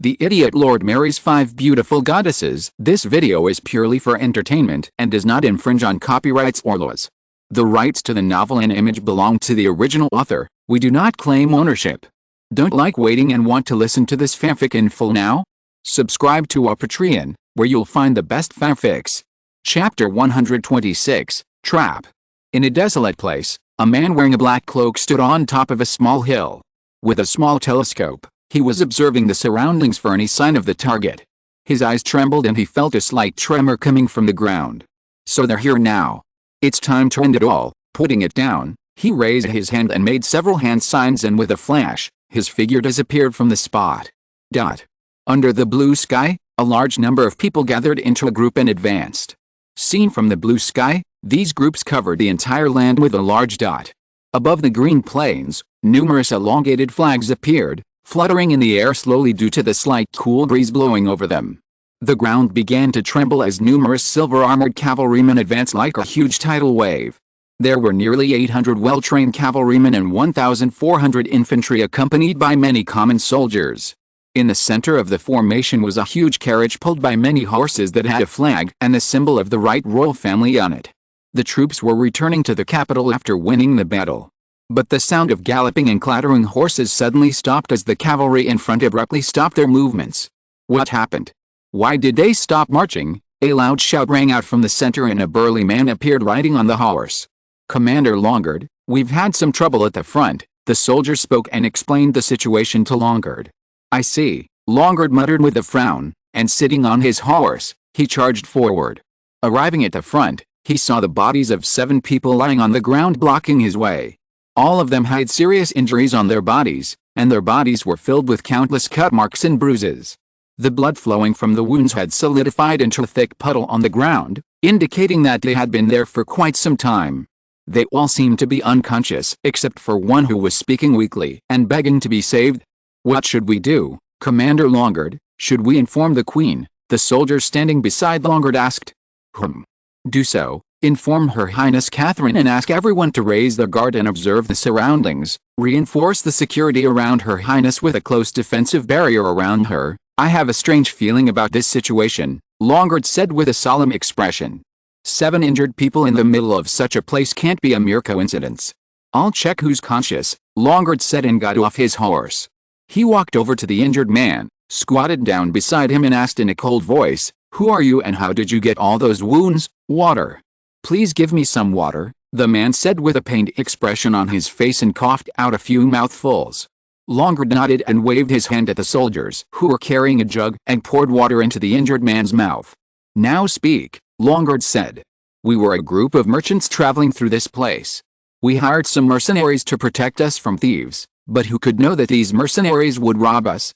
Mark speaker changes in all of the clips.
Speaker 1: The idiot Lord marries 5 beautiful goddesses. This video is purely for entertainment and does not infringe on copyrights or laws. The rights to the novel and image belong to the original author. We do not claim ownership. Don't like waiting and want to listen to this fanfic in full now? Subscribe to our Patreon, where you'll find the best fanfics. Chapter 126, Trap. In a desolate place, a man wearing a black cloak stood on top of a small hill. With a small telescope, he was observing the surroundings for any sign of the target. His eyes trembled and he felt a slight tremor coming from the ground. So they're here now. It's time to end it all. Putting it down, he raised his hand and made several hand signs, and with a flash, his figure disappeared from the spot. Under the blue sky, a large number of people gathered into a group and advanced. Seen from the blue sky, these groups covered the entire land with a large dot. Above the green plains, numerous elongated flags appeared, fluttering in the air slowly due to the slight cool breeze blowing over them. The ground began to tremble as numerous silver-armored cavalrymen advanced like a huge tidal wave. There were nearly 800 well-trained cavalrymen and 1,400 infantry accompanied by many common soldiers. In the center of the formation was a huge carriage pulled by many horses that had a flag and the symbol of the Wright royal family on it. The troops were returning to the capital after winning the battle. But the sound of galloping and clattering horses suddenly stopped as the cavalry in front abruptly stopped their movements. What happened? Why did they stop marching? A loud shout rang out from the center and a burly man appeared riding on the horse. Commander Longard, we've had some trouble at the front, the soldier spoke and explained the situation to Longard. I see, Longard muttered with a frown, and sitting on his horse, he charged forward. Arriving at the front, he saw the bodies of 7 people lying on the ground blocking his way. All of them had serious injuries on their bodies, and their bodies were filled with countless cut marks and bruises. The blood flowing from the wounds had solidified into a thick puddle on the ground, indicating that they had been there for quite some time. They all seemed to be unconscious, except for one who was speaking weakly and begging to be saved. What should we do, Commander Longard? Should we inform the Queen? The soldier standing beside Longard asked. Do so. Inform Her Highness Catherine and ask everyone to raise their guard and observe the surroundings. Reinforce the security around Her Highness with a close defensive barrier around her. I have a strange feeling about this situation, Longard said with a solemn expression. 7 injured people in the middle of such a place can't be a mere coincidence. I'll check who's conscious, Longard said and got off his horse. He walked over to the injured man, squatted down beside him and asked in a cold voice, "Who are you and how did you get all those wounds?" "Water. Please give me some water," the man said with a pained expression on his face and coughed out a few mouthfuls. Longard nodded and waved his hand at the soldiers who were carrying a jug and poured water into the injured man's mouth. "Now speak," Longard said. "We were a group of merchants traveling through this place. We hired some mercenaries to protect us from thieves, but who could know that these mercenaries would rob us?"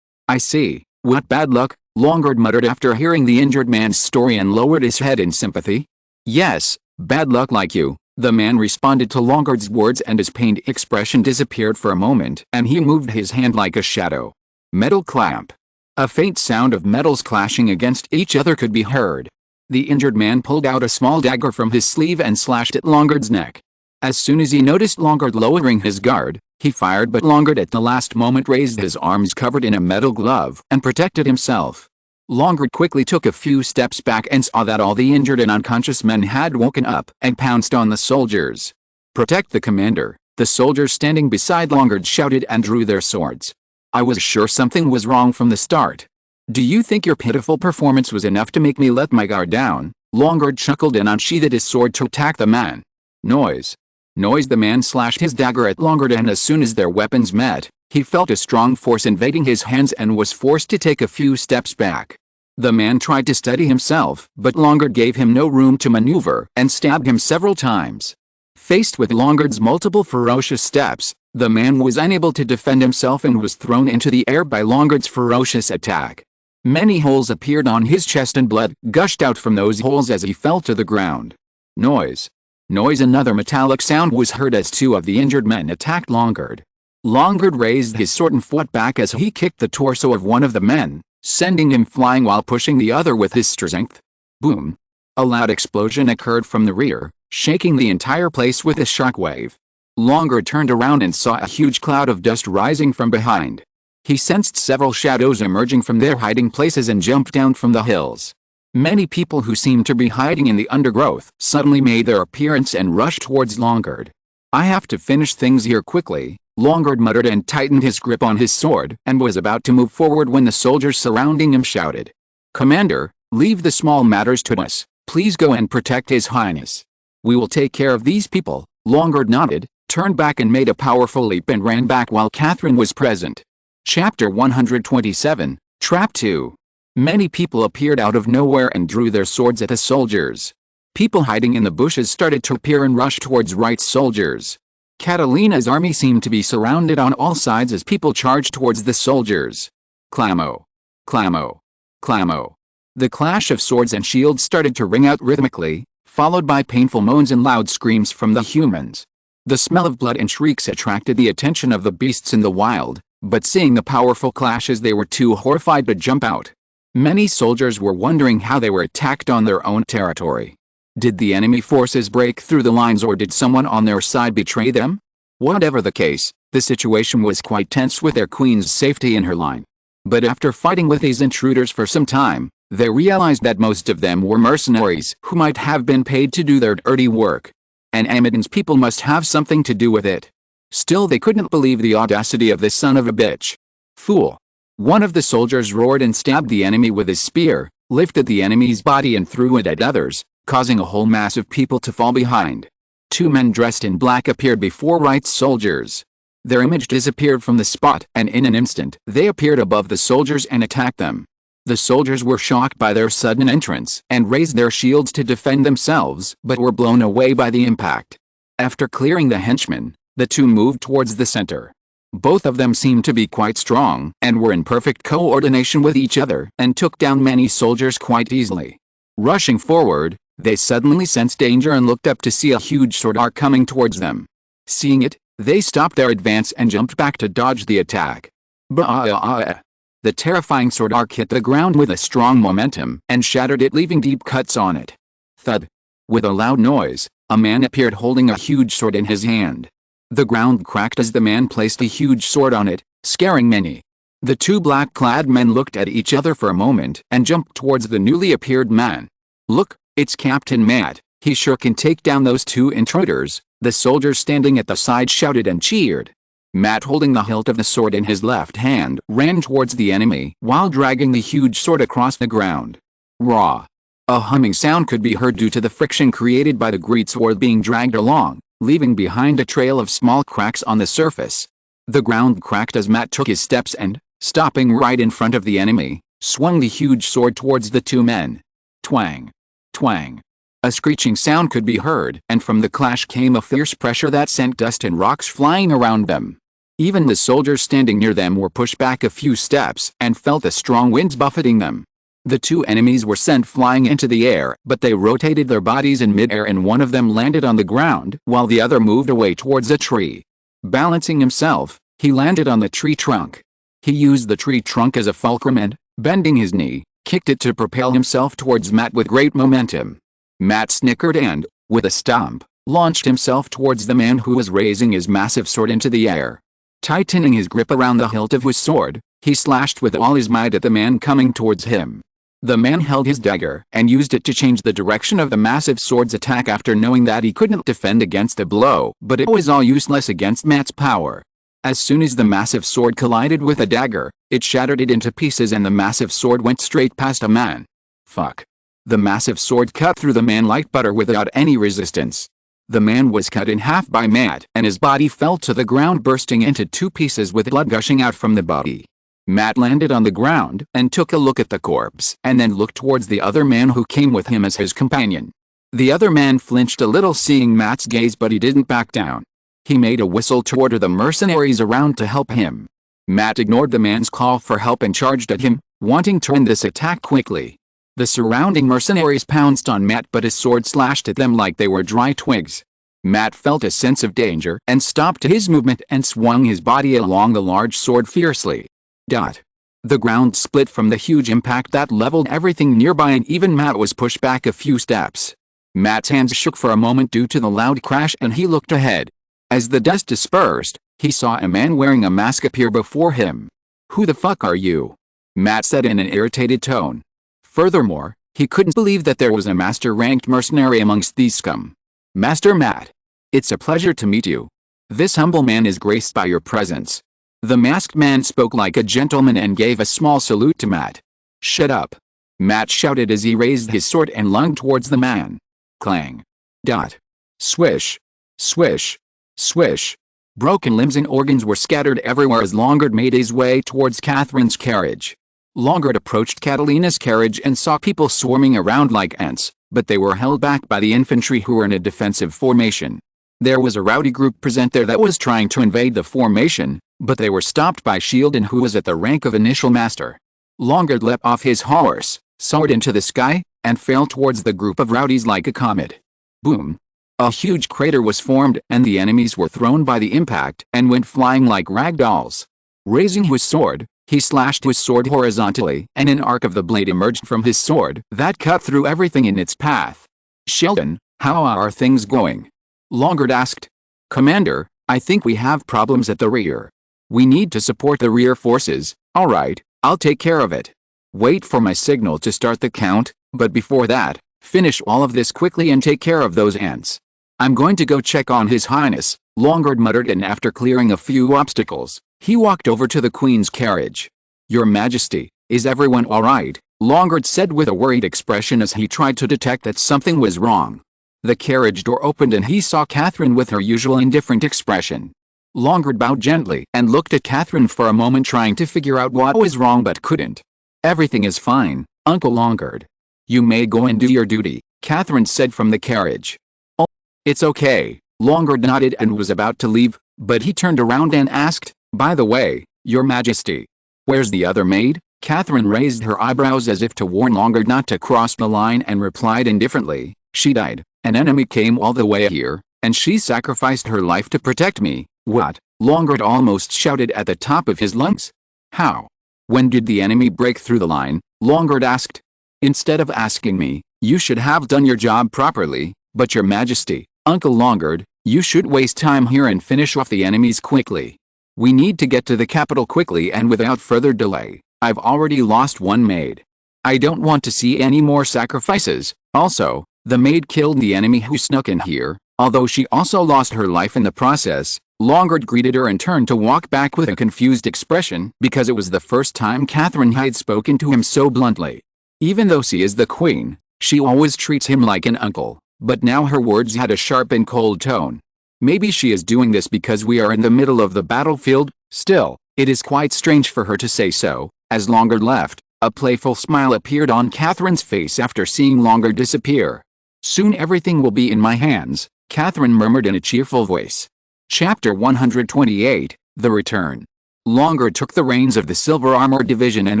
Speaker 1: I see. What bad luck," Longard muttered after hearing the injured man's story and lowered his head in sympathy. "Yes, bad luck like you," the man responded to Longard's words, and his pained expression disappeared for a moment and he moved his hand like a shadow. Metal clamp. A faint sound of metals clashing against each other could be heard. The injured man pulled out a small dagger from his sleeve and slashed at Longard's neck. As soon as he noticed Longard lowering his guard, he fired, but Longard at the last moment raised his arms covered in a metal glove and protected himself. Longard quickly took a few steps back and saw that all the injured and unconscious men had woken up and pounced on the soldiers. "Protect the commander," the soldiers standing beside Longard shouted and drew their swords. "I was sure something was wrong from the start. Do you think your pitiful performance was enough to make me let my guard down?" Longard chuckled and unsheathed his sword to attack the man. Noise. The man slashed his dagger at Longard, and as soon as their weapons met, he felt a strong force invading his hands and was forced to take a few steps back. The man tried to steady himself, but Longard gave him no room to maneuver and stabbed him several times. Faced with Longard's multiple ferocious steps, the man was unable to defend himself and was thrown into the air by Longard's ferocious attack. Many holes appeared on his chest and blood gushed out from those holes as he fell to the ground. Noise. Another metallic sound was heard as 2 of the injured men attacked Longard. Longard raised his sword and fought back as he kicked the torso of one of the men, sending him flying while pushing the other with his strength. Boom! A loud explosion occurred from the rear, shaking the entire place with a shockwave. Longard turned around and saw a huge cloud of dust rising from behind. He sensed several shadows emerging from their hiding places and jumped down from the hills. Many people who seemed to be hiding in the undergrowth suddenly made their appearance and rushed towards Longard. "I have to finish things here quickly," Longard muttered and tightened his grip on his sword and was about to move forward when the soldiers surrounding him shouted, "Commander, leave the small matters to us. Please go and protect His Highness. We will take care of these people." Longard nodded, turned back and made a powerful leap and ran back while Catherine was present. Chapter 127, Trap 2. Many people appeared out of nowhere and drew their swords at the soldiers. People hiding in the bushes started to appear and rush towards Wright's soldiers. Catalina's army seemed to be surrounded on all sides as people charged towards the soldiers. Clammo! Clammo! Clammo! The clash of swords and shields started to ring out rhythmically, followed by painful moans and loud screams from the humans. The smell of blood and shrieks attracted the attention of the beasts in the wild, but seeing the powerful clashes they were too horrified to jump out. Many soldiers were wondering how they were attacked on their own territory. Did the enemy forces break through the lines or did someone on their side betray them? Whatever the case, the situation was quite tense with their queen's safety in her line. But after fighting with these intruders for some time, they realized that most of them were mercenaries who might have been paid to do their dirty work. And Amedan's people must have something to do with it. Still they couldn't believe the audacity of this son of a bitch. "Fool!" One of the soldiers roared and stabbed the enemy with his spear, lifted the enemy's body and threw it at others, causing a whole mass of people to fall behind. Two men dressed in black appeared before Wright's soldiers. Their image disappeared from the spot, and in an instant, they appeared above the soldiers and attacked them. The soldiers were shocked by their sudden entrance, and raised their shields to defend themselves, but were blown away by the impact. After clearing the henchmen, the two moved towards the center. Both of them seemed to be quite strong, and were in perfect coordination with each other, and took down many soldiers quite easily. Rushing forward, they suddenly sensed danger and looked up to see a huge sword arc coming towards them. Seeing it, they stopped their advance and jumped back to dodge the attack. Bah! The terrifying sword arc hit the ground with a strong momentum, and shattered it, leaving deep cuts on it. Thud! With a loud noise, a man appeared holding a huge sword in his hand. The ground cracked as the man placed a huge sword on it, scaring many. The two black-clad men looked at each other for a moment and jumped towards the newly appeared man. "Look, it's Captain Matt, he sure can take down those two intruders," the soldiers standing at the side shouted and cheered. Matt, holding the hilt of the sword in his left hand, ran towards the enemy while dragging the huge sword across the ground. Raw! A humming sound could be heard due to the friction created by the great sword being dragged along, leaving behind a trail of small cracks on the surface. The ground cracked as Matt took his steps and, stopping right in front of the enemy, swung the huge sword towards the two men. Twang! Twang! A screeching sound could be heard, and from the clash came a fierce pressure that sent dust and rocks flying around them. Even the soldiers standing near them were pushed back a few steps and felt the strong winds buffeting them. The two enemies were sent flying into the air, but they rotated their bodies in mid-air and one of them landed on the ground while the other moved away towards a tree. Balancing himself, he landed on the tree trunk. He used the tree trunk as a fulcrum and, bending his knee, kicked it to propel himself towards Matt with great momentum. Matt snickered and, with a stomp, launched himself towards the man who was raising his massive sword into the air. Tightening his grip around the hilt of his sword, he slashed with all his might at the man coming towards him. The man held his dagger and used it to change the direction of the massive sword's attack after knowing that he couldn't defend against a blow, but it was all useless against Matt's power. As soon as the massive sword collided with a dagger, it shattered it into pieces and the massive sword went straight past a man. Fuck. The massive sword cut through the man like butter without any resistance. The man was cut in half by Matt, and his body fell to the ground, bursting into two pieces with blood gushing out from the body. Matt landed on the ground and took a look at the corpse, and then looked towards the other man who came with him as his companion. The other man flinched a little seeing Matt's gaze, but he didn't back down. He made a whistle to order the mercenaries around to help him. Matt ignored the man's call for help and charged at him, wanting to end this attack quickly. The surrounding mercenaries pounced on Matt, but his sword slashed at them like they were dry twigs. Matt felt a sense of danger and stopped his movement and swung his body along the large sword fiercely. The ground split from the huge impact that leveled everything nearby, and even Matt was pushed back a few steps. Matt's hands shook for a moment due to the loud crash, and he looked ahead. As the dust dispersed, he saw a man wearing a mask appear before him. "Who the fuck are you?" Matt said in an irritated tone. Furthermore, he couldn't believe that there was a master-ranked mercenary amongst these scum. "Master Matt. It's a pleasure to meet you. This humble man is graced by your presence." The masked man spoke like a gentleman and gave a small salute to Matt. "Shut up," Matt shouted as he raised his sword and lunged towards the man. Clang. Dot. Swish. Swish. Swish. Broken limbs and organs were scattered everywhere as Longard made his way towards Catherine's carriage. Longard approached Catalina's carriage and saw people swarming around like ants, but they were held back by the infantry who were in a defensive formation. There was a rowdy group present there that was trying to invade the formation, but they were stopped by Shieldon, who was at the rank of initial master. Longard leapt off his horse, soared into the sky, and fell towards the group of rowdies like a comet. Boom. A huge crater was formed and the enemies were thrown by the impact and went flying like rag dolls. Raising his sword, he slashed his sword horizontally and an arc of the blade emerged from his sword that cut through everything in its path. "Sheldon, how are things going?" Longard asked. "Commander, I think we have problems at the rear. We need to support the rear forces." "Alright, I'll take care of it. Wait for my signal to start the count, but before that, finish all of this quickly and take care of those ants." "I'm going to go check on His Highness," Longard muttered, and after clearing a few obstacles, he walked over to the Queen's carriage. "Your Majesty, is everyone alright?" Longard said with a worried expression as he tried to detect that something was wrong. The carriage door opened and he saw Catherine with her usual indifferent expression. Longard bowed gently and looked at Catherine for a moment, trying to figure out what was wrong but couldn't. "Everything is fine, Uncle Longard. You may go and do your duty," Catherine said from the carriage. "Oh, it's okay," Longard nodded and was about to leave, but he turned around and asked, "By the way, Your Majesty, where's the other maid?" Catherine raised her eyebrows as if to warn Longard not to cross the line and replied indifferently, "She died. An enemy came all the way here, and she sacrificed her life to protect me." "What?" Longard almost shouted at the top of his lungs. "How? When did the enemy break through the line?" Longard asked. "Instead of asking me, you should have done your job properly." "But Your Majesty, Uncle Longard, you should waste time here and finish off the enemies quickly. We need to get to the capital quickly and without further delay. I've already lost one maid. I don't want to see any more sacrifices. Also, the maid killed the enemy who snuck in here, although she also lost her life in the process." Longard greeted her and turned to walk back with a confused expression because it was the first time Catherine had spoken to him so bluntly. Even though she is the queen, she always treats him like an uncle, but now her words had a sharp and cold tone. Maybe she is doing this because we are in the middle of the battlefield. Still, it is quite strange for her to say so. As Longard left, a playful smile appeared on Catherine's face after seeing Longard disappear. "Soon everything will be in my hands," Catherine murmured in a cheerful voice. Chapter 128, The Return. Longard took the reins of the Silver Armor Division and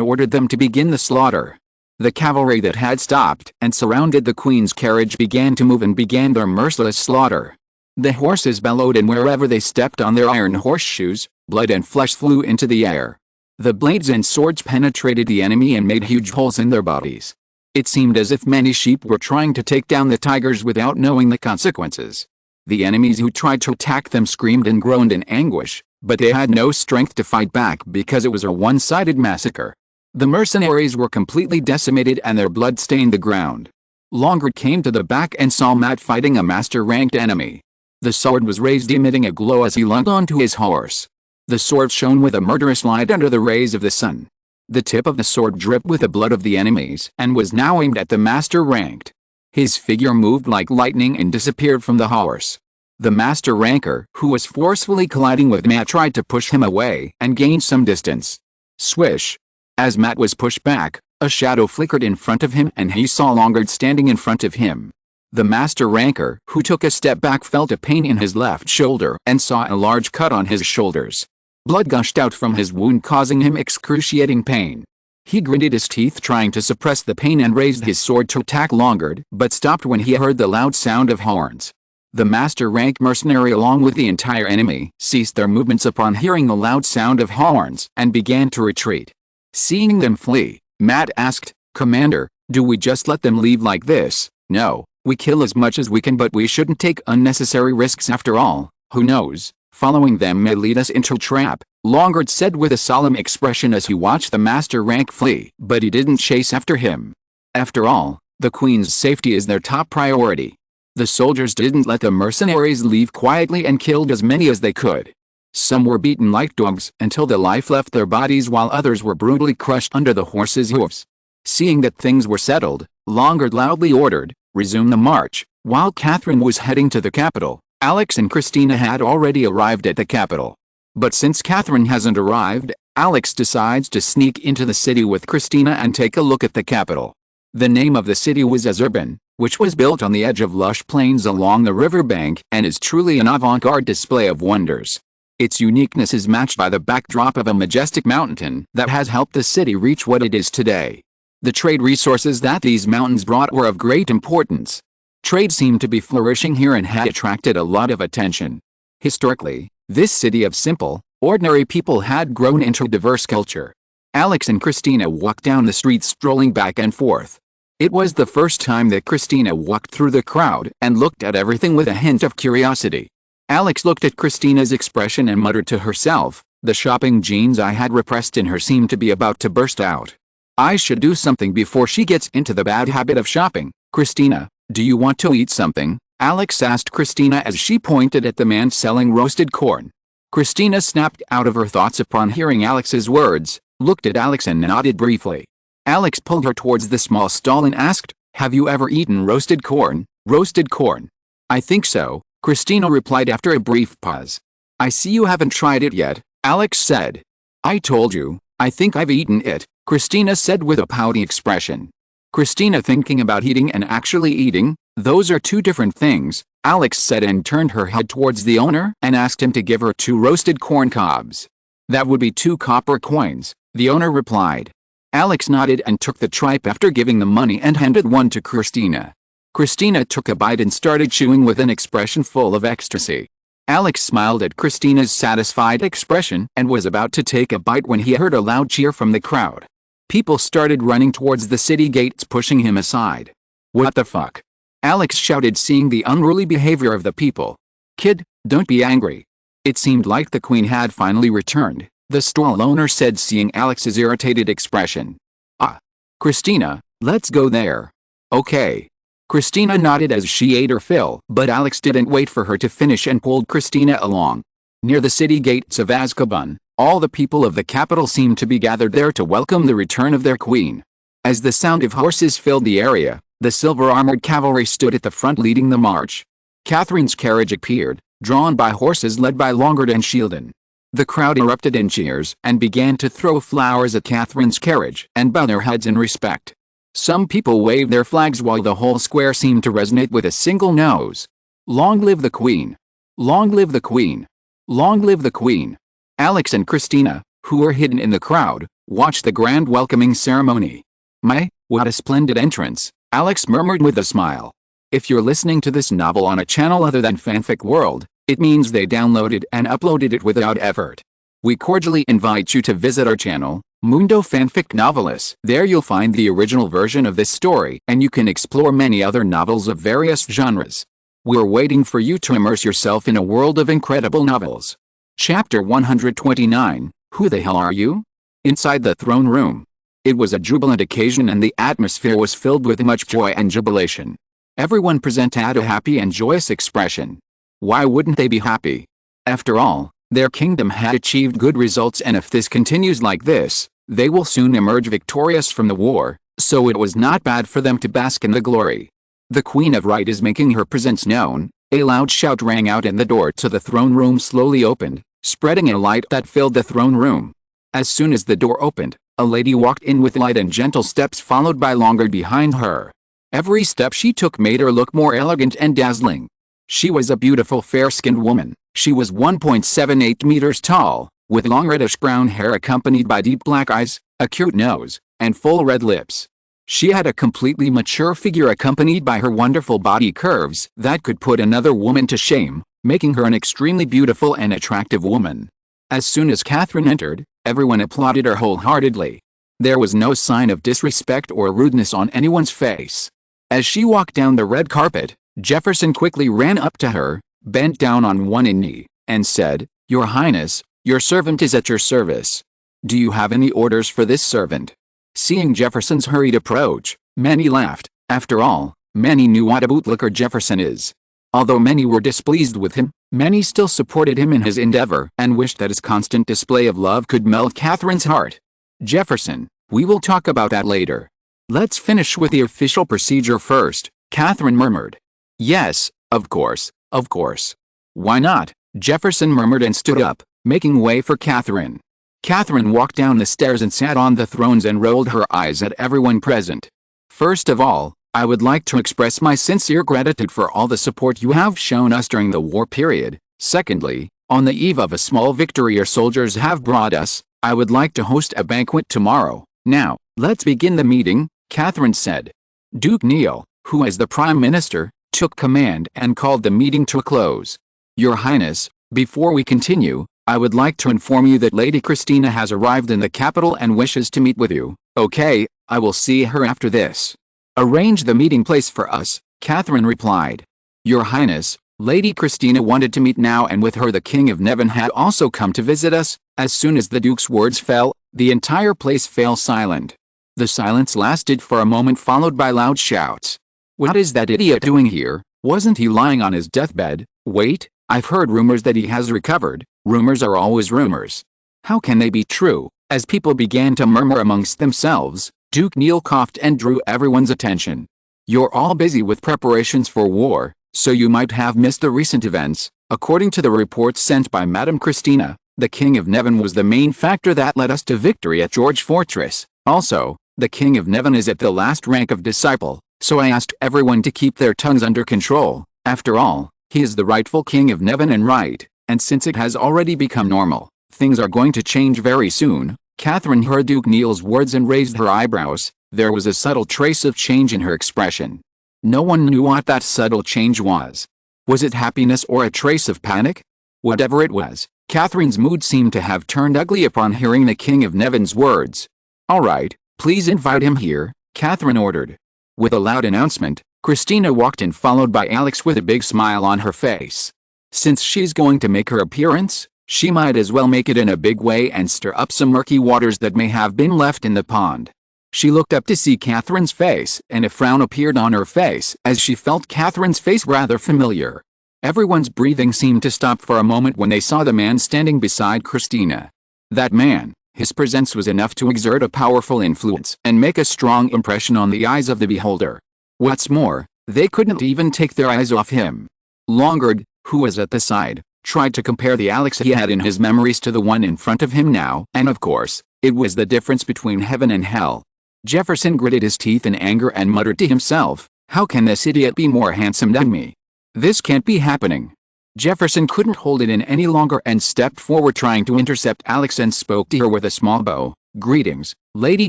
Speaker 1: ordered them to begin the slaughter. The cavalry that had stopped and surrounded the Queen's carriage began to move and began their merciless slaughter. The horses bellowed, and wherever they stepped on their iron horseshoes, blood and flesh flew into the air. The blades and swords penetrated the enemy and made huge holes in their bodies. It seemed as if many sheep were trying to take down the tigers without knowing the consequences. The enemies who tried to attack them screamed and groaned in anguish, but they had no strength to fight back because it was a one-sided massacre. The mercenaries were completely decimated and their blood stained the ground. Longard came to the back and saw Matt fighting a master-ranked enemy. The sword was raised, emitting a glow as he lunged onto his horse. The sword shone with a murderous light under the rays of the sun. The tip of the sword dripped with the blood of the enemies and was now aimed at the master-ranked. His figure moved like lightning and disappeared from the horse. The master ranker, who was forcefully colliding with Matt, tried to push him away and gained some distance. Swish! As Matt was pushed back, a shadow flickered in front of him and he saw Longard standing in front of him. The master ranker, who took a step back, felt a pain in his left shoulder and saw a large cut on his shoulders. Blood gushed out from his wound, causing him excruciating pain. He gritted his teeth trying to suppress the pain and raised his sword to attack Longard, but stopped when he heard the loud sound of horns. The master-rank mercenary along with the entire enemy ceased their movements upon hearing the loud sound of horns and began to retreat. Seeing them flee, Matt asked, "Commander, do we just let them leave like this?" "No, we kill as much as we can, but we shouldn't take unnecessary risks after all. Who knows, following them may lead us into a trap," Longard said with a solemn expression as he watched the master rank flee. But he didn't chase after him. After all, the Queen's safety is their top priority. The soldiers didn't let the mercenaries leave quietly and killed as many as they could. Some were beaten like dogs until the life left their bodies, while others were brutally crushed under the horses' hooves. Seeing that things were settled, Longard loudly ordered, "Resume the march." While Catherine was heading to the capital, Alex and Christina had already arrived at the capital. But since Catherine hasn't arrived, Alex decides to sneak into the city with Christina and take a look at the capital. The name of the city was Azurban, which was built on the edge of lush plains along the riverbank and is truly an avant-garde display of wonders. Its uniqueness is matched by the backdrop of a majestic mountain that has helped the city reach what it is today. The trade resources that these mountains brought were of great importance. Trade seemed to be flourishing here and had attracted a lot of attention. Historically, this city of simple, ordinary people had grown into a diverse culture. Alex and Christina walked down the streets, strolling back and forth. It was the first time that Christina walked through the crowd and looked at everything with a hint of curiosity. Alex looked at Christina's expression and muttered to herself, "The shopping genes I had repressed in her seemed to be about to burst out. I should do something before she gets into the bad habit of shopping." "Christina, do you want to eat something?" Alex asked Christina as she pointed at the man selling roasted corn. Christina snapped out of her thoughts upon hearing Alex's words, looked at Alex and nodded briefly. Alex pulled her towards the small stall and asked, "Have you ever eaten roasted corn?" "Roasted corn? I think so," Christina replied after a brief pause. "I see you haven't tried it yet," Alex said. "I told you, I think I've eaten it," Christina said with a pouty expression. Christina thinking about eating and actually eating, those are two different things, Alex said and turned her head towards the owner and asked him to give her 2 roasted corn cobs. "That would be 2 copper coins," the owner replied. Alex nodded and took the tripe after giving the money and handed one to Christina. Christina took a bite and started chewing with an expression full of ecstasy. Alex smiled at Christina's satisfied expression and was about to take a bite when he heard a loud cheer from the crowd. People started running towards the city gates, pushing him aside. "What the fuck?" Alex shouted, seeing the unruly behavior of the people. "Kid, don't be angry." It seemed like the Queen had finally returned, the stall owner said, seeing Alex's irritated expression. "Ah. Christina, let's go there." "Okay." Christina nodded as she ate her fill, but Alex didn't wait for her to finish and pulled Christina along. Near the city gates of Azkaban, all the people of the capital seemed to be gathered there to welcome the return of their queen. As the sound of horses filled the area, the silver-armored cavalry stood at the front leading the march. Catherine's carriage appeared, drawn by horses led by Longard and Shieldon. The crowd erupted in cheers and began to throw flowers at Catherine's carriage and bow their heads in respect. Some people waved their flags while the whole square seemed to resonate with a single nose. "Long live the Queen! Long live the Queen! Long live the Queen!" Alex and Christina, who were hidden in the crowd, watched the grand welcoming ceremony. "My, what a splendid entrance," Alex murmured with a smile. If you're listening to this novel on a channel other than Fanfic World, it means they downloaded and uploaded it without effort. We cordially invite you to visit our channel, Mundo Fanfic Novelis. There you'll find the original version of this story, and you can explore many other novels of various genres. We're waiting for you to immerse yourself in a world of incredible novels. Chapter 129, Who the Hell Are You? Inside the throne room. It was a jubilant occasion and the atmosphere was filled with much joy and jubilation. Everyone present had a happy and joyous expression. Why wouldn't they be happy? After all, their kingdom had achieved good results, and if this continues like this, they will soon emerge victorious from the war, so it was not bad for them to bask in the glory. "The Queen of Right is making her presence known." A loud shout rang out and the door to the throne room slowly opened, spreading a light that filled the throne room. As soon as the door opened, a lady walked in with light and gentle steps, followed by Longard behind her. Every step she took made her look more elegant and dazzling. She was a beautiful fair-skinned woman. She was 1.78 meters tall, with long reddish-brown hair accompanied by deep black eyes, a cute nose, and full red lips. She had a completely mature figure accompanied by her wonderful body curves that could put another woman to shame, making her an extremely beautiful and attractive woman. As soon as Catherine entered, everyone applauded her wholeheartedly. There was no sign of disrespect or rudeness on anyone's face. As she walked down the red carpet, Jefferson quickly ran up to her, bent down on one knee, and said, "Your Highness, Your servant is at your service. Do you have any orders for this servant?" Seeing Jefferson's hurried approach, many laughed. After all, many knew what a bootlicker Jefferson is. Although many were displeased with him, many still supported him in his endeavor and wished that his constant display of love could melt Catherine's heart. "Jefferson, we will talk about that later. Let's finish with the official procedure first," Catherine murmured. "Yes, of course, of course. Why not?" Jefferson murmured and stood up, making way for Catherine. Catherine walked down the stairs and sat on the thrones and rolled her eyes at everyone present. "First of all, I would like to express my sincere gratitude for all the support you have shown us during the war period. Secondly, on the eve of a small victory your soldiers have brought us, I would like to host a banquet tomorrow. Now, let's begin the meeting," Catherine said. Duke Neil, who as the Prime Minister, took command and called the meeting to a close. "Your Highness, before we continue, I would like to inform you that Lady Christina has arrived in the capital and wishes to meet with you." "Okay, I will see her after this." "Arrange the meeting place for us," Catherine replied. "Your Highness, Lady Christina wanted to meet now, and with her the King of Nevin had also come to visit us." As soon as the Duke's words fell, the entire place fell silent. The silence lasted for a moment, followed by loud shouts. "What is that idiot doing here? Wasn't he lying on his deathbed? Wait, I've heard rumors that he has recovered." Rumors are always rumors. How can they be true? As people began to murmur amongst themselves, Duke Neil coughed and drew everyone's attention. "You're all busy with preparations for war, so you might have missed the recent events." According to the reports sent by Madame Christina, the King of Nevin was the main factor that led us to victory at George Fortress. Also, the King of Nevin is at the last rank of disciple, so I asked everyone to keep their tongues under control. After all, he is the rightful King of Nevin and since it has already become normal, things are going to change very soon. Catherine heard Duke Neil's words and raised her eyebrows. There was a subtle trace of change in her expression. No one knew what that subtle change was. Was it happiness or a trace of panic? Whatever it was, Catherine's mood seemed to have turned ugly upon hearing the King of Nevin's words. "All right, please invite him here," Catherine ordered. With a loud announcement, Christina walked in, followed by Alex with a big smile on her face. Since she's going to make her appearance, she might as well make it in a big way and stir up some murky waters that may have been left in the pond. She looked up to see Catherine's face, and a frown appeared on her face as she felt Catherine's face rather familiar. Everyone's breathing seemed to stop for a moment when they saw the man standing beside Christina. That man, his presence was enough to exert a powerful influence and make a strong impression on the eyes of the beholder. What's more, they couldn't even take their eyes off him. Longard, who was at the side, tried to compare the Alex he had in his memories to the one in front of him now, and of course, it was the difference between heaven and hell. Jefferson gritted his teeth in anger and muttered to himself, "How can this idiot be more handsome than me? This can't be happening." Jefferson couldn't hold it in any longer and stepped forward, trying to intercept Alex, and spoke to her with a small bow. "Greetings, Lady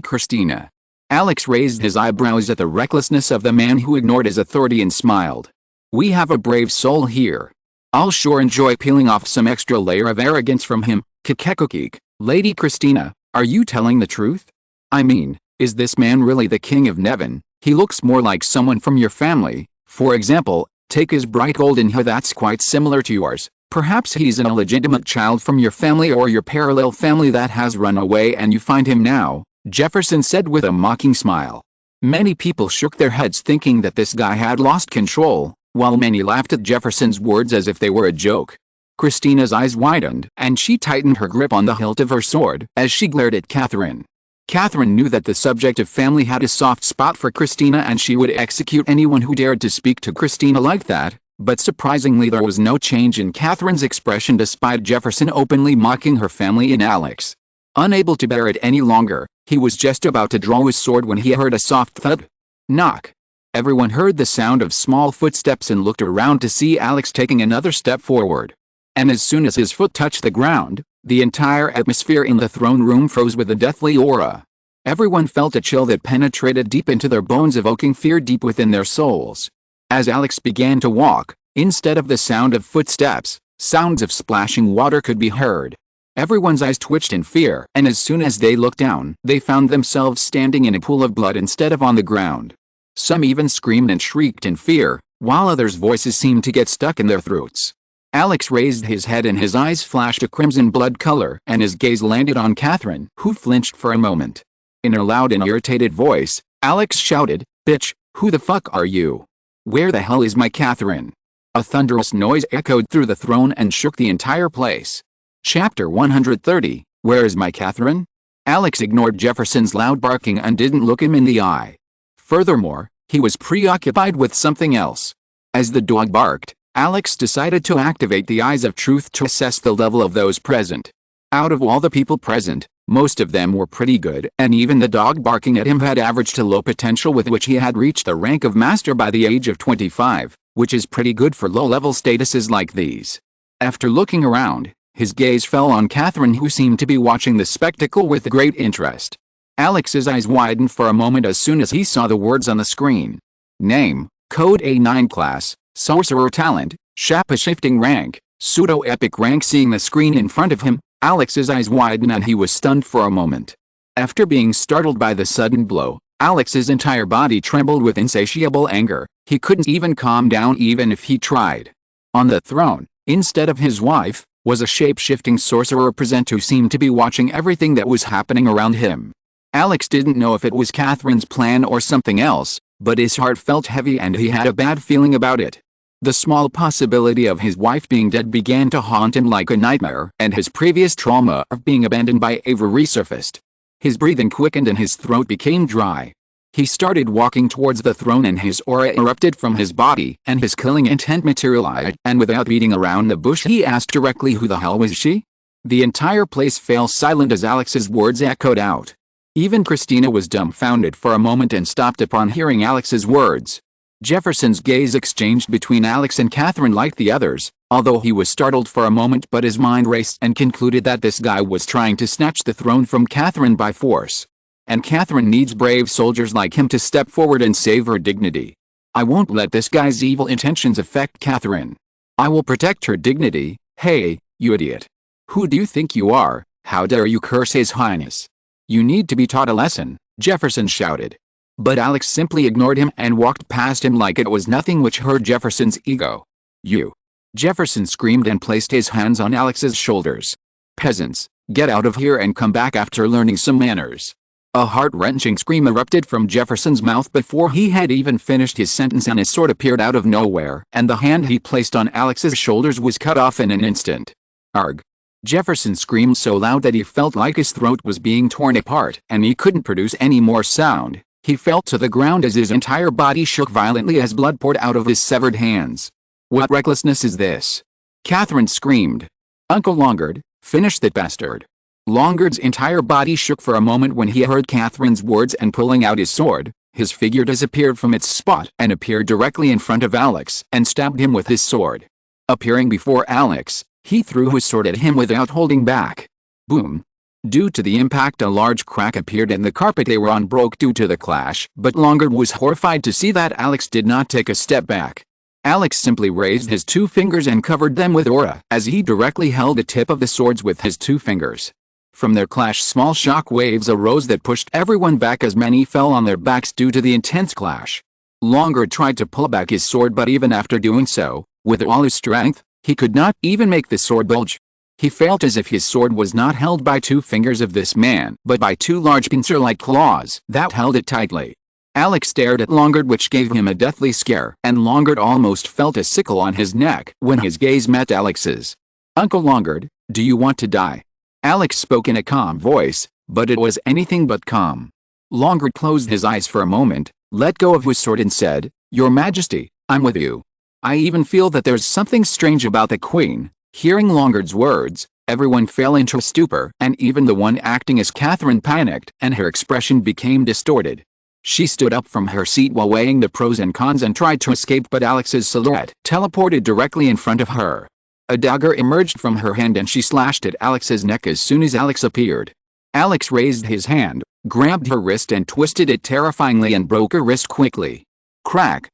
Speaker 1: Christina." Alex raised his eyebrows at the recklessness of the man who ignored his authority and smiled. "We have a brave soul here. I'll sure enjoy peeling off some extra layer of arrogance from him." "Kekekokek, Lady Christina, are you telling the truth? I mean, is this man really the King of Nevin? He looks more like someone from your family. For example, take his bright golden hair that's quite similar to yours. Perhaps he's an illegitimate child from your family or your parallel family that has run away and you find him now," Jefferson said with a mocking smile. Many people shook their heads, thinking that this guy had lost control, while many laughed at Jefferson's words as if they were a joke. Christina's eyes widened, and she tightened her grip on the hilt of her sword as she glared at Catherine. Catherine knew that the subject of family had a soft spot for Christina, and she would execute anyone who dared to speak to Christina like that, but surprisingly there was no change in Catherine's expression despite Jefferson openly mocking her family and Alex. Unable to bear it any longer, he was just about to draw his sword when he heard a soft thud. Knock. Everyone heard the sound of small footsteps and looked around to see Alex taking another step forward. And as soon as his foot touched the ground, the entire atmosphere in the throne room froze with a deathly aura. Everyone felt a chill that penetrated deep into their bones, evoking fear deep within their souls. As Alex began to walk, instead of the sound of footsteps, sounds of splashing water could be heard. Everyone's eyes twitched in fear, and as soon as they looked down, they found themselves standing in a pool of blood instead of on the ground. Some even screamed and shrieked in fear, while others' voices seemed to get stuck in their throats. Alex raised his head and his eyes flashed a crimson blood color, and his gaze landed on Catherine, who flinched for a moment. In a loud and irritated voice, Alex shouted, "Bitch, who the fuck are you? Where the hell is my Catherine?" A thunderous noise echoed through the throne and shook the entire place. Chapter 130, Where is my Catherine? Alex ignored Jefferson's loud barking and didn't look him in the eye. Furthermore, he was preoccupied with something else. As the dog barked, Alex decided to activate the eyes of truth to assess the level of those present. Out of all the people present, most of them were pretty good, and even the dog barking at him had average to low potential, with which he had reached the rank of master by the age of 25, which is pretty good for low-level statuses like these. After looking around, his gaze fell on Catherine, who seemed to be watching the spectacle with great interest. Alex's eyes widened for a moment as soon as he saw the words on the screen. Name, Code A9 Class, Sorcerer Talent, Shape-Shifting Rank, Pseudo-Epic Rank. Seeing the screen in front of him, Alex's eyes widened and he was stunned for a moment. After being startled by the sudden blow, Alex's entire body trembled with insatiable anger. He couldn't even calm down even if he tried. On the throne, instead of his wife, was a shape-shifting sorcerer present who seemed to be watching everything that was happening around him. Alex didn't know if it was Catherine's plan or something else, but his heart felt heavy and he had a bad feeling about it. The small possibility of his wife being dead began to haunt him like a nightmare, and his previous trauma of being abandoned by Ava resurfaced. His breathing quickened and his throat became dry. He started walking towards the throne and his aura erupted from his body, and his killing intent materialized, and without beating around the bush he asked directly, who the hell was she? The entire place fell silent as Alex's words echoed out. Even Christina was dumbfounded for a moment and stopped upon hearing Alex's words. Jefferson's gaze exchanged between Alex and Catherine like the others, although he was startled for a moment, but his mind raced and concluded that this guy was trying to snatch the throne from Catherine by force. And Catherine needs brave soldiers like him to step forward and save her dignity. I won't let this guy's evil intentions affect Catherine. I will protect her dignity. Hey, you idiot. Who do you think you are? How dare you curse His Highness? You need to be taught a lesson, Jefferson shouted. But Alex simply ignored him and walked past him like it was nothing, which hurt Jefferson's ego. You! Jefferson screamed and placed his hands on Alex's shoulders. Peasants, get out of here and come back after learning some manners. A heart-wrenching scream erupted from Jefferson's mouth before he had even finished his sentence, and his sword appeared out of nowhere, and the hand he placed on Alex's shoulders was cut off in an instant. Arg! Jefferson screamed so loud that he felt like his throat was being torn apart, and he couldn't produce any more sound. He fell to the ground as his entire body shook violently as blood poured out of his severed hands. What recklessness is this? Catherine screamed. Uncle Longard, finish that bastard. Longard's entire body shook for a moment when he heard Catherine's words, and pulling out his sword, his figure disappeared from its spot and appeared directly in front of Alex and stabbed him with his sword. Appearing before Alex, he threw his sword at him without holding back. Boom. Due to the impact, a large crack appeared and the carpet they were on broke due to the clash, but Longard was horrified to see that Alex did not take a step back. Alex simply raised his two fingers and covered them with aura, as he directly held the tip of the swords with his two fingers. From their clash, small shock waves arose that pushed everyone back as many fell on their backs due to the intense clash. Longard tried to pull back his sword, but even after doing so, with all his strength, he could not even make the sword bulge. He felt as if his sword was not held by two fingers of this man, but by two large pincer-like claws that held it tightly. Alex stared at Longard, which gave him a deathly scare, and Longard almost felt a sickle on his neck when his gaze met Alex's. Uncle Longard, do you want to die? Alex spoke in a calm voice, but it was anything but calm. Longard closed his eyes for a moment, let go of his sword and said, Your Majesty, I'm with you. I even feel that there's something strange about the Queen. Hearing Longard's words, everyone fell into a stupor, and even the one acting as Catherine panicked, and her expression became distorted. She stood up from her seat while weighing the pros and cons and tried to escape, but Alex's silhouette teleported directly in front of her. A dagger emerged from her hand and she slashed at Alex's neck as soon as Alex appeared. Alex raised his hand, grabbed her wrist and twisted it terrifyingly and broke her wrist quickly. Crack!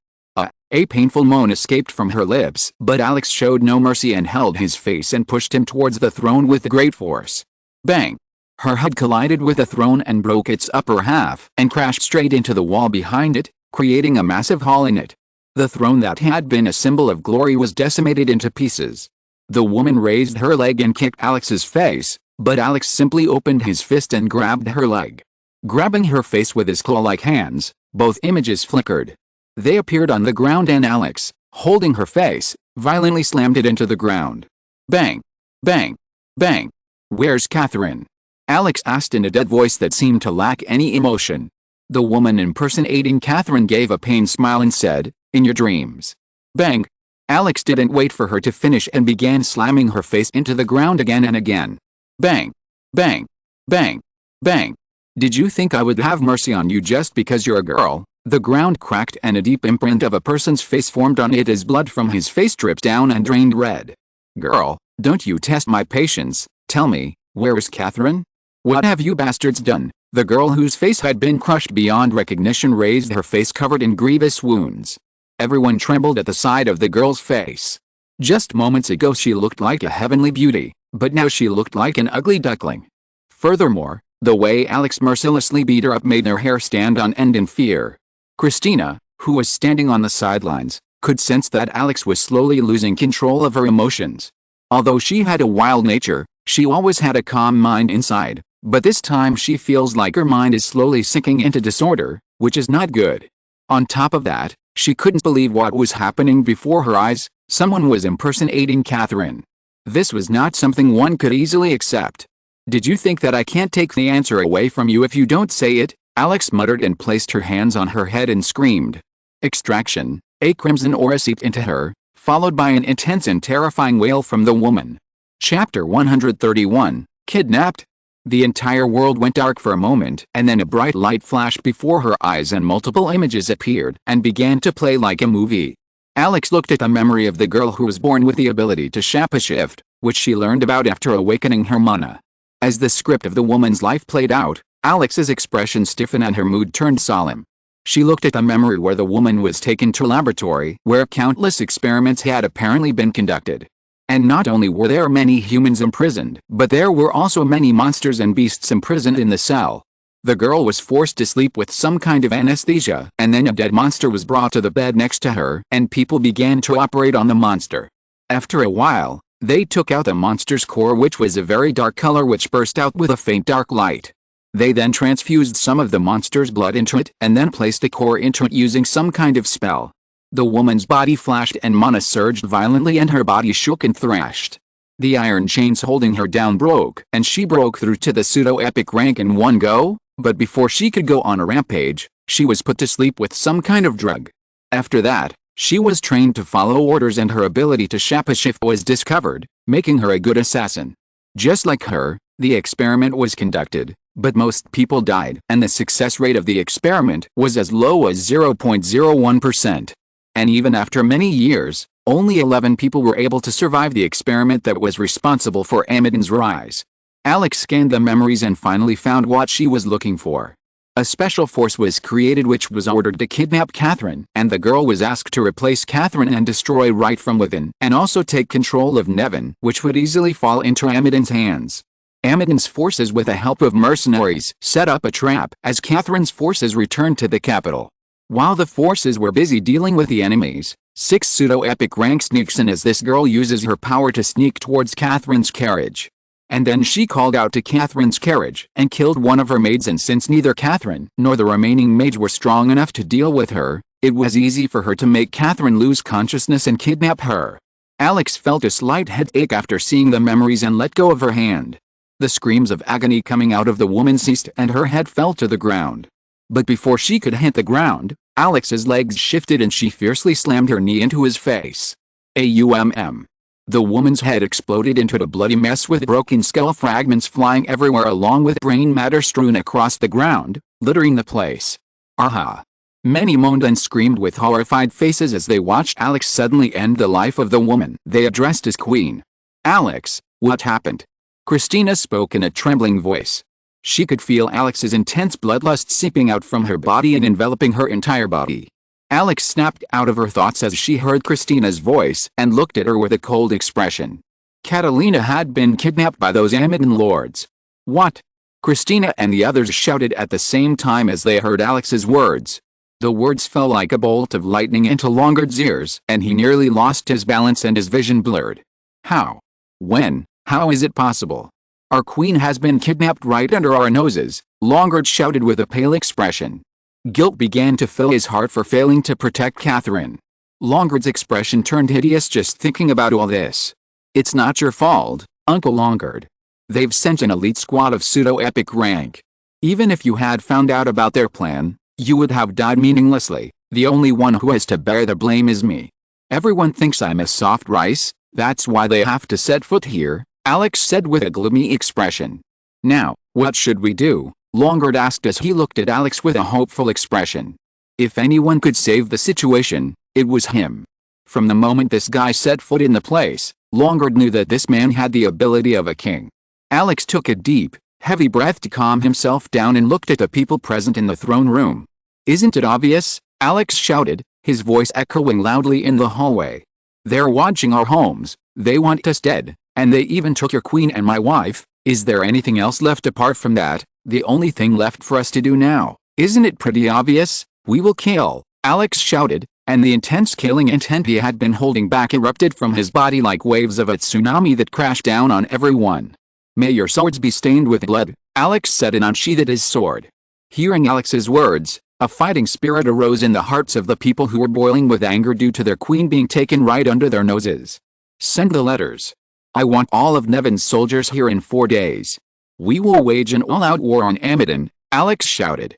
Speaker 1: A painful moan escaped from her lips, but Alex showed no mercy and held his face and pushed him towards the throne with great force. Bang! Her head collided with the throne and broke its upper half and crashed straight into the wall behind it, creating a massive hole in it. The throne that had been a symbol of glory was decimated into pieces. The woman raised her leg and kicked Alex's face, but Alex simply opened his fist and grabbed her leg. Grabbing her face with his claw-like hands, both images flickered. They appeared on the ground and Alex, holding her face, violently slammed it into the ground. Bang! Bang! Bang! "Where's Catherine?" Alex asked in a dead voice that seemed to lack any emotion. The woman impersonating Catherine gave a pained smile and said, "In your dreams." Bang! Alex didn't wait for her to finish and began slamming her face into the ground again and again. Bang! Bang! Bang! Bang! "Did you think I would have mercy on you just because you're a girl?" The ground cracked and a deep imprint of a person's face formed on it as blood from his face dripped down and drained red. "Girl, don't you test my patience. Tell me, where is Catherine? What have you bastards done?" The girl whose face had been crushed beyond recognition raised her face covered in grievous wounds. Everyone trembled at the sight of the girl's face. Just moments ago she looked like a heavenly beauty, but now she looked like an ugly duckling. Furthermore, the way Alex mercilessly beat her up made her hair stand on end in fear. Christina, who was standing on the sidelines, could sense that Alex was slowly losing control of her emotions. Although she had a wild nature, she always had a calm mind inside, but this time she feels like her mind is slowly sinking into disorder, which is not good. On top of that, she couldn't believe what was happening before her eyes. Someone was impersonating Catherine. This was not something one could easily accept. "Did you think that I can't take the answer away from you if you don't say it?" Alex muttered and placed her hands on her head and screamed. Extraction. A crimson aura seeped into her, followed by an intense and terrifying wail from the woman. Chapter 131, Kidnapped. The entire world went dark for a moment, and then a bright light flashed before her eyes and multiple images appeared and began to play like a movie. Alex looked at the memory of the girl who was born with the ability to shapeshift, which she learned about after awakening her mana. As the script of the woman's life played out, Alex's expression stiffened and her mood turned solemn. She looked at the memory where the woman was taken to a laboratory where countless experiments had apparently been conducted. And not only were there many humans imprisoned, but there were also many monsters and beasts imprisoned in the cell. The girl was forced to sleep with some kind of anesthesia, and then a dead monster was brought to the bed next to her, and people began to operate on the monster. After a while, they took out the monster's core, which was a very dark color which burst out with a faint dark light. They then transfused some of the monster's blood into it and then placed a core into it using some kind of spell. The woman's body flashed and mana surged violently and her body shook and thrashed. The iron chains holding her down broke and she broke through to the pseudo-epic rank in one go, but before she could go on a rampage, she was put to sleep with some kind of drug. After that, she was trained to follow orders and her ability to shapeshift was discovered, making her a good assassin. Just like her, the experiment was conducted, but most people died and the success rate of the experiment was as low as 0.01%. And even after many years, only 11 people were able to survive the experiment that was responsible for Amidon's rise. Alex scanned the memories and finally found what she was looking for. A special force was created which was ordered to kidnap Catherine, and the girl was asked to replace Catherine and destroy right from within, and also take control of Nevin, which would easily fall into Amidon's hands. Amidon's forces with the help of mercenaries set up a trap as Catherine's forces returned to the capital. While the forces were busy dealing with the enemies, 6 pseudo-epic rank sneaks in as this girl uses her power to sneak towards Catherine's carriage. And then she called out to Catherine's carriage and killed one of her maids, and since neither Catherine nor the remaining maids were strong enough to deal with her, it was easy for her to make Catherine lose consciousness and kidnap her. Alex felt a slight headache after seeing the memories and let go of her hand. The screams of agony coming out of the woman ceased and her head fell to the ground. But before she could hit the ground, Alex's legs shifted and she fiercely slammed her knee into his face. AUMM. The woman's head exploded into a bloody mess with broken skull fragments flying everywhere along with brain matter strewn across the ground, littering the place. Aha! Many moaned and screamed with horrified faces as they watched Alex suddenly end the life of the woman they addressed as Queen. "Alex, what happened?" Christina spoke in a trembling voice. She could feel Alex's intense bloodlust seeping out from her body and enveloping her entire body. Alex snapped out of her thoughts as she heard Christina's voice and looked at her with a cold expression. Catalina had been kidnapped by those Amidon lords. What? Christina and the others shouted at the same time as they heard Alex's words. The words fell like a bolt of lightning into Longard's ears, and he nearly lost his balance and his vision blurred. How? When? How is it possible? Our queen has been kidnapped right under our noses, Longard shouted with a pale expression. Guilt began to fill his heart for failing to protect Catherine. Longard's expression turned hideous just thinking about all this. It's not your fault, Uncle Longard. They've sent an elite squad of pseudo-epic rank. Even if you had found out about their plan, you would have died meaninglessly. The only one who has to bear the blame is me. Everyone thinks I'm a soft rice, that's why they have to set foot here, Alex said with a gloomy expression. Now, what should we do? Longard asked as he looked at Alex with a hopeful expression. If anyone could save the situation, it was him. From the moment this guy set foot in the place, Longard knew that this man had the ability of a king. Alex took a deep, heavy breath to calm himself down and looked at the people present in the throne room. Isn't it obvious? Alex shouted, his voice echoing loudly in the hallway. They're watching our homes, they want us dead, and they even took your queen and my wife. Is there anything else left apart from that? The only thing left for us to do now, isn't it pretty obvious? We will kill, Alex shouted, and the intense killing intent he had been holding back erupted from his body like waves of a tsunami that crashed down on everyone. May your swords be stained with blood, Alex said and unsheathed his sword. Hearing Alex's words, a fighting spirit arose in the hearts of the people who were boiling with anger due to their queen being taken right under their noses. Send the letters. I want all of Nevin's soldiers here in 4 days. We will wage an all-out war on Amedan, Alex shouted.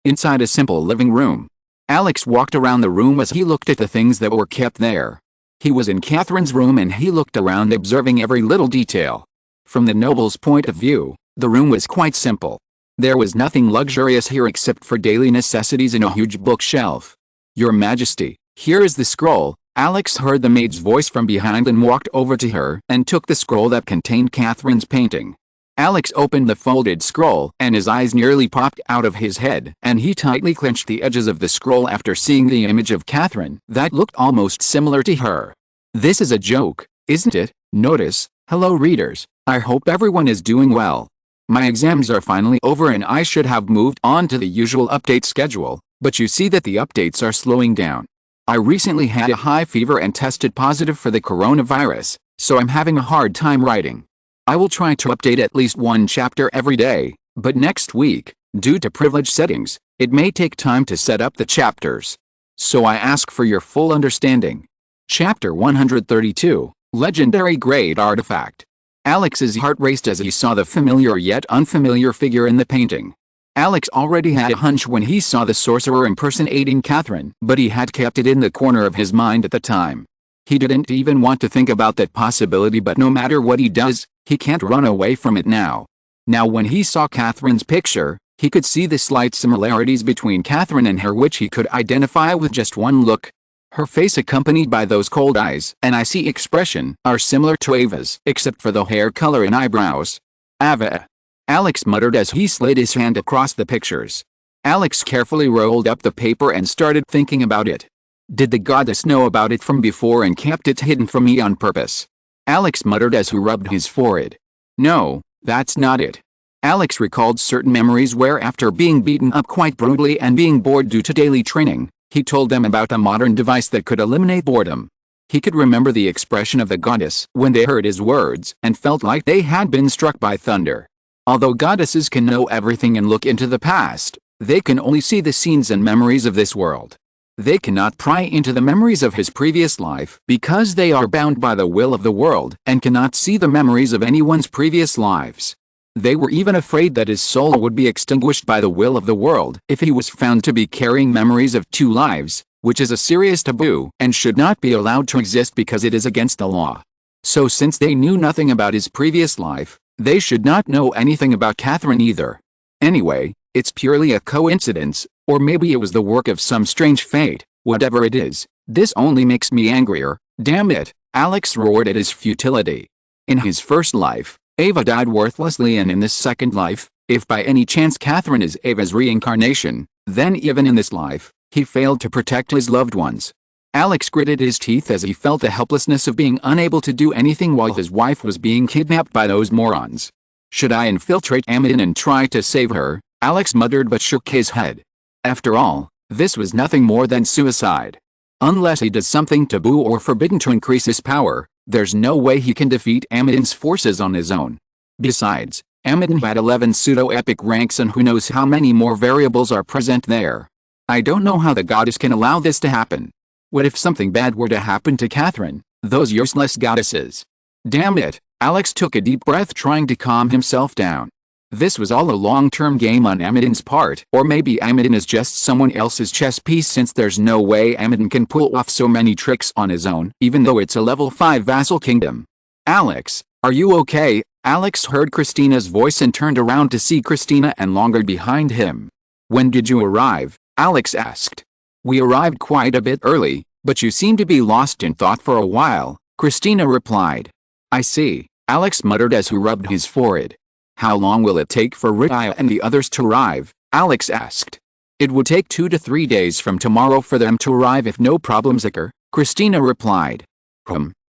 Speaker 1: Inside a simple living room. Alex walked around the room as he looked at the things that were kept there. He was in Catherine's room and he looked around observing every little detail. From the noble's point of view, the room was quite simple. There was nothing luxurious here except for daily necessities and a huge bookshelf. Your Majesty, here is the scroll. Alex heard the maid's voice from behind and walked over to her and took the scroll that contained Catherine's painting. Alex opened the folded scroll and his eyes nearly popped out of his head and he tightly clenched the edges of the scroll after seeing the image of Catherine that looked almost similar to her. This is a joke, isn't it? Notice, hello readers, I hope everyone is doing well. My exams are finally over and I should have moved on to the usual update schedule, but you see that the updates are slowing down. I recently had a high fever and tested positive for the coronavirus, so I'm having a hard time writing. I will try to update at least one chapter every day, but next week, due to privilege settings, it may take time to set up the chapters. So I ask for your full understanding. Chapter 132, Legendary Great Artifact. Alex's heart raced as he saw the familiar yet unfamiliar figure in the painting. Alex already had a hunch when he saw the sorcerer impersonating Catherine, but he had kept it in the corner of his mind at the time. He didn't even want to think about that possibility, but no matter what he does, he can't run away from it now. Now when he saw Catherine's picture, he could see the slight similarities between Catherine and her which he could identify with just one look. Her face accompanied by those cold eyes and icy expression are similar to Ava's except for the hair color and eyebrows. Ava. Alex muttered as he slid his hand across the pictures. Alex carefully rolled up the paper and started thinking about it. Did the goddess know about it from before and kept it hidden from me on purpose? Alex muttered as he rubbed his forehead. No, that's not it. Alex recalled certain memories where after being beaten up quite brutally and being bored due to daily training, he told them about a modern device that could eliminate boredom. He could remember the expression of the goddess when they heard his words and felt like they had been struck by thunder. Although goddesses can know everything and look into the past, they can only see the scenes and memories of this world. They cannot pry into the memories of his previous life because they are bound by the will of the world and cannot see the memories of anyone's previous lives. They were even afraid that his soul would be extinguished by the will of the world if he was found to be carrying memories of 2 lives, which is a serious taboo and should not be allowed to exist because it is against the law. So since they knew nothing about his previous life, they should not know anything about Catherine either. Anyway, it's purely a coincidence, or maybe it was the work of some strange fate. Whatever it is, this only makes me angrier. Damn it, Alex roared at his futility. In his first life, Ava died worthlessly, and in this second life, if by any chance Catherine is Ava's reincarnation, then even in this life, he failed to protect his loved ones. Alex gritted his teeth as he felt the helplessness of being unable to do anything while his wife was being kidnapped by those morons. Should I infiltrate Amedan and try to save her? Alex muttered but shook his head. After all, this was nothing more than suicide. Unless he does something taboo or forbidden to increase his power, There's no way he can defeat Amidon's forces on his own. Besides, Amidon had 11 pseudo-epic ranks and who knows how many more variables are present there. I don't know how the goddess can allow this to happen. What if something bad were to happen to Catherine, those useless goddesses? Damn it, Alex took a deep breath trying to calm himself down. This was all a long-term game on Amidon's part, or maybe Amidon is just someone else's chess piece since there's no way Amidon can pull off so many tricks on his own, even though it's a level 5 vassal kingdom. Alex, are you okay? Alex heard Christina's voice and turned around to see Christina and Longard behind him. When did you arrive? Alex asked. We arrived quite a bit early, but you seem to be lost in thought for a while, Christina replied. I see, Alex muttered as he rubbed his forehead. How long will it take for Ria and the others to arrive? Alex asked. It would take 2 to 3 days from tomorrow for them to arrive if no problems occur, Christina replied.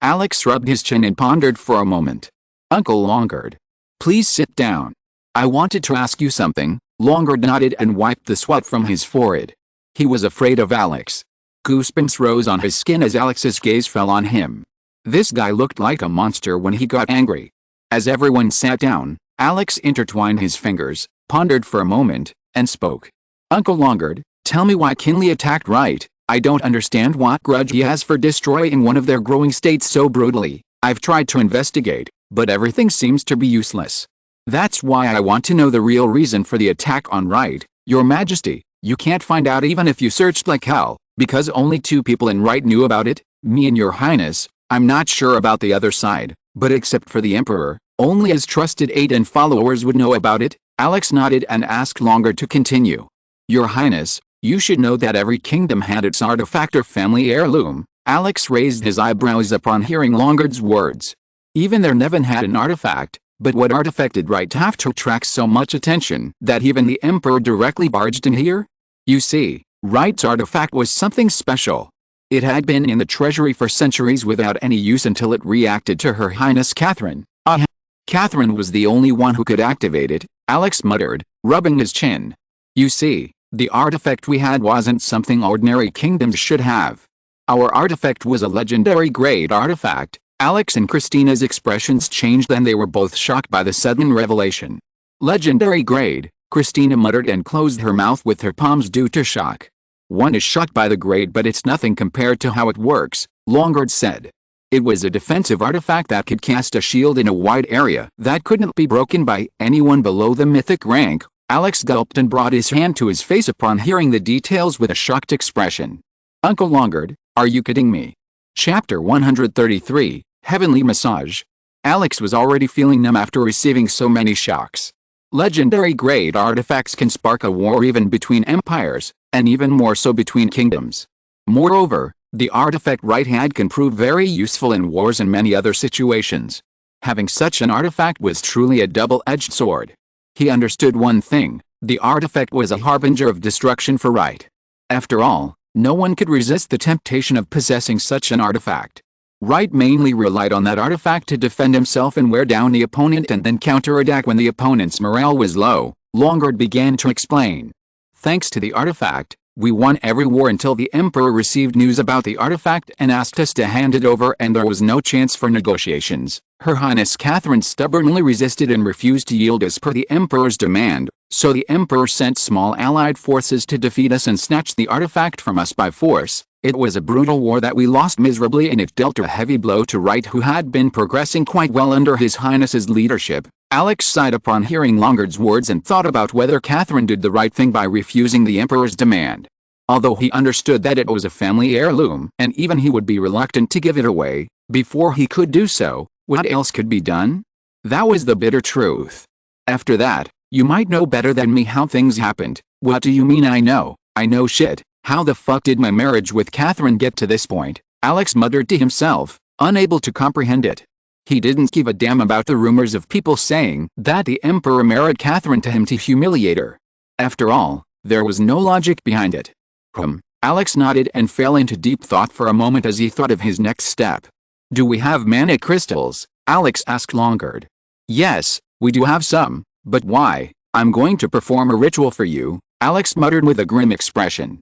Speaker 1: Alex rubbed his chin and pondered for a moment. Uncle Longard. Please sit down. I wanted to ask you something. Longard nodded and wiped the sweat from his forehead. He was afraid of Alex. Goosebumps rose on his skin as Alex's gaze fell on him. This guy looked like a monster when he got angry. As everyone sat down, Alex intertwined his fingers, pondered for a moment, and spoke. Uncle Longard, tell me why Kinley attacked Wright. I don't understand what grudge he has for destroying one of their growing states so brutally. I've tried to investigate, but everything seems to be useless. That's why I want to know the real reason for the attack on Wright. Your Majesty, you can't find out even if you searched like hell, because only 2 people in Wright knew about it, me and Your Highness. I'm not sure about the other side, but except for the Emperor, only his trusted aide and followers would know about it. Alex nodded and asked Longard to continue. Your Highness, you should know that every kingdom had its artifact or family heirloom. Alex raised his eyebrows upon hearing Longard's words. Even their Nevin had an artifact, but what artifact did Wright have to attract so much attention that even the Emperor directly barged in here? You see, Wright's artifact was something special. It had been in the treasury for centuries without any use until it reacted to Her Highness Catherine. Catherine was the only one who could activate it, Alex muttered, rubbing his chin. You see, the artifact we had wasn't something ordinary kingdoms should have. Our artifact was a legendary grade artifact. Alex and Christina's expressions changed and they were both shocked by the sudden revelation. Legendary grade, Christina muttered and closed her mouth with her palms due to shock. One is shocked by the grade but it's nothing compared to how it works, Longard said. It was a defensive artifact that could cast a shield in a wide area that couldn't be broken by anyone below the mythic rank. Alex gulped and brought his hand to his face upon hearing the details with a shocked expression. Uncle Longard, are you kidding me? Chapter 133, Heavenly Massage. Alex was already feeling numb after receiving so many shocks. Legendary grade artifacts can spark a war even between empires, and even more so between kingdoms. Moreover, the artifact Wright had can prove very useful in wars and many other situations. Having such an artifact was truly a double-edged sword. He understood one thing, the artifact was a harbinger of destruction for Wright. After all, no one could resist the temptation of possessing such an artifact. Wright mainly relied on that artifact to defend himself and wear down the opponent and then counterattack when the opponent's morale was low, Longard began to explain. Thanks to the artifact, we won every war until the Emperor received news about the artifact and asked us to hand it over and there was no chance for negotiations. Her Highness Catherine stubbornly resisted and refused to yield as per the Emperor's demand, so the Emperor sent small allied forces to defeat us and snatch the artifact from us by force. It was a brutal war that we lost miserably and it dealt a heavy blow to Wright who had been progressing quite well under His Highness's leadership. Alex sighed upon hearing Longard's words and thought about whether Catherine did the right thing by refusing the Emperor's demand. Although he understood that it was a family heirloom and even he would be reluctant to give it away, before he could do so, what else could be done? That was the bitter truth. After that, you might know better than me how things happened. What do you mean I know? I know shit. How the fuck did my marriage with Catherine get to this point? Alex muttered to himself, unable to comprehend it. He didn't give a damn about the rumors of people saying that the Emperor married Catherine to him to humiliate her. After all, there was no logic behind it. Alex nodded and fell into deep thought for a moment as he thought of his next step. Do we have mana crystals? Alex asked Longard. Yes, we do have some, but why? I'm going to perform a ritual for you, Alex muttered with a grim expression.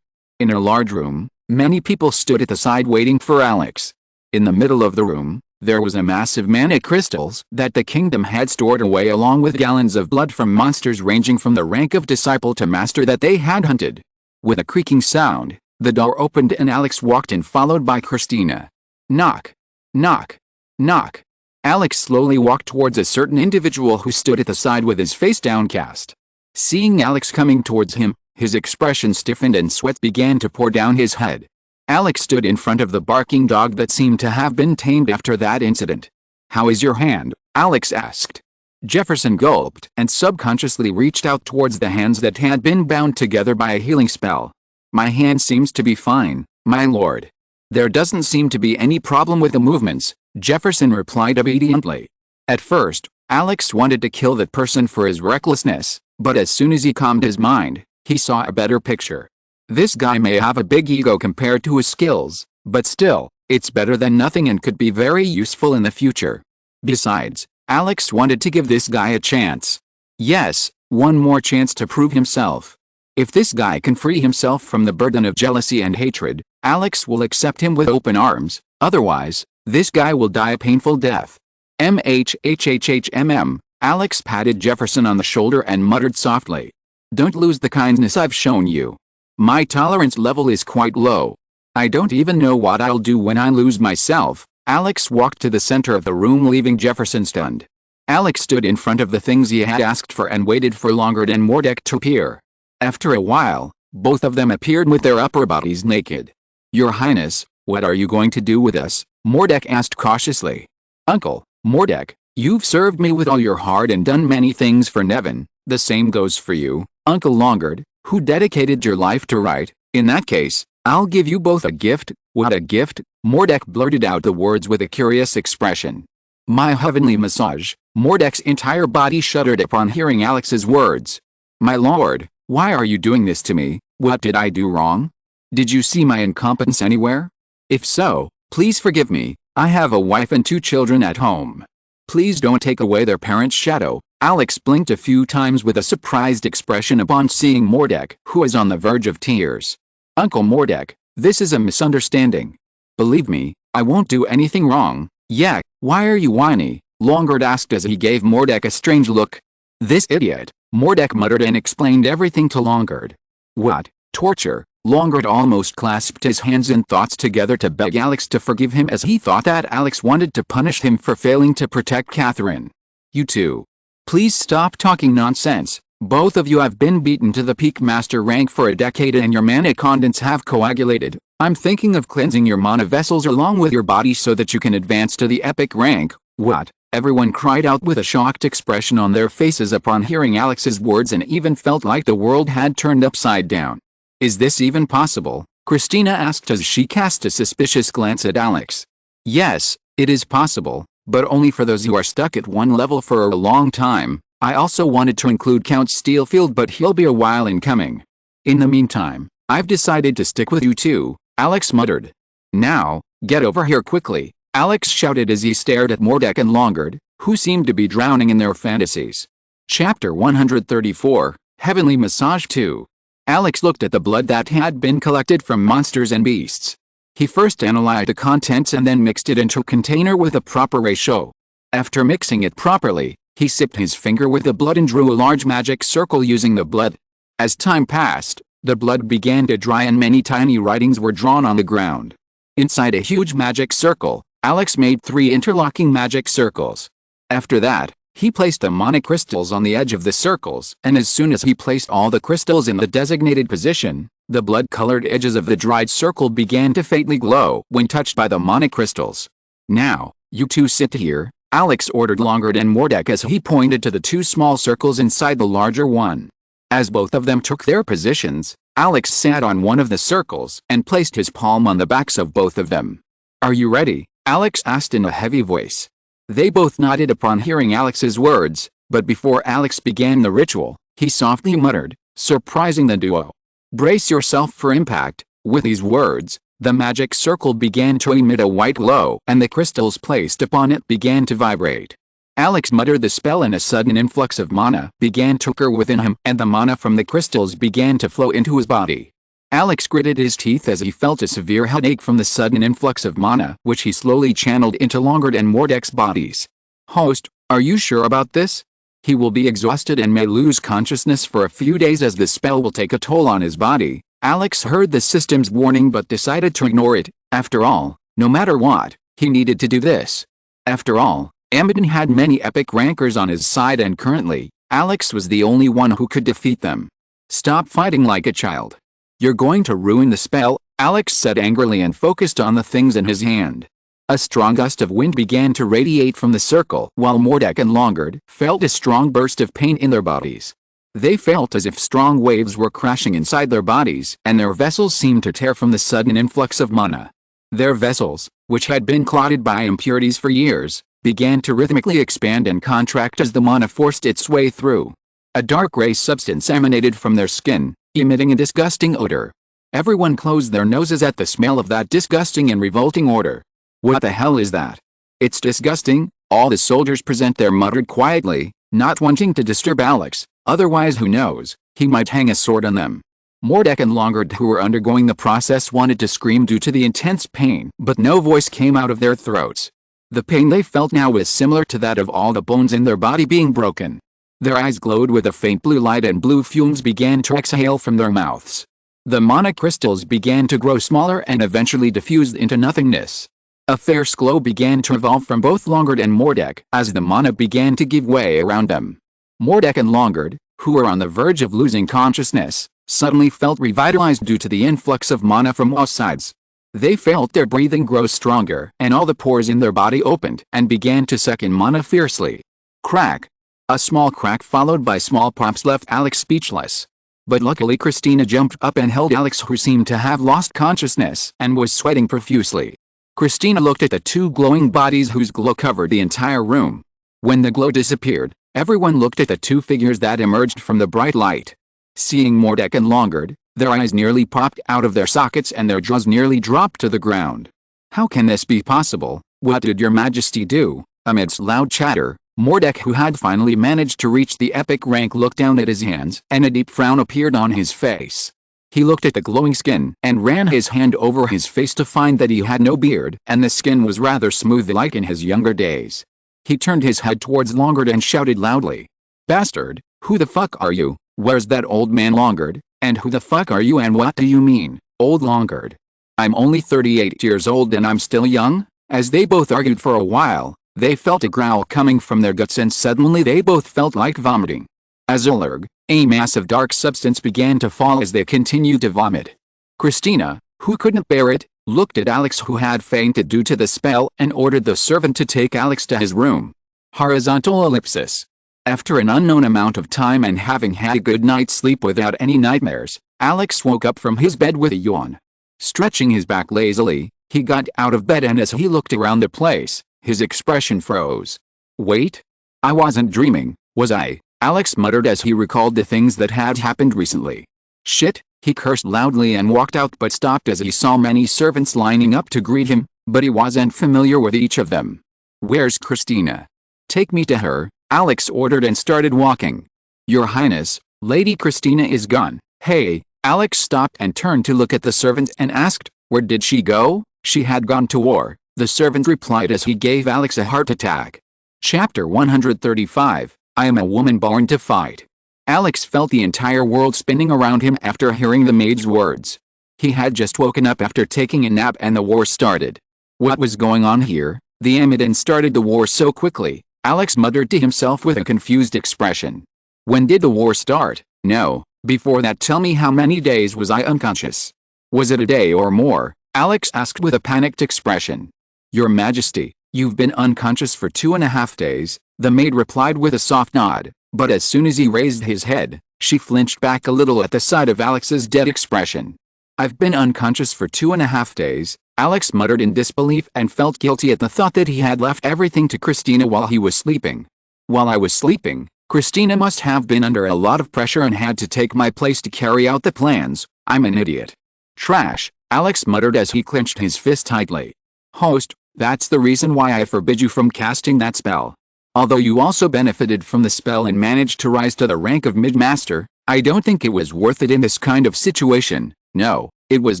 Speaker 1: In a large room, many people stood at the side waiting for Alex. In the middle of the room, there was a massive mana crystals that the kingdom had stored away, along with gallons of blood from monsters ranging from the rank of disciple to master that they had hunted. With a creaking sound, the door opened and Alex walked in, followed by Christina. Knock. Knock. Knock. Alex slowly walked towards a certain individual who stood at the side with his face downcast. Seeing Alex coming towards him, his expression stiffened and sweat began to pour down his head. Alex stood in front of the barking dog that seemed to have been tamed after that incident. "How is your hand?" Alex asked. Jefferson gulped and subconsciously reached out towards the hands that had been bound together by a healing spell. "My hand seems to be fine, my lord. There doesn't seem to be any problem with the movements," Jefferson replied obediently. At first, Alex wanted to kill that person for his recklessness, but as soon as he calmed his mind, he saw a better picture. This guy may have a big ego compared to his skills, but still, it's better than nothing and could be very useful in the future. Besides, Alex wanted to give this guy a chance. Yes, one more chance to prove himself. If this guy can free himself from the burden of jealousy and hatred, Alex will accept him with open arms. Otherwise, this guy will die a painful death. MHHHHMM, Alex patted Jefferson on the shoulder and muttered softly. "Don't lose the kindness I've shown you. My tolerance level is quite low. I don't even know what I'll do when I lose myself." Alex walked to the center of the room, leaving Jefferson stunned. Alex stood in front of the things he had asked for and waited for Longard and Mordek to appear. After a while, both of them appeared with their upper bodies naked. "Your Highness, what are you going to do with us?" Mordek asked cautiously. "Uncle, Mordek, you've served me with all your heart and done many things for Nevin. The same goes for you, Uncle Longard, who dedicated your life to right. In that case, I'll give you both a gift." "What a gift?" Mordek blurted out the words with a curious expression. "My heavenly massage." Mordek's entire body shuddered upon hearing Alex's words. "My lord, why are you doing this to me? What did I do wrong? Did you see my incompetence anywhere? If so, please forgive me. I have a wife and 2 children at home. Please don't take away their parent's shadow." Alex blinked a few times with a surprised expression upon seeing Mordek, who was on the verge of tears. "Uncle Mordek, this is a misunderstanding. Believe me, I won't do anything wrong." "Yeah, why are you whiny?" Longard asked as he gave Mordek a strange look. "This idiot," Mordek muttered and explained everything to Longard. "What? Torture?" Longard almost clasped his hands in thoughts together to beg Alex to forgive him, as he thought that Alex wanted to punish him for failing to protect Catherine. "You two. Please stop talking nonsense. Both of you have been beaten to the peak master rank for a decade and your mana condense have coagulated. I'm thinking of cleansing your mana vessels along with your body so that you can advance to the epic rank." "What?" Everyone cried out with a shocked expression on their faces upon hearing Alex's words, and even felt like the world had turned upside down. "Is this even possible?" Christina asked as she cast a suspicious glance at Alex. "Yes, it is possible, but only for those who are stuck at one level for a long time. I also wanted to include Count Steelfield, but he'll be a while in coming. In the meantime, I've decided to stick with you two," Alex muttered. "Now, get over here quickly," Alex shouted as he stared at Mordek and Longard, who seemed to be drowning in their fantasies. Chapter 134, Heavenly Massage 2. Alex looked at the blood that had been collected from monsters and beasts. He first analyzed the contents and then mixed it into a container with a proper ratio. After mixing it properly, he sipped his finger with the blood and drew a large magic circle using the blood. As time passed, the blood began to dry and many tiny writings were drawn on the ground. Inside a huge magic circle, Alex made 3 interlocking magic circles. After that, he placed the mana crystals on the edge of the circles, and as soon as he placed all the crystals in the designated position, the blood-colored edges of the dried circle began to faintly glow when touched by the mana crystals. "Now, you two sit here," Alex ordered Longard and Mordek as he pointed to the 2 small circles inside the larger one. As both of them took their positions, Alex sat on one of the circles and placed his palm on the backs of both of them. "Are you ready?" Alex asked in a heavy voice. They both nodded upon hearing Alex's words, but before Alex began the ritual, he softly muttered, surprising the duo. "Brace yourself for impact." With these words, the magic circle began to emit a white glow and the crystals placed upon it began to vibrate. Alex muttered the spell and a sudden influx of mana began to occur within him, and the mana from the crystals began to flow into his body. Alex gritted his teeth as he felt a severe headache from the sudden influx of mana, which he slowly channeled into Longard and Mordek's bodies. Host, are you sure about this? He will be exhausted and may lose consciousness for a few days as the spell will take a toll on his body. Alex heard the system's warning but decided to ignore it. After all, no matter what, he needed to do this. After all, Amadon had many epic rankers on his side and currently, Alex was the only one who could defeat them. Stop fighting like a child. You're going to ruin the spell, Alex said angrily and focused on the things in his hand. A strong gust of wind began to radiate from the circle while Mordek and Longard felt a strong burst of pain in their bodies. They felt as if strong waves were crashing inside their bodies and their vessels seemed to tear from the sudden influx of mana. Their vessels, which had been clouded by impurities for years, began to rhythmically expand and contract as the mana forced its way through. A dark gray substance emanated from their skin, emitting a disgusting odor. Everyone closed their noses at the smell of that disgusting and revolting odor. What the hell is that? It's disgusting, all the soldiers present there muttered quietly, not wanting to disturb Alex, otherwise who knows, he might hang a sword on them. Mordek and Longard who were undergoing the process wanted to scream due to the intense pain, but no voice came out of their throats. The pain they felt now was similar to that of all the bones in their body being broken. Their eyes glowed with a faint blue light and blue fumes began to exhale from their mouths. The mana crystals began to grow smaller and eventually diffused into nothingness. A fierce glow began to evolve from both Longard and Mordek as the mana began to give way around them. Mordek and Longard, who were on the verge of losing consciousness, suddenly felt revitalized due to the influx of mana from all sides. They felt their breathing grow stronger and all the pores in their body opened and began to suck in mana fiercely. Crack. A small crack followed by small pops left Alex speechless. But luckily Christina jumped up and held Alex who seemed to have lost consciousness and was sweating profusely. Christina looked at the two glowing bodies whose glow covered the entire room. When the glow disappeared, everyone looked at the two figures that emerged from the bright light. Seeing Mordek and Longard, their eyes nearly popped out of their sockets and their jaws nearly dropped to the ground. How can this be possible? What did your majesty do? Amidst loud chatter, Mordek who had finally managed to reach the epic rank looked down at his hands and a deep frown appeared on his face. He looked at the glowing skin and ran his hand over his face to find that he had no beard and the skin was rather smooth like in his younger days. He turned his head towards Longard and shouted loudly. Bastard, who the fuck are you? Where's that old man Longard? And who the fuck are you and what do you mean, old Longard? I'm only 38 years old and I'm still young? As they both argued for a while, they felt a growl coming from their guts and suddenly they both felt like vomiting. Azulurg, a massive dark substance began to fall as they continued to vomit. Christina, who couldn't bear it, looked at Alex who had fainted due to the spell and ordered the servant to take Alex to his room. Horizontal ellipsis. After an unknown amount of time and having had a good night's sleep without any nightmares, Alex woke up from his bed with a yawn. Stretching his back lazily, he got out of bed and as he looked around the place, his expression froze. Wait? I wasn't dreaming, was I? Alex muttered as he recalled the things that had happened recently. Shit, he cursed loudly and walked out but stopped as he saw many servants lining up to greet him, but he wasn't familiar with each of them. Where's Christina? Take me to her, Alex ordered and started walking. Your Highness, Lady Christina is gone. Hey, Alex stopped and turned to look at the servant and asked, where did she go? She had gone to war, the servant replied as he gave Alex a heart attack. Chapter 135, I am a woman born to fight. Alex felt the entire world spinning around him after hearing the maid's words. He had just woken up after taking a nap and the war started. What was going on here? The Amadon started the war so quickly, Alex muttered to himself with a confused expression. When did the war start? No, before that tell me how many days was I unconscious? Was it a day or more? Alex asked with a panicked expression. Your Majesty, you've been unconscious for 2.5 days, the maid replied with a soft nod, but as soon as he raised his head, she flinched back a little at the sight of Alex's dead expression. I've been unconscious for 2.5 days, Alex muttered in disbelief and felt guilty at the thought that he had left everything to Christina while he was sleeping. While I was sleeping, Christina must have been under a lot of pressure and had to take my place to carry out the plans. I'm an idiot. Trash, Alex muttered as he clenched his fist tightly. Host, that's the reason why I forbid you from casting that spell. Although you also benefited from the spell and managed to rise to the rank of mid-master, I don't think it was worth it in this kind of situation. No, it was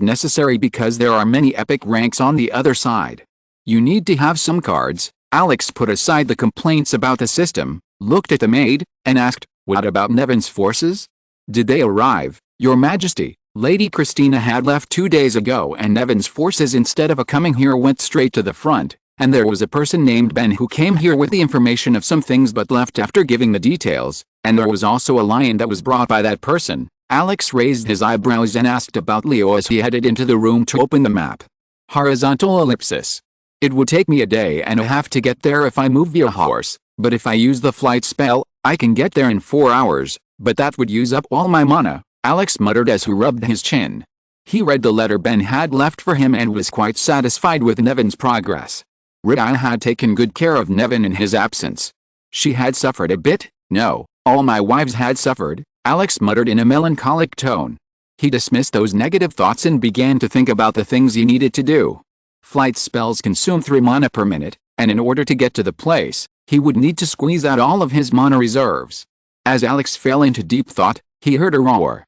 Speaker 1: necessary because there are many epic ranks on the other side. You need to have some cards. Alex put aside the complaints about the system, looked at the maid, and asked, "What about Nevin's forces? Did they arrive, Your Majesty?" Lady Christina had left 2 days ago, and Nevin's forces, instead of coming here, went straight to the front, and there was a person named Ben who came here with the information of some things but left after giving the details, and there was also a lion that was brought by that person. Alex raised his eyebrows and asked about Leo as he headed into the room to open the map. Horizontal ellipsis. It would take me a day and a half to get there if I move via horse, but if I use the flight spell, I can get there in 4 hours, but that would use up all my mana, Alex muttered as he rubbed his chin. He read the letter Ben had left for him and was quite satisfied with Nevin's progress. Rita had taken good care of Nevin in his absence. She had suffered a bit. No, all my wives had suffered, Alex muttered in a melancholic tone. He dismissed those negative thoughts and began to think about the things he needed to do. Flight spells consume 3 mana per minute, and in order to get to the place, he would need to squeeze out all of his mana reserves. As Alex fell into deep thought, he heard a roar.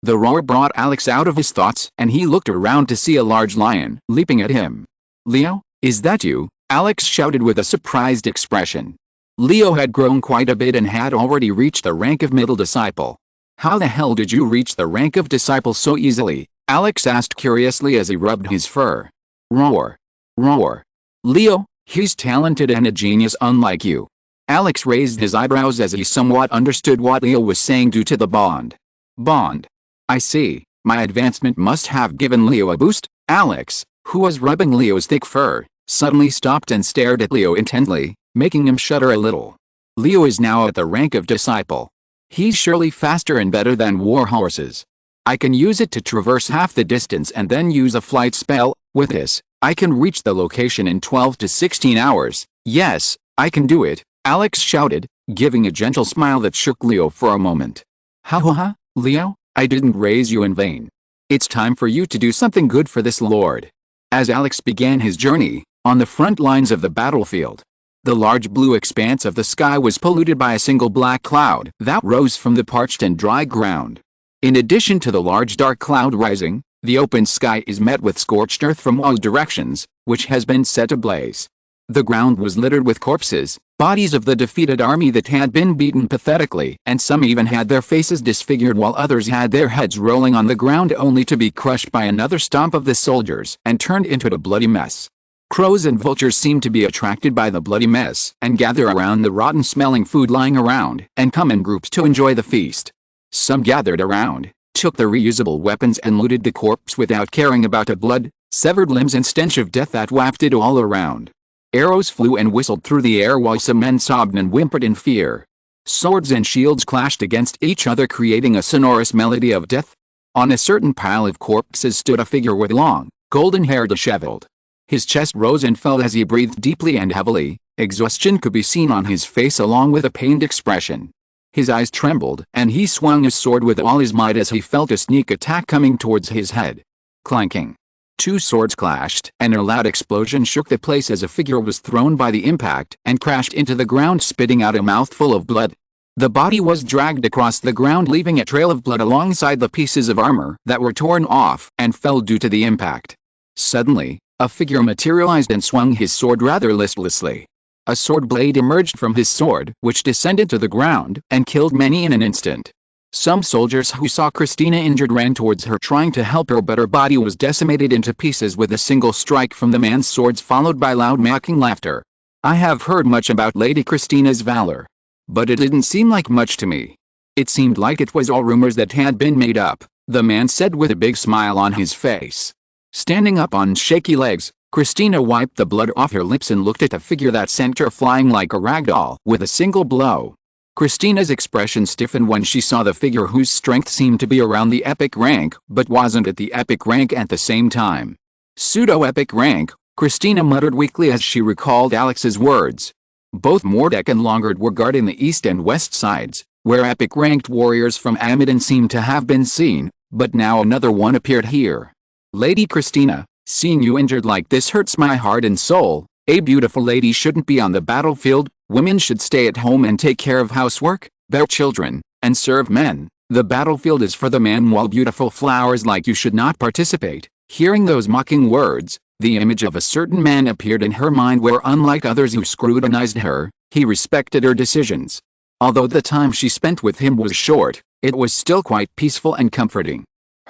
Speaker 1: The roar brought Alex out of his thoughts, and he looked around to see a large lion leaping at him. "Leo, is that you?" Alex shouted with a surprised expression. Leo had grown quite a bit and had already reached the rank of middle disciple. "How the hell did you reach the rank of disciple so easily?" Alex asked curiously as he rubbed his fur. Roar. Roar. "Leo, he's talented and a genius unlike you." Alex raised his eyebrows as he somewhat understood what Leo was saying due to the bond. Bond. I see. My advancement must have given Leo a boost. Alex, who was rubbing Leo's thick fur, suddenly stopped and stared at Leo intently, making him shudder a little. Leo is now at the rank of disciple. He's surely faster and better than war horses. I can use it to traverse half the distance and then use a flight spell. With this, I can reach the location in 12 to 16 hours. Yes, I can do it, Alex shouted, giving a gentle smile that shook Leo for a moment. Ha, Leo, I didn't raise you in vain. It's time for you to do something good for this lord. As Alex began his journey, on the front lines of the battlefield, the large blue expanse of the sky was polluted by a single black cloud that rose from the parched and dry ground. In addition to the large dark cloud rising, the open sky is met with scorched earth from all directions, which has been set ablaze. The ground was littered with corpses, bodies of the defeated army that had been beaten pathetically, and some even had their faces disfigured while others had their heads rolling on the ground only to be crushed by another stomp of the soldiers and turned into a bloody mess. Crows and vultures seemed to be attracted by the bloody mess and gather around the rotten-smelling food lying around and come in groups to enjoy the feast. Some gathered around, took the reusable weapons and looted the corpse without caring about the blood, severed limbs and stench of death that wafted all around. Arrows flew and whistled through the air while some men sobbed and whimpered in fear. Swords and shields clashed against each other, creating a sonorous melody of death. On a certain pile of corpses stood a figure with long, golden hair disheveled. His chest rose and fell as he breathed deeply and heavily. Exhaustion could be seen on his face along with a pained expression. His eyes trembled, and he swung his sword with all his might as he felt a sneak attack coming towards his head. Clanking. 2 swords clashed, and a loud explosion shook the place as a figure was thrown by the impact and crashed into the ground, spitting out a mouthful of blood. The body was dragged across the ground, leaving a trail of blood alongside the pieces of armor that were torn off and fell due to the impact. Suddenly, a figure materialized and swung his sword rather listlessly. A sword blade emerged from his sword, which descended to the ground and killed many in an instant. Some soldiers who saw Christina injured ran towards her trying to help her, but her body was decimated into pieces with a single strike from the man's swords, followed by loud mocking laughter. I have heard much about Lady Christina's valor, but it didn't seem like much to me. It seemed like it was all rumors that had been made up, the man said with a big smile on his face. Standing up on shaky legs, Christina wiped the blood off her lips and looked at the figure that sent her flying like a rag doll with a single blow. Christina's expression stiffened when she saw the figure whose strength seemed to be around the epic rank but wasn't at the epic rank at the same time. Pseudo-epic rank, Christina muttered weakly as she recalled Alex's words. Both Mordek and Longard were guarding the east and west sides, where epic-ranked warriors from Amadon seemed to have been seen, but now another one appeared here. Lady Christina, seeing you injured like this hurts my heart and soul. A beautiful lady shouldn't be on the battlefield. Women should stay at home and take care of housework, bear children, and and serve men. The battlefield is for the man, while beautiful flowers like you should not participate. Hearing those mocking words, the image of a certain man appeared in her mind where, unlike others who scrutinized her, he respected her decisions. Although the time she spent with him was short, it was still quite peaceful and comforting.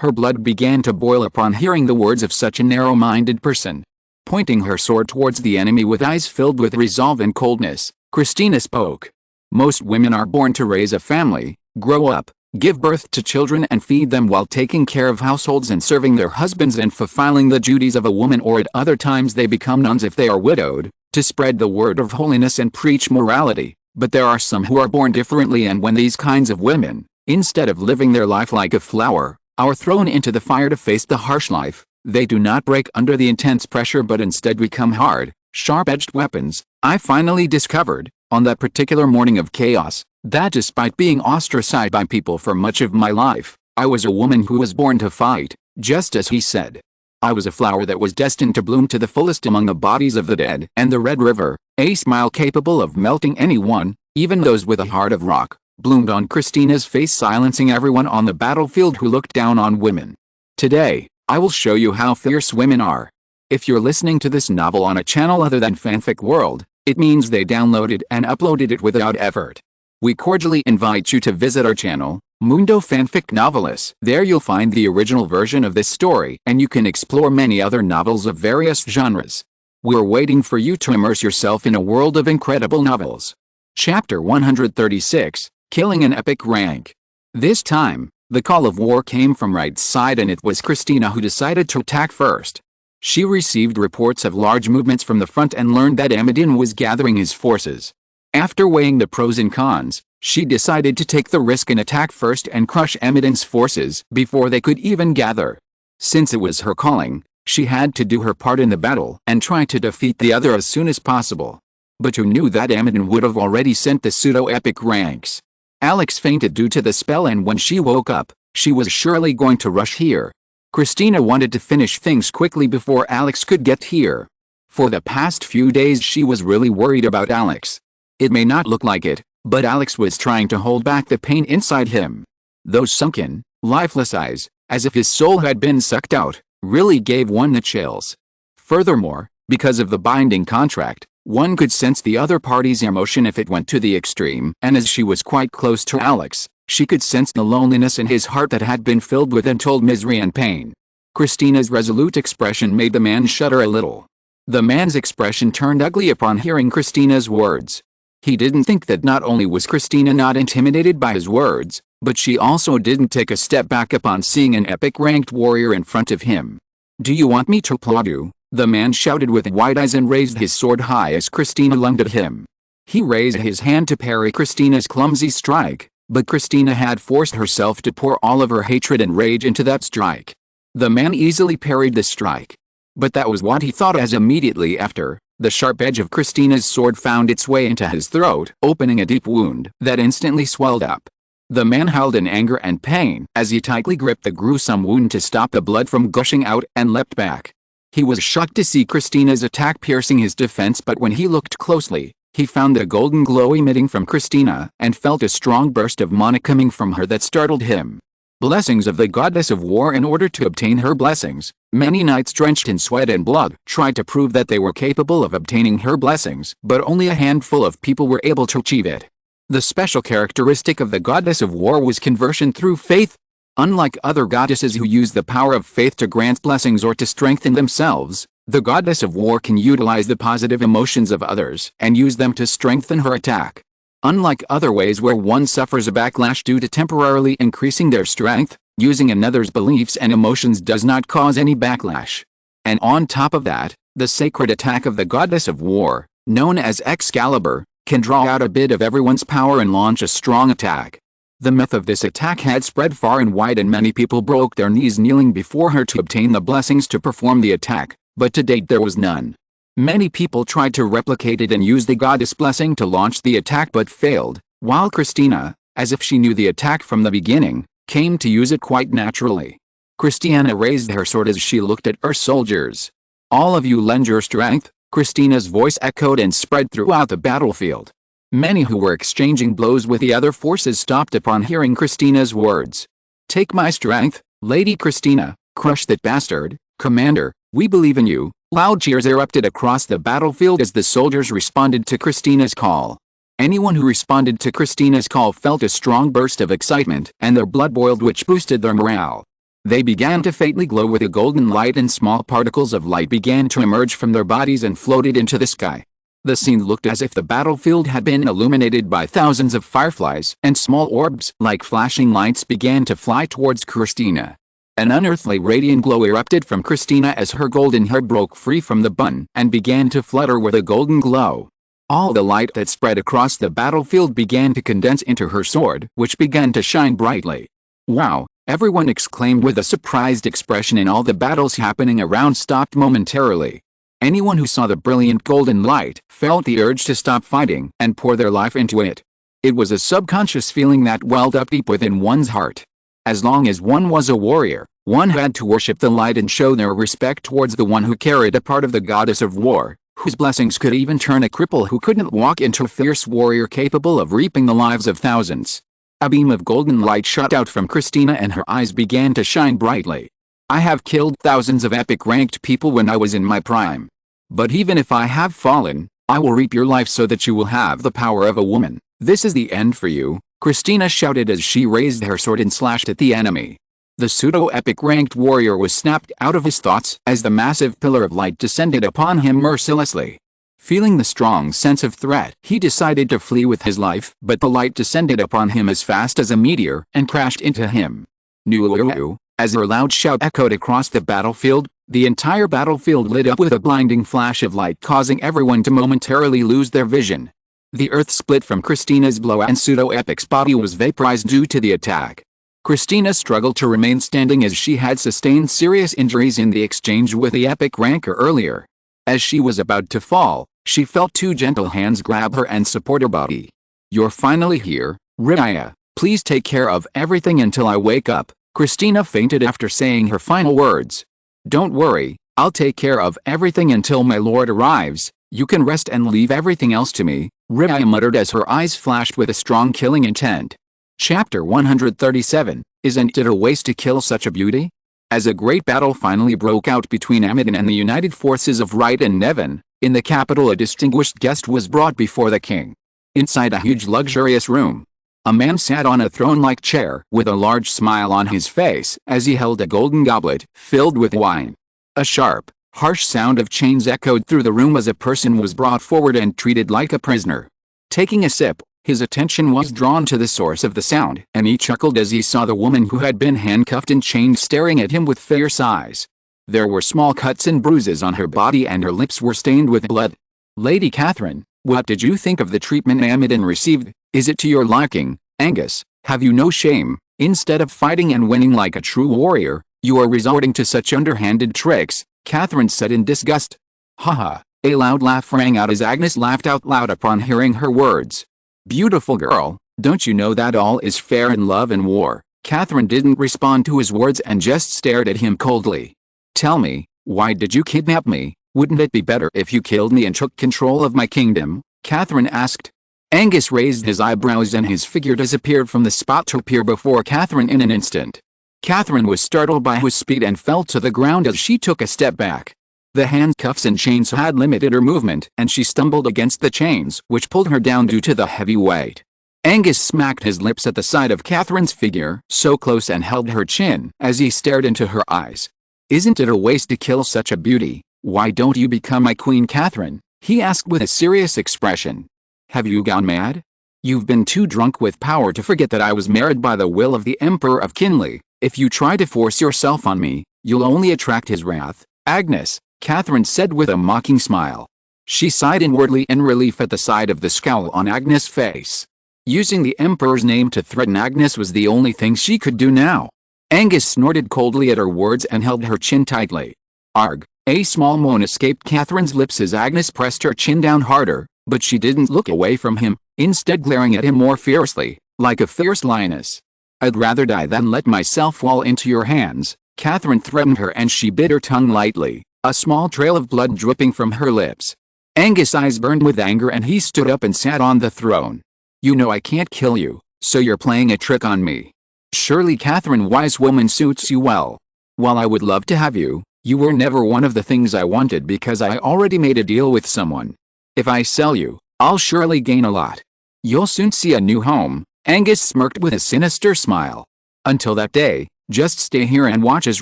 Speaker 1: Her blood began to boil upon hearing the words of such a narrow-minded person. Pointing her sword towards the enemy with eyes filled with resolve and coldness, Christina spoke. Most women are born to raise a family, grow up, give birth to children and feed them while taking care of households and serving their husbands and fulfilling the duties of a woman, or at other times they become nuns if they are widowed, to spread the word of holiness and preach morality. But there are some who are born differently, and when these kinds of women, instead of living their life like a flower, are thrown into the fire to face the harsh life, they do not break under the intense pressure but instead become hard, sharp-edged weapons. I finally discovered, on that particular morning of chaos, that despite being ostracized by people for much of my life, I was a woman who was born to fight, just as he said. I was a flower that was destined to bloom to the fullest among the bodies of the dead and the Red River, a smile capable of melting anyone, even those with a heart of rock, bloomed on Christina's face, silencing everyone on the battlefield who looked down on women. Today, I will show you how fierce women are. If you're listening to this novel on a channel other than Fanfic World, it means they downloaded and uploaded it without effort. We cordially invite you to visit our channel, Mundo Fanfic Novelists. There you'll find the original version of this story, and you can explore many other novels of various genres. We're waiting for you to immerse yourself in a world of incredible novels. Chapter 136, Killing an Epic Rank. This time, the call of war came from right side, and it was Christina who decided to attack first. She received reports of large movements from the front and learned that Amadin was gathering his forces. After weighing the pros and cons, she decided to take the risk and attack first and crush Amadin's forces before they could even gather. Since it was her calling, she had to do her part in the battle and try to defeat the other as soon as possible. But who knew that Amadin would have already sent the pseudo-epic ranks? Alex fainted due to the spell, and when she woke up, she was surely going to rush here. Christina wanted to finish things quickly before Alex could get here. For the past few days she was really worried about Alex. It may not look like it, but Alex was trying to hold back the pain inside him. Those sunken, lifeless eyes, as if his soul had been sucked out, really gave one the chills. Furthermore, because of the binding contract, one could sense the other party's emotion if it went to the extreme, and as she was quite close to Alex, she could sense the loneliness in his heart that had been filled with untold misery and pain. Christina's resolute expression made the man shudder a little. The man's expression turned ugly upon hearing Christina's words. He didn't think that not only was Christina not intimidated by his words, but she also didn't take a step back upon seeing an epic-ranked warrior in front of him. "Do you want me to applaud you?" the man shouted with wide eyes and raised his sword high as Christina lunged at him. He raised his hand to parry Christina's clumsy strike, but Christina had forced herself to pour all of her hatred and rage into that strike. The man easily parried the strike. But that was what he thought, as immediately after, the sharp edge of Christina's sword found its way into his throat, opening a deep wound that instantly swelled up. The man howled in anger and pain as he tightly gripped the gruesome wound to stop the blood from gushing out and leapt back. He was shocked to see Christina's attack piercing his defense, but when he looked closely, he found the golden glow emitting from Christina and felt a strong burst of mana coming from her that startled him. Blessings of the goddess of war. In order to obtain her blessings, many knights drenched in sweat and blood tried to prove that they were capable of obtaining her blessings, but only a handful of people were able to achieve it. The special characteristic of the goddess of war was conversion through faith. Unlike other goddesses who use the power of faith to grant blessings or to strengthen themselves, the goddess of war can utilize the positive emotions of others and use them to strengthen her attack. Unlike other ways where one suffers a backlash due to temporarily increasing their strength, using another's beliefs and emotions does not cause any backlash. And on top of that, the sacred attack of the goddess of war, known as Excalibur, can draw out a bit of everyone's power and launch a strong attack. The myth of this attack had spread far and wide, and many people broke their knees kneeling before her to obtain the blessings to perform the attack, but to date there was none. Many people tried to replicate it and use the goddess blessing to launch the attack but failed, while Christina, as if she knew the attack from the beginning, came to use it quite naturally. Christina raised her sword as she looked at her soldiers. "All of you lend your strength," Christina's voice echoed and spread throughout the battlefield. Many who were exchanging blows with the other forces stopped upon hearing Christina's words. "Take my strength, Lady Christina, crush that bastard, Commander, we believe in you." Loud cheers erupted across the battlefield as the soldiers responded to Christina's call. Anyone who responded to Christina's call felt a strong burst of excitement, and their blood boiled, which boosted their morale. They began to faintly glow with a golden light, and small particles of light began to emerge from their bodies and floated into the sky. The scene looked as if the battlefield had been illuminated by thousands of fireflies, and small orbs like flashing lights began to fly towards Christina. An unearthly radiant glow erupted from Christina as her golden hair broke free from the bun and began to flutter with a golden glow. All the light that spread across the battlefield began to condense into her sword, which began to shine brightly. "Wow!" everyone exclaimed with a surprised expression, and all the battles happening around stopped momentarily. Anyone who saw the brilliant golden light felt the urge to stop fighting and pour their life into it. It was a subconscious feeling that welled up deep within one's heart. As long as one was a warrior, one had to worship the light and show their respect towards the one who carried a part of the goddess of war, whose blessings could even turn a cripple who couldn't walk into a fierce warrior capable of reaping the lives of thousands. A beam of golden light shot out from Christina and her eyes began to shine brightly. "I have killed thousands of epic ranked people when I was in my prime. But even if I have fallen, I will reap your life so that you will have the power of a woman. This is the end for you," Christina shouted as she raised her sword and slashed at the enemy. The pseudo-epic ranked warrior was snapped out of his thoughts as the massive pillar of light descended upon him mercilessly. Feeling the strong sense of threat, he decided to flee with his life, but the light descended upon him as fast as a meteor and crashed into him. "Nuuu!" As her loud shout echoed across the battlefield, the entire battlefield lit up with a blinding flash of light, causing everyone to momentarily lose their vision. The earth split from Christina's blow and pseudo-epic's body was vaporized due to the attack. Christina struggled to remain standing as she had sustained serious injuries in the exchange with the epic ranker earlier. As she was about to fall, she felt two gentle hands grab her and support her body. "You're finally here, Raya. Please take care of everything until I wake up." Christina fainted after saying her final words. "Don't worry, I'll take care of everything until my lord arrives. You can rest and leave everything else to me," Raya muttered as her eyes flashed with a strong killing intent. Chapter 137, Isn't it a waste to kill such a beauty? As a great battle finally broke out between Amidon and the united forces of Wright and Nevin, in the capital a distinguished guest was brought before the king. Inside a huge luxurious room, a man sat on a throne-like chair with a large smile on his face as he held a golden goblet filled with wine. A sharp, harsh sound of chains echoed through the room as a person was brought forward and treated like a prisoner. Taking a sip, his attention was drawn to the source of the sound, and he chuckled as he saw the woman who had been handcuffed and chained staring at him with fierce eyes. There were small cuts and bruises on her body and her lips were stained with blood. "Lady Catherine, what did you think of the treatment Amidon received? Is it to your liking, Angus? Have you no shame? Instead of fighting and winning like a true warrior, you are resorting to such underhanded tricks," Catherine said in disgust. "Haha." A loud laugh rang out as Agnes laughed out loud upon hearing her words. "Beautiful girl, don't you know that all is fair in love and war?" Catherine didn't respond to his words and just stared at him coldly. "Tell me, why did you kidnap me? Wouldn't it be better if you killed me and took control of my kingdom?" Catherine asked. Angus raised his eyebrows and his figure disappeared from the spot to appear before Catherine in an instant. Catherine was startled by his speed and fell to the ground as she took a step back. The handcuffs and chains had limited her movement, and she stumbled against the chains, which pulled her down due to the heavy weight. Angus smacked his lips at the sight of Catherine's figure so close and held her chin as he stared into her eyes. "Isn't it a waste to kill such a beauty? Why don't you become my queen, Catherine?" he asked with a serious expression. "Have you gone mad? You've been too drunk with power to forget that I was married by the will of the Emperor of Kinley. If you try to force yourself on me, you'll only attract his wrath." "Agnes," Catherine said with a mocking smile. She sighed inwardly in relief at the sight of the scowl on Agnes' face. Using the Emperor's name to threaten Agnes was the only thing she could do now. Angus snorted coldly at her words and held her chin tightly. "Arg!" A small moan escaped Catherine's lips as Agnes pressed her chin down harder, but she didn't look away from him, instead glaring at him more fiercely, like a fierce lioness. "I'd rather die than let myself fall into your hands," Catherine threatened her, and she bit her tongue lightly, a small trail of blood dripping from her lips. Angus' eyes burned with anger and he stood up and sat on the throne. "You know I can't kill you, so you're playing a trick on me. Surely Catherine, wise woman, suits you well. While I would love to have you, you were never one of the things I wanted because I already made a deal with someone. If I sell you, I'll surely gain a lot. You'll soon see a new home." Angus smirked with a sinister smile. "Until that day, just stay here and watch as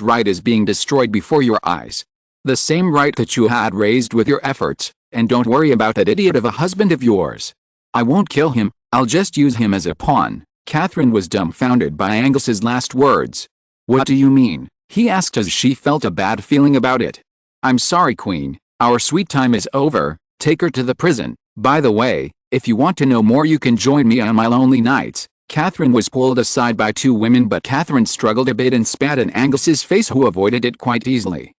Speaker 1: right is being destroyed before your eyes. The same right that you had raised with your efforts, and don't worry about that idiot of a husband of yours. I won't kill him, I'll just use him as a pawn." Catherine was dumbfounded by Angus's last words. "What do you mean?" he asked as she felt a bad feeling about it. "I'm sorry, Queen, our sweet time is over, take her to the prison. By the way, if you want to know more you can join me on my lonely nights." Catherine was pulled aside by two women, but Catherine struggled a bit and spat in Angus's face, who avoided it quite easily.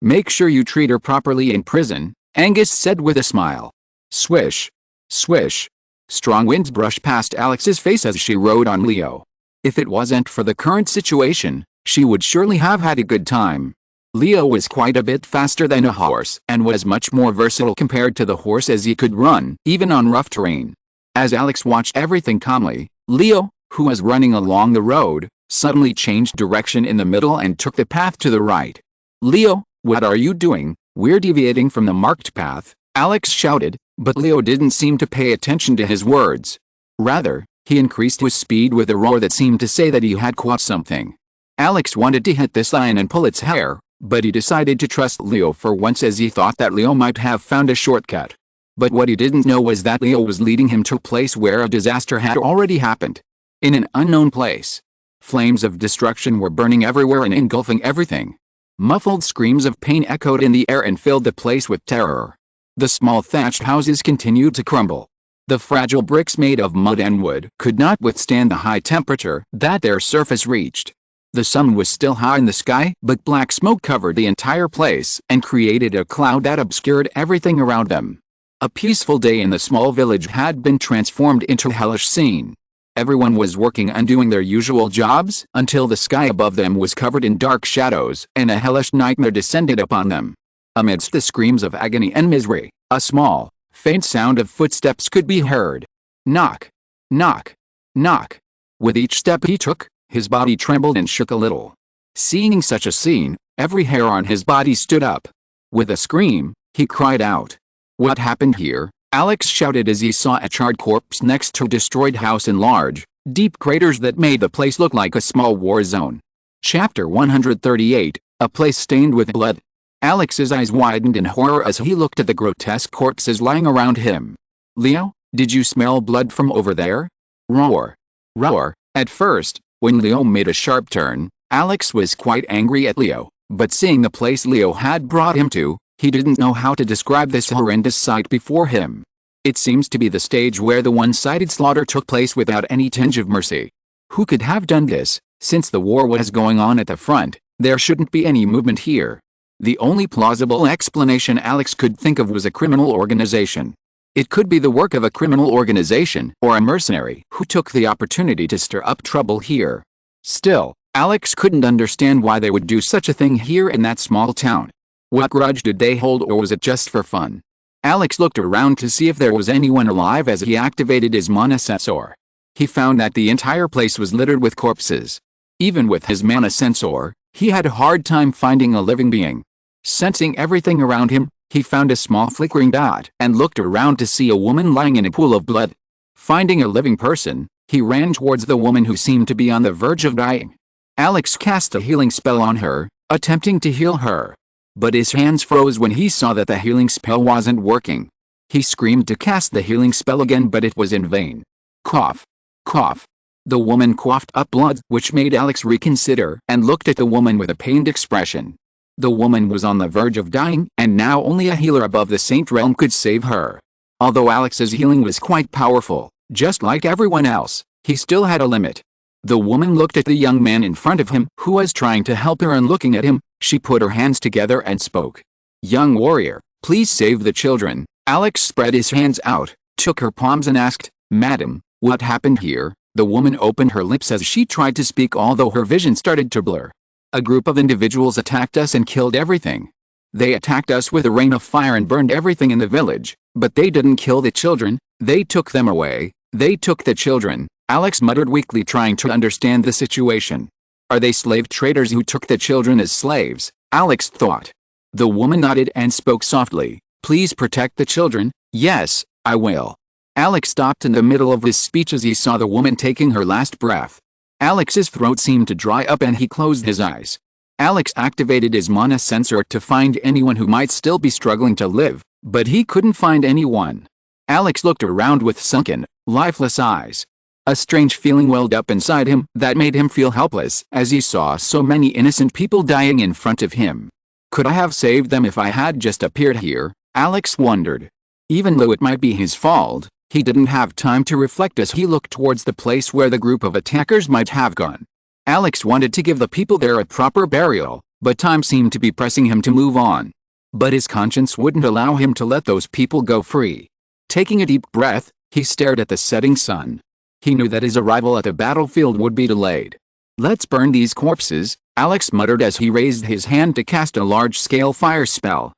Speaker 1: Make sure you treat her properly in prison," Angus said with a smile. Swish. Swish. Strong winds brushed past Alex's face as she rode on Leo. If it wasn't for the current situation, she would surely have had a good time. Leo was quite a bit faster than a horse and was much more versatile compared to the horse, as he could run, even on rough terrain. As Alex watched everything calmly, Leo, who was running along the road, suddenly changed direction in the middle and took the path to the right. "Leo, what are you doing? We're deviating from the marked path," Alex shouted, but Leo didn't seem to pay attention to his words. Rather, he increased his speed with a roar that seemed to say that he had caught something. Alex wanted to hit this lion and pull its hair, but he decided to trust Leo for once, as he thought that Leo might have found a shortcut. But what he didn't know was that Leo was leading him to a place where a disaster had already happened. In an unknown place. Flames of destruction were burning everywhere and engulfing everything. Muffled screams of pain echoed in the air and filled the place with terror. The small thatched houses continued to crumble. The fragile bricks made of mud and wood could not withstand the high temperature that their surface reached. The sun was still high in the sky, but black smoke covered the entire place and created a cloud that obscured everything around them. A peaceful day in the small village had been transformed into a hellish scene. Everyone was working and doing their usual jobs until the sky above them was covered in dark shadows and a hellish nightmare descended upon them. Amidst the screams of agony and misery, a small, faint sound of footsteps could be heard. Knock. Knock. Knock. With each step he took, his body trembled and shook a little. Seeing such a scene, every hair on his body stood up. With a scream, he cried out. "What happened here?" Alex shouted as he saw a charred corpse next to a destroyed house and large, deep craters that made the place look like a small war zone. Chapter 138, A Place Stained with Blood. Alex's eyes widened in horror as he looked at the grotesque corpses lying around him. "Leo, did you smell blood from over there?" Roar. Roar. At first, when Leo made a sharp turn, Alex was quite angry at Leo, but seeing the place Leo had brought him to, he didn't know how to describe this horrendous sight before him. It seems to be the stage where the one-sided slaughter took place without any tinge of mercy. Who could have done this? Since the war was going on at the front, there shouldn't be any movement here. The only plausible explanation Alex could think of was a criminal organization. It could be the work of a criminal organization or a mercenary who took the opportunity to stir up trouble here. Still, Alex couldn't understand why they would do such a thing here in that small town. What grudge did they hold, or was it just for fun? Alex looked around to see if there was anyone alive as he activated his mana sensor. He found that the entire place was littered with corpses. Even with his mana sensor, he had a hard time finding a living being. Sensing everything around him, he found a small flickering dot and looked around to see a woman lying in a pool of blood. Finding a living person, he ran towards the woman who seemed to be on the verge of dying. Alex cast a healing spell on her, attempting to heal her. But his hands froze when he saw that the healing spell wasn't working. He screamed to cast the healing spell again, but it was in vain. Cough. Cough. The woman coughed up blood, which made Alex reconsider and looked at the woman with a pained expression. The woman was on the verge of dying, and now only a healer above the saint realm could save her. Although Alex's healing was quite powerful, just like everyone else, he still had a limit. The woman looked at the young man in front of him, who was trying to help her, and looking at him, she put her hands together and spoke. "Young warrior, please save the children." Alex spread his hands out, took her palms and asked, "Madam, what happened here?" The woman opened her lips as she tried to speak, although her vision started to blur. "A group of individuals attacked us and killed everything. They attacked us with a rain of fire and burned everything in the village, but they didn't kill the children, they took them away, they took the children, Alex muttered weakly, trying to understand the situation. Are they slave traders who took the children as slaves? Alex thought. The woman nodded and spoke softly. Please protect the children. Yes, I will. Alex stopped in the middle of his speech as he saw the woman taking her last breath. Alex's throat seemed to dry up and he closed his eyes. Alex activated his mana sensor to find anyone who might still be struggling to live, but he couldn't find anyone. Alex looked around with sunken, lifeless eyes. A strange feeling welled up inside him that made him feel helpless as he saw so many innocent people dying in front of him. Could I have saved them if I had just appeared here? Alex wondered. Even though it might be his fault, he didn't have time to reflect as he looked towards the place where the group of attackers might have gone. Alex wanted to give the people there a proper burial, but time seemed to be pressing him to move on. But his conscience wouldn't allow him to let those people go free. Taking a deep breath, he stared at the setting sun. He knew that his arrival at the battlefield would be delayed. Let's burn these corpses, Alex muttered as he raised his hand to cast a large-scale fire spell.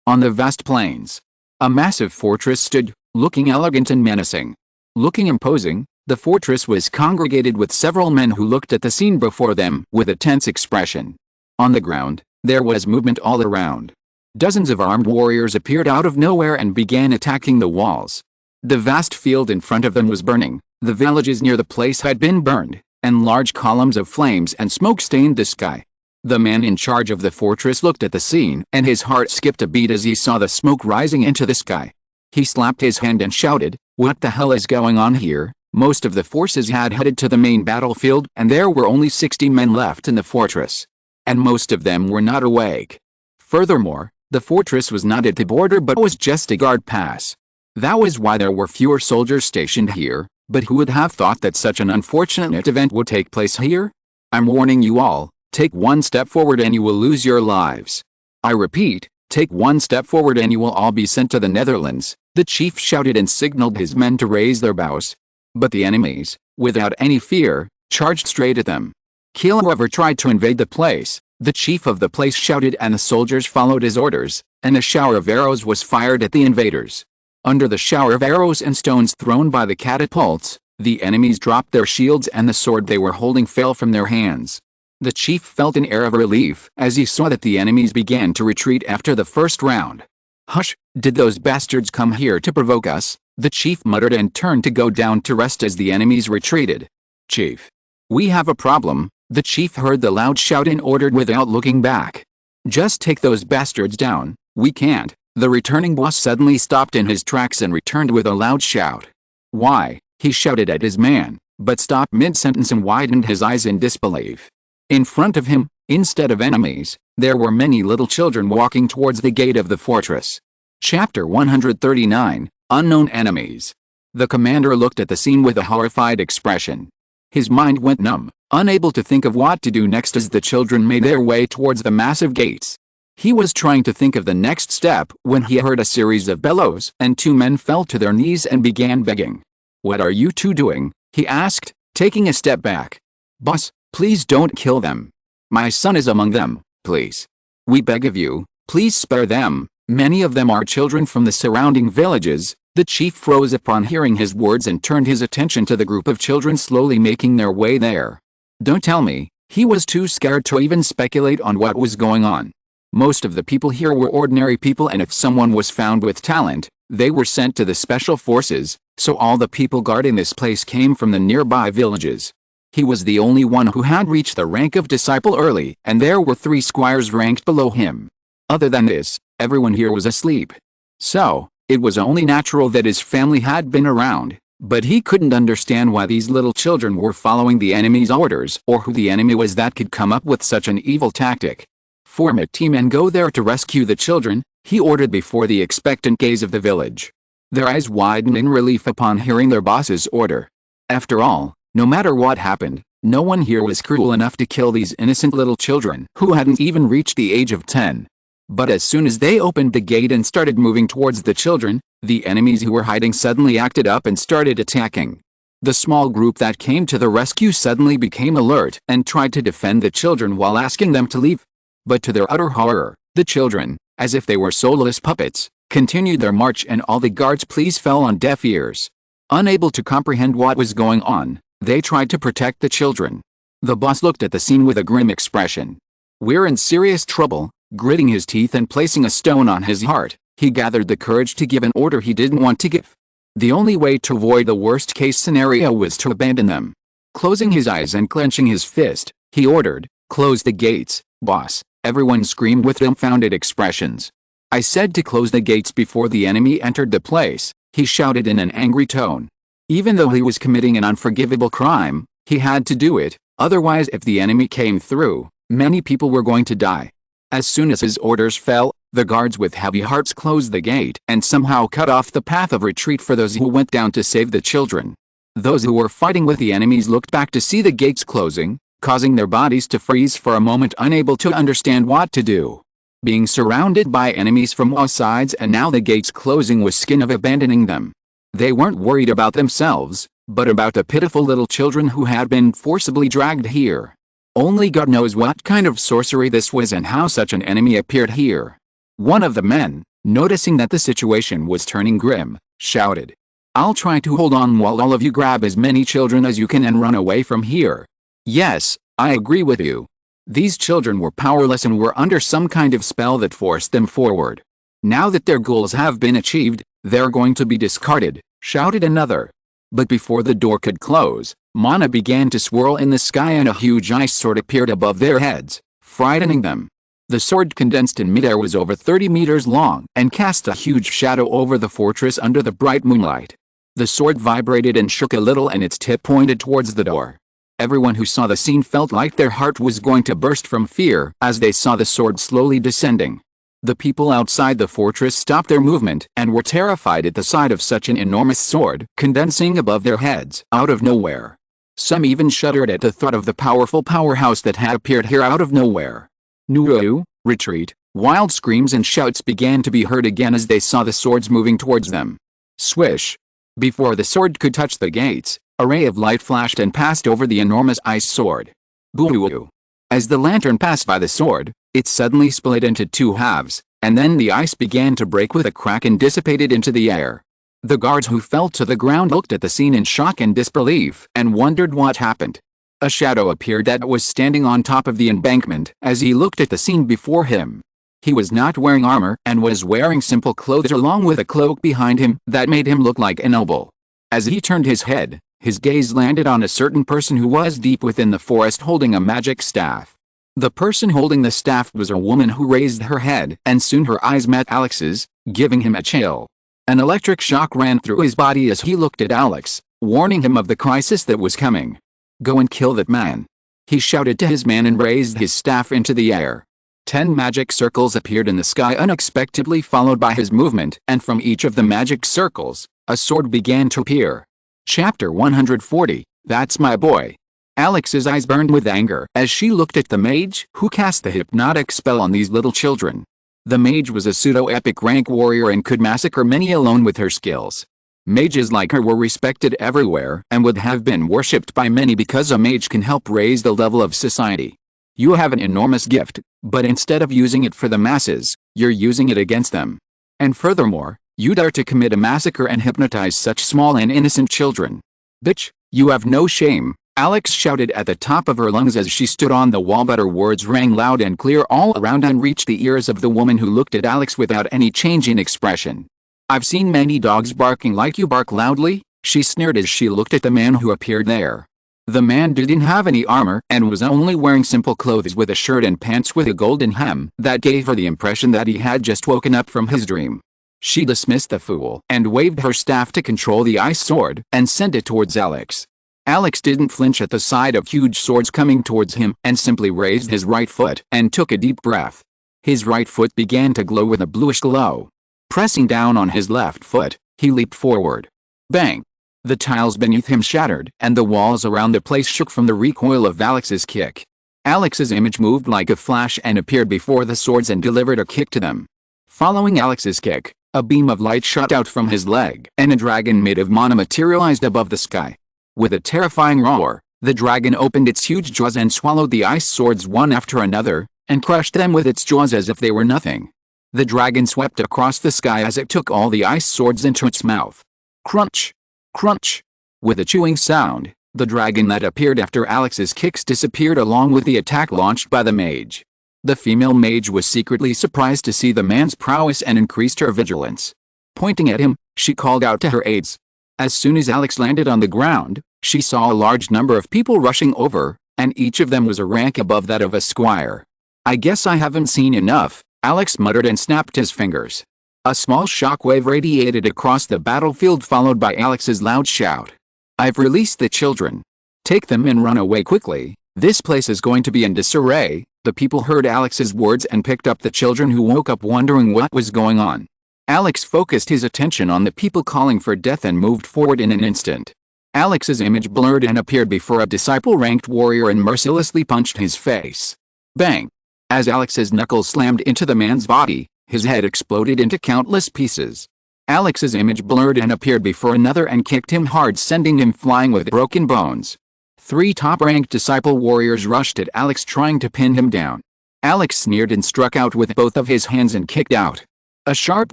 Speaker 1: On the vast plains, a massive fortress stood, looking elegant and menacing. Looking imposing, the fortress was congregated with several men who looked at the scene before them with a tense expression. On the ground, there was movement all around. Dozens of armed warriors appeared out of nowhere and began attacking the walls. The vast field in front of them was burning, the villages near the place had been burned, and large columns of flames and smoke stained the sky. The man in charge of the fortress looked at the scene and his heart skipped a beat as he saw the smoke rising into the sky. He slapped his hand and shouted, "What the hell is going on here?" Most of the forces had headed to the main battlefield and there were only 60 men left in the fortress. And most of them were not awake. Furthermore, the fortress was not at the border but was just a guard pass. That was why there were fewer soldiers stationed here, but who would have thought that such an unfortunate event would take place here? I'm warning you all, take one step forward and you will lose your lives. I repeat, take one step forward and you will all be sent to the Netherlands, the chief shouted and signaled his men to raise their bows. But the enemies, without any fear, charged straight at them. Kill whoever tried to invade the place, the chief of the place shouted and the soldiers followed his orders, and a shower of arrows was fired at the invaders. Under the shower of arrows and stones thrown by the catapults, the enemies dropped their shields and the sword they were holding fell from their hands. The chief felt an air of relief as he saw that the enemies began to retreat after the first round. Hush, did those bastards come here to provoke us? The chief muttered and turned to go down to rest as the enemies retreated. Chief. We have a problem, the chief heard the loud shout and ordered without looking back. Just take those bastards down, we can't. The returning boss suddenly stopped in his tracks and returned with a loud shout. Why? He shouted at his man, but stopped mid-sentence and widened his eyes in disbelief. In front of him, instead of enemies, there were many little children walking towards the gate of the fortress. Chapter 139, Unknown Enemies. The commander looked at the scene with a horrified expression. His mind went numb, unable to think of what to do next as the children made their way towards the massive gates. He was trying to think of the next step when he heard a series of bellows and two men fell to their knees and began begging. What are you two doing? He asked, taking a step back. Boss, please don't kill them. My son is among them, please. We beg of you, please spare them. Many of them are children from the surrounding villages. The chief froze upon hearing his words and turned his attention to the group of children slowly making their way there. Don't tell me, he was too scared to even speculate on what was going on. Most of the people here were ordinary people and if someone was found with talent, they were sent to the special forces, so all the people guarding this place came from the nearby villages. He was the only one who had reached the rank of disciple early, and there were 3 squires ranked below him. Other than this, everyone here was asleep. So, it was only natural that his family had been around, but he couldn't understand why these little children were following the enemy's orders or who the enemy was that could come up with such an evil tactic. Form a team and go there to rescue the children, he ordered before the expectant gaze of the village. Their eyes widened in relief upon hearing their boss's order. After all, no matter what happened, no one here was cruel enough to kill these innocent little children who hadn't even reached the age of 10. But as soon as they opened the gate and started moving towards the children, the enemies who were hiding suddenly acted up and started attacking. The small group that came to the rescue suddenly became alert and tried to defend the children while asking them to leave. But to their utter horror, The children, as if they were soulless puppets, continued their march, and all the guards' pleas fell on deaf ears. Unable to comprehend what was going on, they tried to protect the children. The boss looked at the scene with a grim expression. "We're in serious trouble." Gritting his teeth and placing a stone on his heart, he gathered the courage to give an order he didn't want to give. The only way to avoid the worst-case scenario was to abandon them. Closing his eyes and clenching his fist, he ordered, "Close the gates, boss." Everyone screamed with dumbfounded expressions. "I said to close the gates before the enemy entered the place," he shouted in an angry tone. Even though he was committing an unforgivable crime, he had to do it, otherwise if the enemy came through, many people were going to die. As soon as his orders fell, the guards with heavy hearts closed the gate and somehow cut off the path of retreat for those who went down to save the children. Those who were fighting with the enemies looked back to see the gates closing, causing their bodies to freeze for a moment, unable to understand what to do. Being surrounded by enemies from all sides and now the gates closing was skin of abandoning them. They weren't worried about themselves, but about the pitiful little children who had been forcibly dragged here. Only God knows what kind of sorcery this was and how such an enemy appeared here. One of the men, noticing that the situation was turning grim, shouted, "I'll try to hold on while all of you grab as many children as you can and run away from here." Yes, I agree with you. These children were powerless and were under some kind of spell that forced them forward. Now that their goals have been achieved, they're going to be discarded, shouted another. But before the door could close, mana began to swirl in the sky and a huge ice sword appeared above their heads, frightening them. The sword condensed in midair was over 30 meters long and cast a huge shadow over the fortress under the bright moonlight. The sword vibrated and shook a little and its tip pointed towards the door. Everyone who saw the scene felt like their heart was going to burst from fear as they saw the sword slowly descending. The people outside the fortress stopped their movement and were terrified at the sight of such an enormous sword condensing above their heads out of nowhere. Some even shuddered at the thought of the powerful powerhouse that had appeared here out of nowhere. "Nuru, retreat!" Wild screams and shouts began to be heard again as they saw the swords moving towards them. Swish! Before the sword could touch the gates, a ray of light flashed and passed over the enormous ice sword. Boo-hoo! As the lantern passed by the sword, it suddenly split into two halves, and then the ice began to break with a crack and dissipated into the air. The guards who fell to the ground looked at the scene in shock and disbelief and wondered what happened. A shadow appeared that was standing on top of the embankment as he looked at the scene before him. He was not wearing armor and was wearing simple clothes along with a cloak behind him that made him look like a noble. As he turned his head, his gaze landed on a certain person who was deep within the forest holding a magic staff. The person holding the staff was a woman who raised her head and soon her eyes met Alex's, giving him a chill. An electric shock ran through his body as he looked at Alex, warning him of the crisis that was coming. "Go and kill that man," he shouted to his man and raised his staff into the air. 10 magic circles appeared in the sky unexpectedly followed by his movement, and from each of the magic circles, a sword began to appear. Chapter 140, That's My Boy. Alex's eyes burned with anger as she looked at the mage who cast the hypnotic spell on these little children. The mage was a pseudo-epic rank warrior and could massacre many alone with her skills. Mages like her were respected everywhere and would have been worshipped by many because a mage can help raise the level of society. You have an enormous gift, but instead of using it for the masses, you're using it against them. And furthermore, you dare to commit a massacre and hypnotize such small and innocent children. Bitch, you have no shame, Alex shouted at the top of her lungs as she stood on the wall, but her words rang loud and clear all around and reached the ears of the woman who looked at Alex without any change in expression. "I've seen many dogs barking like you bark loudly," she sneered as she looked at the man who appeared there. The man didn't have any armor and was only wearing simple clothes with a shirt and pants with a golden hem that gave her the impression that he had just woken up from his dream. She dismissed the fool and waved her staff to control the ice sword and sent it towards Alex. Alex didn't flinch at the sight of huge swords coming towards him and simply raised his right foot and took a deep breath. His right foot began to glow with a bluish glow. Pressing down on his left foot, he leaped forward. Bang! The tiles beneath him shattered and the walls around the place shook from the recoil of Alex's kick. Alex's image moved like a flash and appeared before the swords and delivered a kick to them. Following Alex's kick, a beam of light shot out from his leg and a dragon made of mana materialized above the sky. With a terrifying roar, the dragon opened its huge jaws and swallowed the ice swords one after another, and crushed them with its jaws as if they were nothing. The dragon swept across the sky as it took all the ice swords into its mouth. Crunch! Crunch! With a chewing sound, the dragon that appeared after Alex's kicks disappeared along with the attack launched by the mage. The female mage was secretly surprised to see the man's prowess and increased her vigilance. Pointing at him, she called out to her aides. As soon as Alex landed on the ground, she saw a large number of people rushing over, and each of them was a rank above that of a squire. "I guess I haven't seen enough," Alex muttered and snapped his fingers. A small shockwave radiated across the battlefield, followed by Alex's loud shout. "I've released the children. Take them and run away quickly. This place is going to be in disarray." The people heard Alex's words and picked up the children, who woke up wondering what was going on. Alex focused his attention on the people calling for death and moved forward in an instant. Alex's image blurred and appeared before a disciple-ranked warrior and mercilessly punched his face. Bang! As Alex's knuckles slammed into the man's body, his head exploded into countless pieces. Alex's image blurred and appeared before another and kicked him hard, sending him flying with broken bones. 3 top-ranked disciple warriors rushed at Alex, trying to pin him down. Alex sneered and struck out with both of his hands and kicked out. A sharp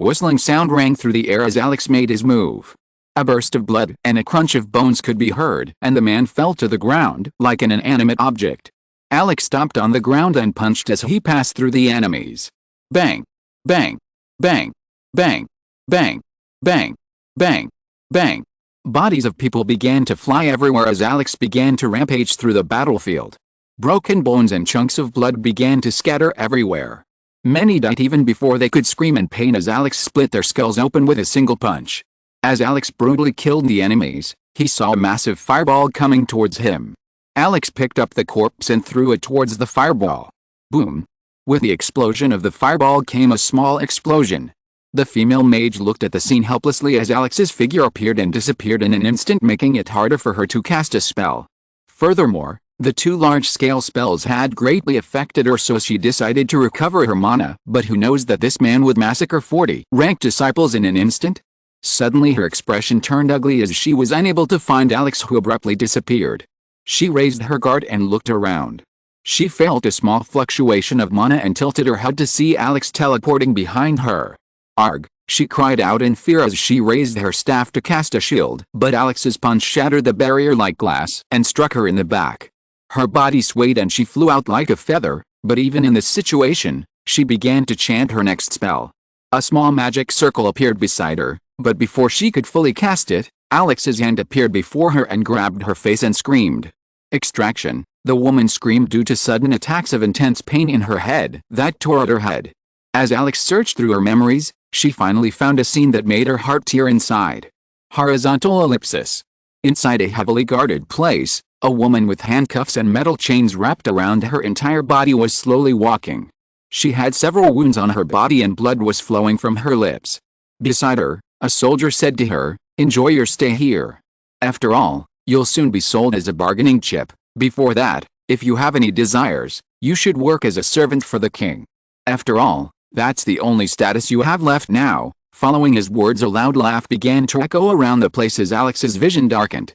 Speaker 1: whistling sound rang through the air as Alex made his move. A burst of blood and a crunch of bones could be heard, and the man fell to the ground like an inanimate object. Alex stomped on the ground and punched as he passed through the enemies. Bang! Bang! Bang! Bang! Bang! Bang! Bang! Bang! Bodies of people began to fly everywhere as Alex began to rampage through the battlefield. Broken bones and chunks of blood began to scatter everywhere. Many died even before they could scream in pain as Alex split their skulls open with a single punch. As Alex brutally killed the enemies, he saw a massive fireball coming towards him. Alex picked up the corpse and threw it towards the fireball. Boom! With the explosion of the fireball came a small explosion. The female mage looked at the scene helplessly as Alex's figure appeared and disappeared in an instant, making it harder for her to cast a spell. Furthermore, the 2 large-scale spells had greatly affected her, so she decided to recover her mana. But who knows that this man would massacre 40 ranked disciples in an instant? Suddenly her expression turned ugly as she was unable to find Alex, who abruptly disappeared. She raised her guard and looked around. She felt a small fluctuation of mana and tilted her head to see Alex teleporting behind her. Arg! She cried out in fear as she raised her staff to cast a shield, but Alex's punch shattered the barrier like glass and struck her in the back. Her body swayed and she flew out like a feather, but even in this situation, she began to chant her next spell. A small magic circle appeared beside her, but before she could fully cast it, Alex's hand appeared before her and grabbed her face and screamed. Extraction! The woman screamed due to sudden attacks of intense pain in her head that tore at her head. As Alex searched through her memories, she finally found a scene that made her heart tear inside. Horizontal ellipsis. Inside a heavily guarded place, a woman with handcuffs and metal chains wrapped around her entire body was slowly walking. She had several wounds on her body and blood was flowing from her lips. Beside her, a soldier said to her, "Enjoy your stay here. After all, you'll soon be sold as a bargaining chip. Before that, if you have any desires, you should work as a servant for the king. After all, that's the only status you have left now." Following his words, a loud laugh began to echo around the place as Alex's vision darkened.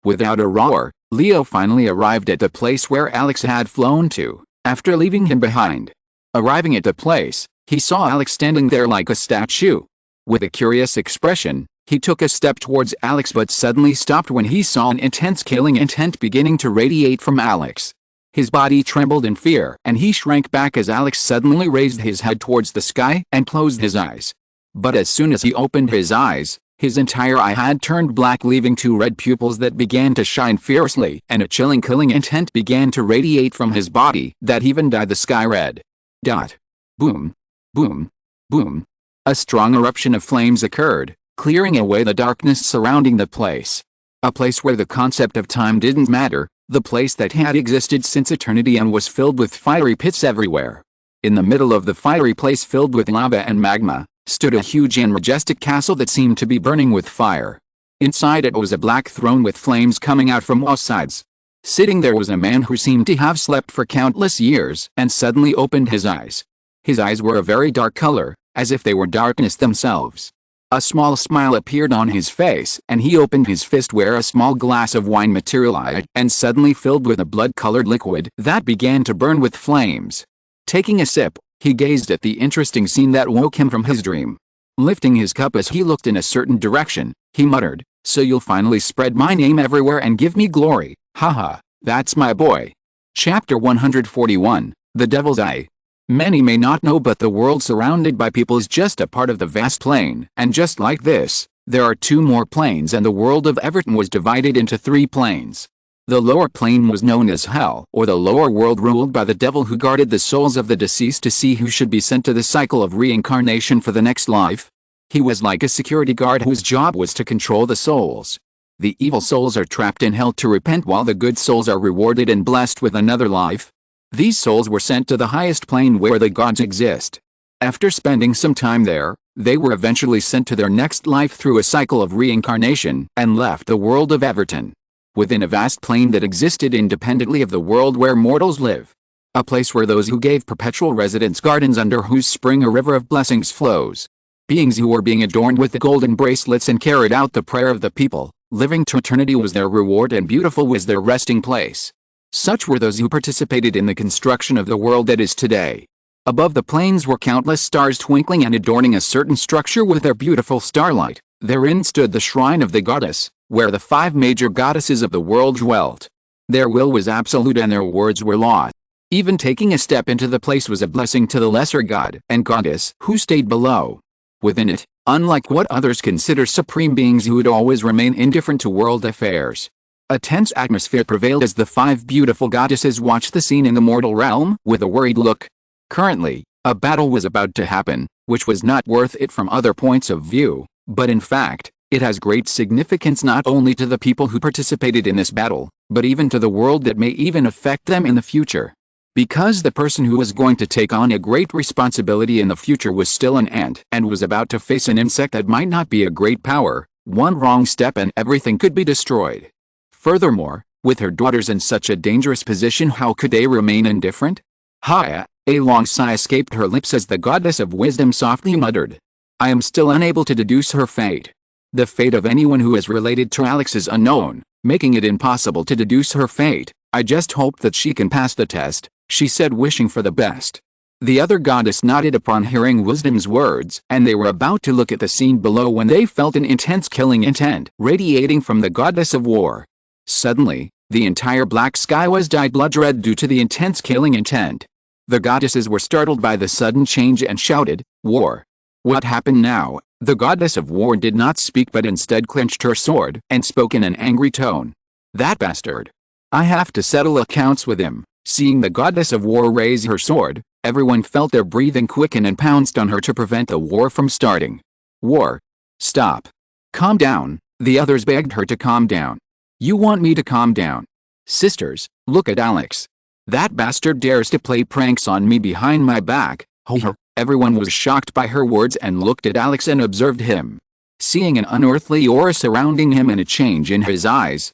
Speaker 1: Without a roar, Leo finally arrived at the place where Alex had flown to, after leaving him behind. Arriving at the place, he saw Alex standing there like a statue. With a curious expression, he took a step towards Alex but suddenly stopped when he saw an intense killing intent beginning to radiate from Alex. His body trembled in fear and he shrank back as Alex suddenly raised his head towards the sky and closed his eyes. But as soon as he opened his eyes, his entire eye had turned black, leaving 2 red pupils that began to shine fiercely, and a chilling killing intent began to radiate from his body that even dyed the sky red. Boom. Boom. Boom. A strong eruption of flames occurred, clearing away the darkness surrounding the place. A place where the concept of time didn't matter, the place that had existed since eternity and was filled with fiery pits everywhere. In the middle of the fiery place filled with lava and magma, stood a huge and majestic castle that seemed to be burning with fire. Inside it was a black throne with flames coming out from all sides. Sitting there was a man who seemed to have slept for countless years and suddenly opened his eyes. His eyes were a very dark color, as if they were darkness themselves. A small smile appeared on his face, and he opened his fist where a small glass of wine materialized and suddenly filled with a blood-colored liquid that began to burn with flames. Taking a sip, he gazed at the interesting scene that woke him from his dream. Lifting his cup as he looked in a certain direction, he muttered, "So you'll finally spread my name everywhere and give me glory, haha, that's my boy." Chapter 141, The Devil's Eye. Many may not know, but the world surrounded by people is just a part of the vast plane, and just like this, there are two more planes, and the world of Everton was divided into three planes. The lower plane was known as Hell, or the lower world, ruled by the devil who guarded the souls of the deceased to see who should be sent to the cycle of reincarnation for the next life. He was like a security guard whose job was to control the souls. The evil souls are trapped in hell to repent, while the good souls are rewarded and blessed with another life. These souls were sent to the highest plane where the gods exist. After spending some time there, they were eventually sent to their next life through a cycle of reincarnation, and left the world of Everton. Within a vast plane that existed independently of the world where mortals live. A place where those who gave perpetual residence gardens under whose spring a river of blessings flows. Beings who were being adorned with the golden bracelets and carried out the prayer of the people. Living to eternity was their reward, and beautiful was their resting place. Such were those who participated in the construction of the world that is today. Above the plains were countless stars twinkling and adorning a certain structure with their beautiful starlight. Therein stood the shrine of the goddess, where the 5 major goddesses of the world dwelt. Their will was absolute and their words were law. Even taking a step into the place was a blessing to the lesser god and goddess who stayed below. Within it, unlike what others consider supreme beings who would always remain indifferent to world affairs, a tense atmosphere prevailed as the 5 beautiful goddesses watched the scene in the mortal realm with a worried look. Currently, a battle was about to happen, which was not worth it from other points of view, but in fact, it has great significance not only to the people who participated in this battle, but even to the world that may even affect them in the future. Because the person who was going to take on a great responsibility in the future was still an ant and was about to face an insect that might not be a great power, one wrong step and everything could be destroyed. Furthermore, with her daughters in such a dangerous position, how could they remain indifferent? "Ha!" A long sigh escaped her lips as the goddess of wisdom softly muttered, "I am still unable to deduce her fate. The fate of anyone who is related to Alex is unknown, making it impossible to deduce her fate. I just hope that she can pass the test," she said, wishing for the best. The other goddess nodded upon hearing Wisdom's words, and they were about to look at the scene below when they felt an intense killing intent radiating from the goddess of war. Suddenly, the entire black sky was dyed blood red due to the intense killing intent. The goddesses were startled by the sudden change and shouted, "War! What happened now?" The goddess of war did not speak but instead clenched her sword and spoke in an angry tone. "That bastard! I have to settle accounts with him." Seeing the goddess of war raise her sword, everyone felt their breathing quicken and pounced on her to prevent the war from starting. "War! Stop! Calm down," the others begged her to calm down. "You want me to calm down? Sisters, look at Alex. That bastard dares to play pranks on me behind my back." Everyone was shocked by her words and looked at Alex and observed him. Seeing an unearthly aura surrounding him and a change in his eyes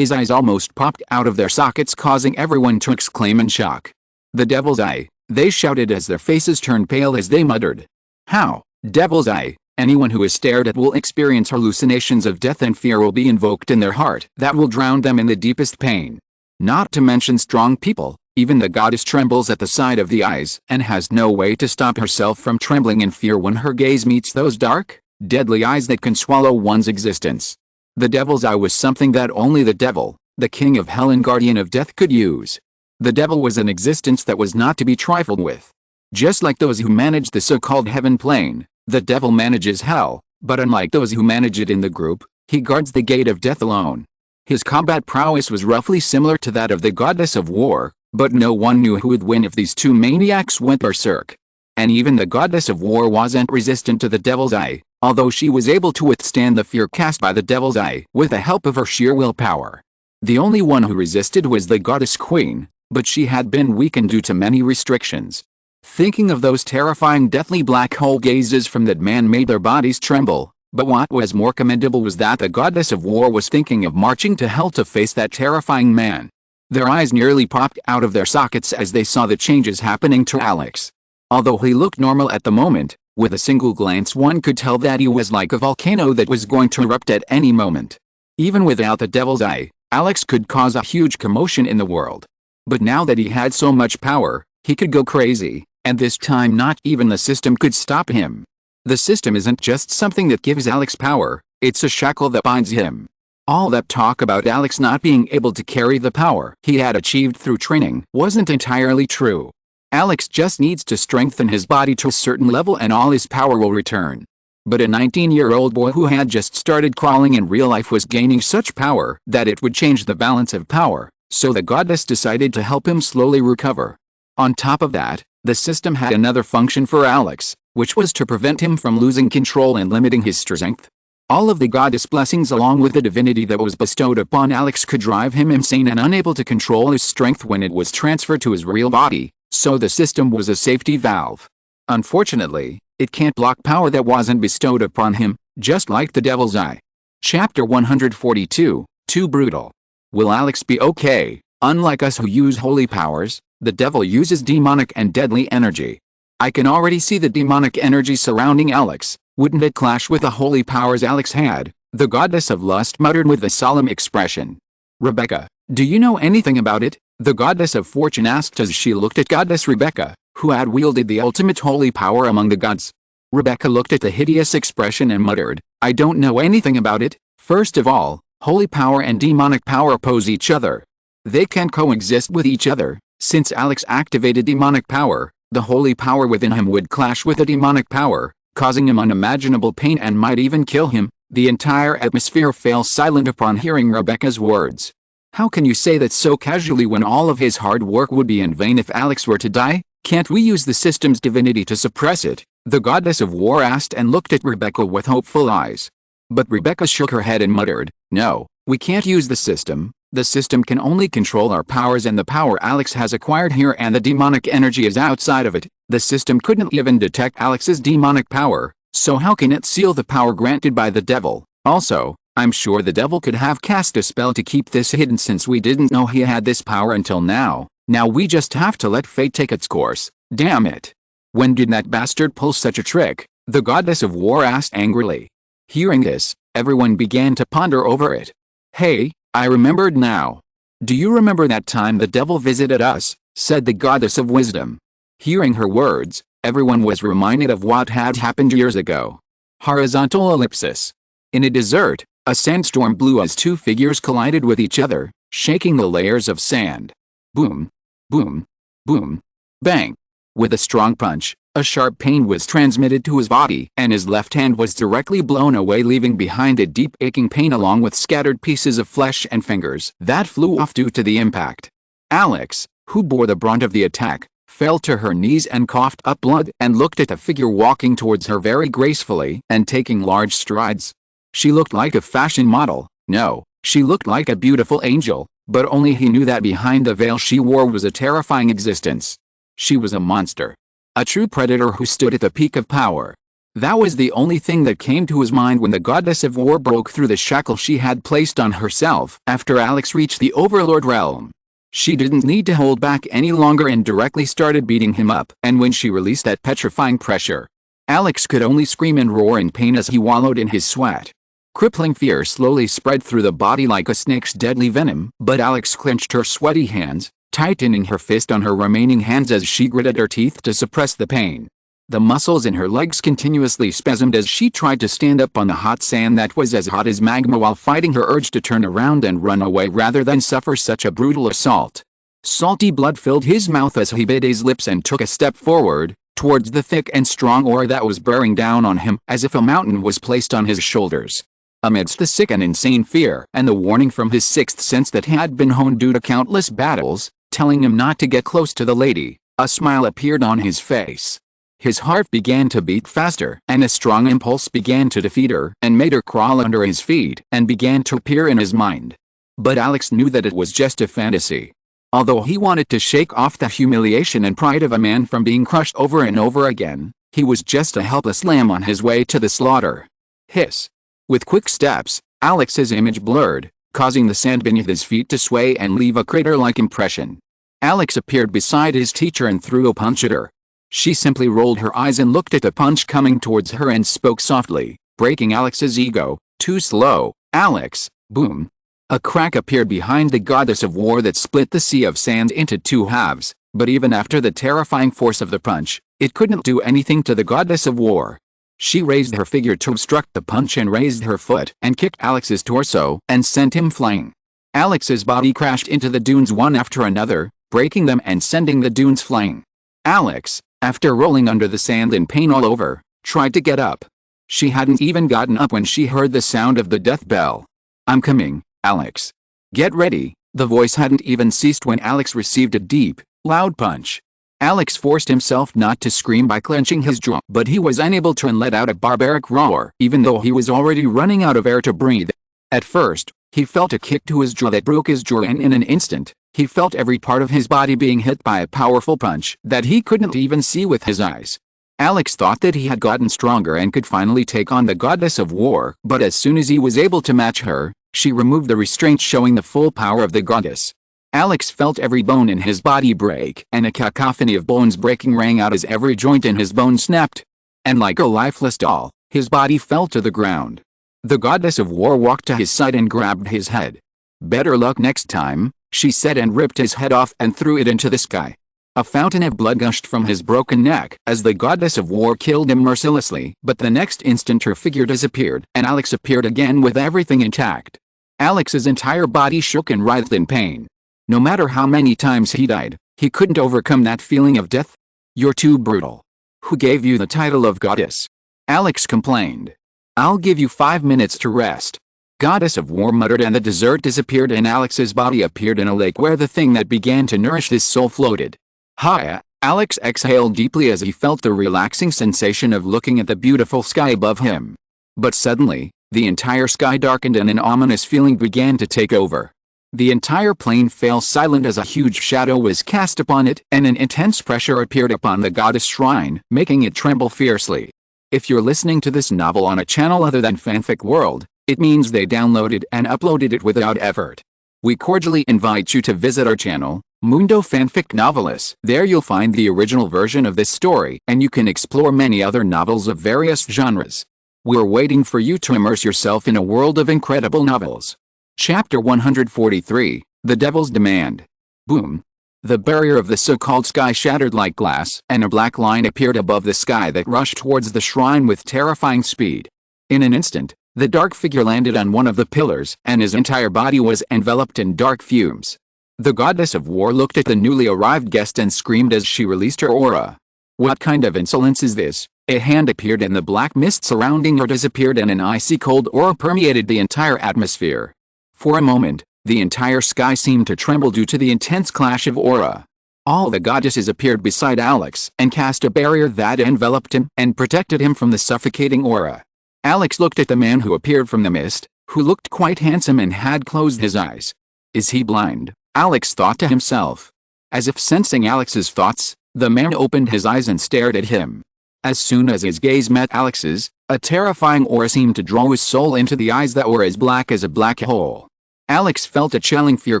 Speaker 1: almost popped out of their sockets, causing everyone to exclaim in shock. "The Devil's Eye," they shouted as their faces turned pale as they muttered. "How? Devil's Eye? Anyone who is stared at will experience hallucinations of death, and fear will be invoked in their heart that will drown them in the deepest pain. Not to mention strong people, even the goddess trembles at the sight of the eyes and has no way to stop herself from trembling in fear when her gaze meets those dark, deadly eyes that can swallow one's existence. The Devil's Eye was something that only the devil, the king of hell and guardian of death, could use. The devil was an existence that was not to be trifled with. Just like those who manage the so-called heaven plane, the devil manages hell, but unlike those who manage it in the group, he guards the gate of death alone. His combat prowess was roughly similar to that of the goddess of war, but no one knew who would win if these two maniacs went berserk. And even the goddess of war wasn't resistant to the Devil's Eye, although she was able to withstand the fear cast by the Devil's Eye with the help of her sheer willpower. The only one who resisted was the goddess queen, but she had been weakened due to many restrictions. Thinking of those terrifying deathly black hole gazes from that man made their bodies tremble, but what was more commendable was that the goddess of war was thinking of marching to hell to face that terrifying man. Their eyes nearly popped out of their sockets as they saw the changes happening to Alex. Although he looked normal at the moment, With a single glance one could tell that he was like a volcano that was going to erupt at any moment. Even without the devil's eye, Alex could cause a huge commotion in the world. But now that he had so much power, he could go crazy, and this time not even the system could stop him. The system isn't just something that gives Alex power, it's a shackle that binds him. All that talk about Alex not being able to carry the power he had achieved through training wasn't entirely true. Alex just needs to strengthen his body to a certain level and all his power will return. But a 19-year-old boy who had just started crawling in real life was gaining such power that it would change the balance of power, so the goddess decided to help him slowly recover. On top of that, the system had another function for Alex, which was to prevent him from losing control and limiting his strength. All of the goddess blessings along with the divinity that was bestowed upon Alex could drive him insane and unable to control his strength when it was transferred to his real body, so the system was a safety valve. Unfortunately, it can't block power that wasn't bestowed upon him, just like the devil's eye. Chapter 142, Too Brutal. Will Alex be okay? Unlike us who use holy powers, the devil uses demonic and deadly energy. I can already see the demonic energy surrounding Alex. Wouldn't it clash with the holy powers Alex had? The goddess of lust muttered with a solemn expression. Rebecca, do you know anything about it? The goddess of fortune asked as she looked at goddess Rebecca, who had wielded the ultimate holy power among the gods. Rebecca looked at the hideous expression and muttered, I don't know anything about it. First of all, holy power and demonic power oppose each other. They can coexist with each other. Since Alex activated demonic power, the holy power within him would clash with the demonic power, causing him unimaginable pain and might even kill him. The entire atmosphere fell silent upon hearing Rebecca's words. How can you say that so casually when all of his hard work would be in vain if Alex were to die? Can't we use the system's divinity to suppress it? The goddess of war asked and looked at Rebecca with hopeful eyes. But Rebecca shook her head and muttered, no, we can't use the system. The system can only control our powers and the power Alex has acquired here and the demonic energy is outside of it. The system couldn't even detect Alex's demonic power, so how can it seal the power granted by the devil? Also, I'm sure the devil could have cast a spell to keep this hidden since we didn't know he had this power until now. Now we just have to let fate take its course. Damn it. When did that bastard pull such a trick? The goddess of war asked angrily. Hearing this, everyone began to ponder over it. Hey, I remembered now. Do you remember that time the devil visited us? Said the goddess of wisdom. Hearing her words, everyone was reminded of what had happened years ago. Horizontal ellipsis. In a desert, a sandstorm blew as two figures collided with each other, shaking the layers of sand. Boom, boom, boom, bang. With a strong punch, a sharp pain was transmitted to his body and his left hand was directly blown away, leaving behind a deep aching pain along with scattered pieces of flesh and fingers that flew off due to the impact. Alex, who bore the brunt of the attack, fell to her knees and coughed up blood and looked at the figure walking towards her very gracefully and taking large strides. She looked like a fashion model. No, she looked like a beautiful angel, but only he knew that behind the veil she wore was a terrifying existence. She was a monster. A true predator who stood at the peak of power. That was the only thing that came to his mind when the goddess of war broke through the shackle she had placed on herself after Alex reached the Overlord realm. She didn't need to hold back any longer and directly started beating him up, and when she released that petrifying pressure, Alex could only scream and roar in pain as he wallowed in his sweat. Crippling fear slowly spread through the body like a snake's deadly venom, but Alex clenched her sweaty hands, tightening her fist on her remaining hands as she gritted her teeth to suppress the pain. The muscles in her legs continuously spasmed as she tried to stand up on the hot sand that was as hot as magma while fighting her urge to turn around and run away rather than suffer such a brutal assault. Salty blood filled his mouth as he bit his lips and took a step forward, towards the thick and strong ore that was bearing down on him as if a mountain was placed on his shoulders. Amidst the sick and insane fear and the warning from his sixth sense that had been honed due to countless battles, telling him not to get close to the lady, a smile appeared on his face. His heart began to beat faster, and a strong impulse began to defeat her and made her crawl under his feet and began to appear in his mind. But Alex knew that it was just a fantasy. Although he wanted to shake off the humiliation and pride of a man from being crushed over and over again, he was just a helpless lamb on his way to the slaughter. Hiss. With quick steps, Alex's image blurred, causing the sand beneath his feet to sway and leave a crater-like impression. Alex appeared beside his teacher and threw a punch at her. She simply rolled her eyes and looked at the punch coming towards her and spoke softly, breaking Alex's ego. Too slow, Alex. Boom. A crack appeared behind the goddess of war that split the sea of sand into two halves, but even after the terrifying force of the punch, it couldn't do anything to the goddess of war. She raised her figure to obstruct the punch and raised her foot and kicked Alex's torso and sent him flying. Alex's body crashed into the dunes one after another, breaking them and sending the dunes flying. Alex, after rolling under the sand in pain all over, tried to get up. She hadn't even gotten up when she heard the sound of the death bell. I'm coming, Alex. Get ready. The voice hadn't even ceased when Alex received a deep, loud punch. Alex forced himself not to scream by clenching his jaw, but he was unable to let out a barbaric roar, even though he was already running out of air to breathe. At first, he felt a kick to his jaw that broke his jaw, and in an instant, he felt every part of his body being hit by a powerful punch that he couldn't even see with his eyes. Alex thought that he had gotten stronger and could finally take on the goddess of war, but as soon as he was able to match her, she removed the restraint, showing the full power of the goddess. Alex felt every bone in his body break, and a cacophony of bones breaking rang out as every joint in his bone snapped. And like a lifeless doll, his body fell to the ground. The goddess of war walked to his side and grabbed his head. Better luck next time, she said, and ripped his head off and threw it into the sky. A fountain of blood gushed from his broken neck as the goddess of war killed him mercilessly, but the next instant her figure disappeared and Alex appeared again with everything intact. Alex's entire body shook and writhed in pain. No matter how many times he died, he couldn't overcome that feeling of death. You're too brutal. Who gave you the title of goddess? Alex complained. I'll give you 5 minutes to rest. Goddess of war muttered, and the dessert disappeared and Alex's body appeared in a lake where the thing that began to nourish his soul floated. Hiya. Alex exhaled deeply as he felt the relaxing sensation of looking at the beautiful sky above him. But suddenly, the entire sky darkened and an ominous feeling began to take over. The entire plane fell silent as a huge shadow was cast upon it, and an intense pressure appeared upon the goddess shrine, making it tremble fiercely. If you're listening to this novel on a channel other than Fanfic World, it means they downloaded and uploaded it without effort. We cordially invite you to visit our channel, Mundo Fanfic Novelis. There you'll find the original version of this story, and you can explore many other novels of various genres. We're waiting for you to immerse yourself in a world of incredible novels. Chapter 143, The Devil's Demand. Boom. The barrier of the so-called sky shattered like glass, and a black line appeared above the sky that rushed towards the shrine with terrifying speed. In an instant, the dark figure landed on one of the pillars, and his entire body was enveloped in dark fumes. The goddess of war looked at the newly arrived guest and screamed as she released her aura. What kind of insolence is this? A hand appeared and the black mist surrounding her disappeared, and an icy cold aura permeated the entire atmosphere. For a moment, the entire sky seemed to tremble due to the intense clash of aura. All the goddesses appeared beside Alex and cast a barrier that enveloped him and protected him from the suffocating aura. Alex looked at the man who appeared from the mist, who looked quite handsome and had closed his eyes. Is he blind? Alex thought to himself. As if sensing Alex's thoughts, the man opened his eyes and stared at him. As soon as his gaze met Alex's, a terrifying aura seemed to draw his soul into the eyes that were as black as a black hole. Alex felt a chilling fear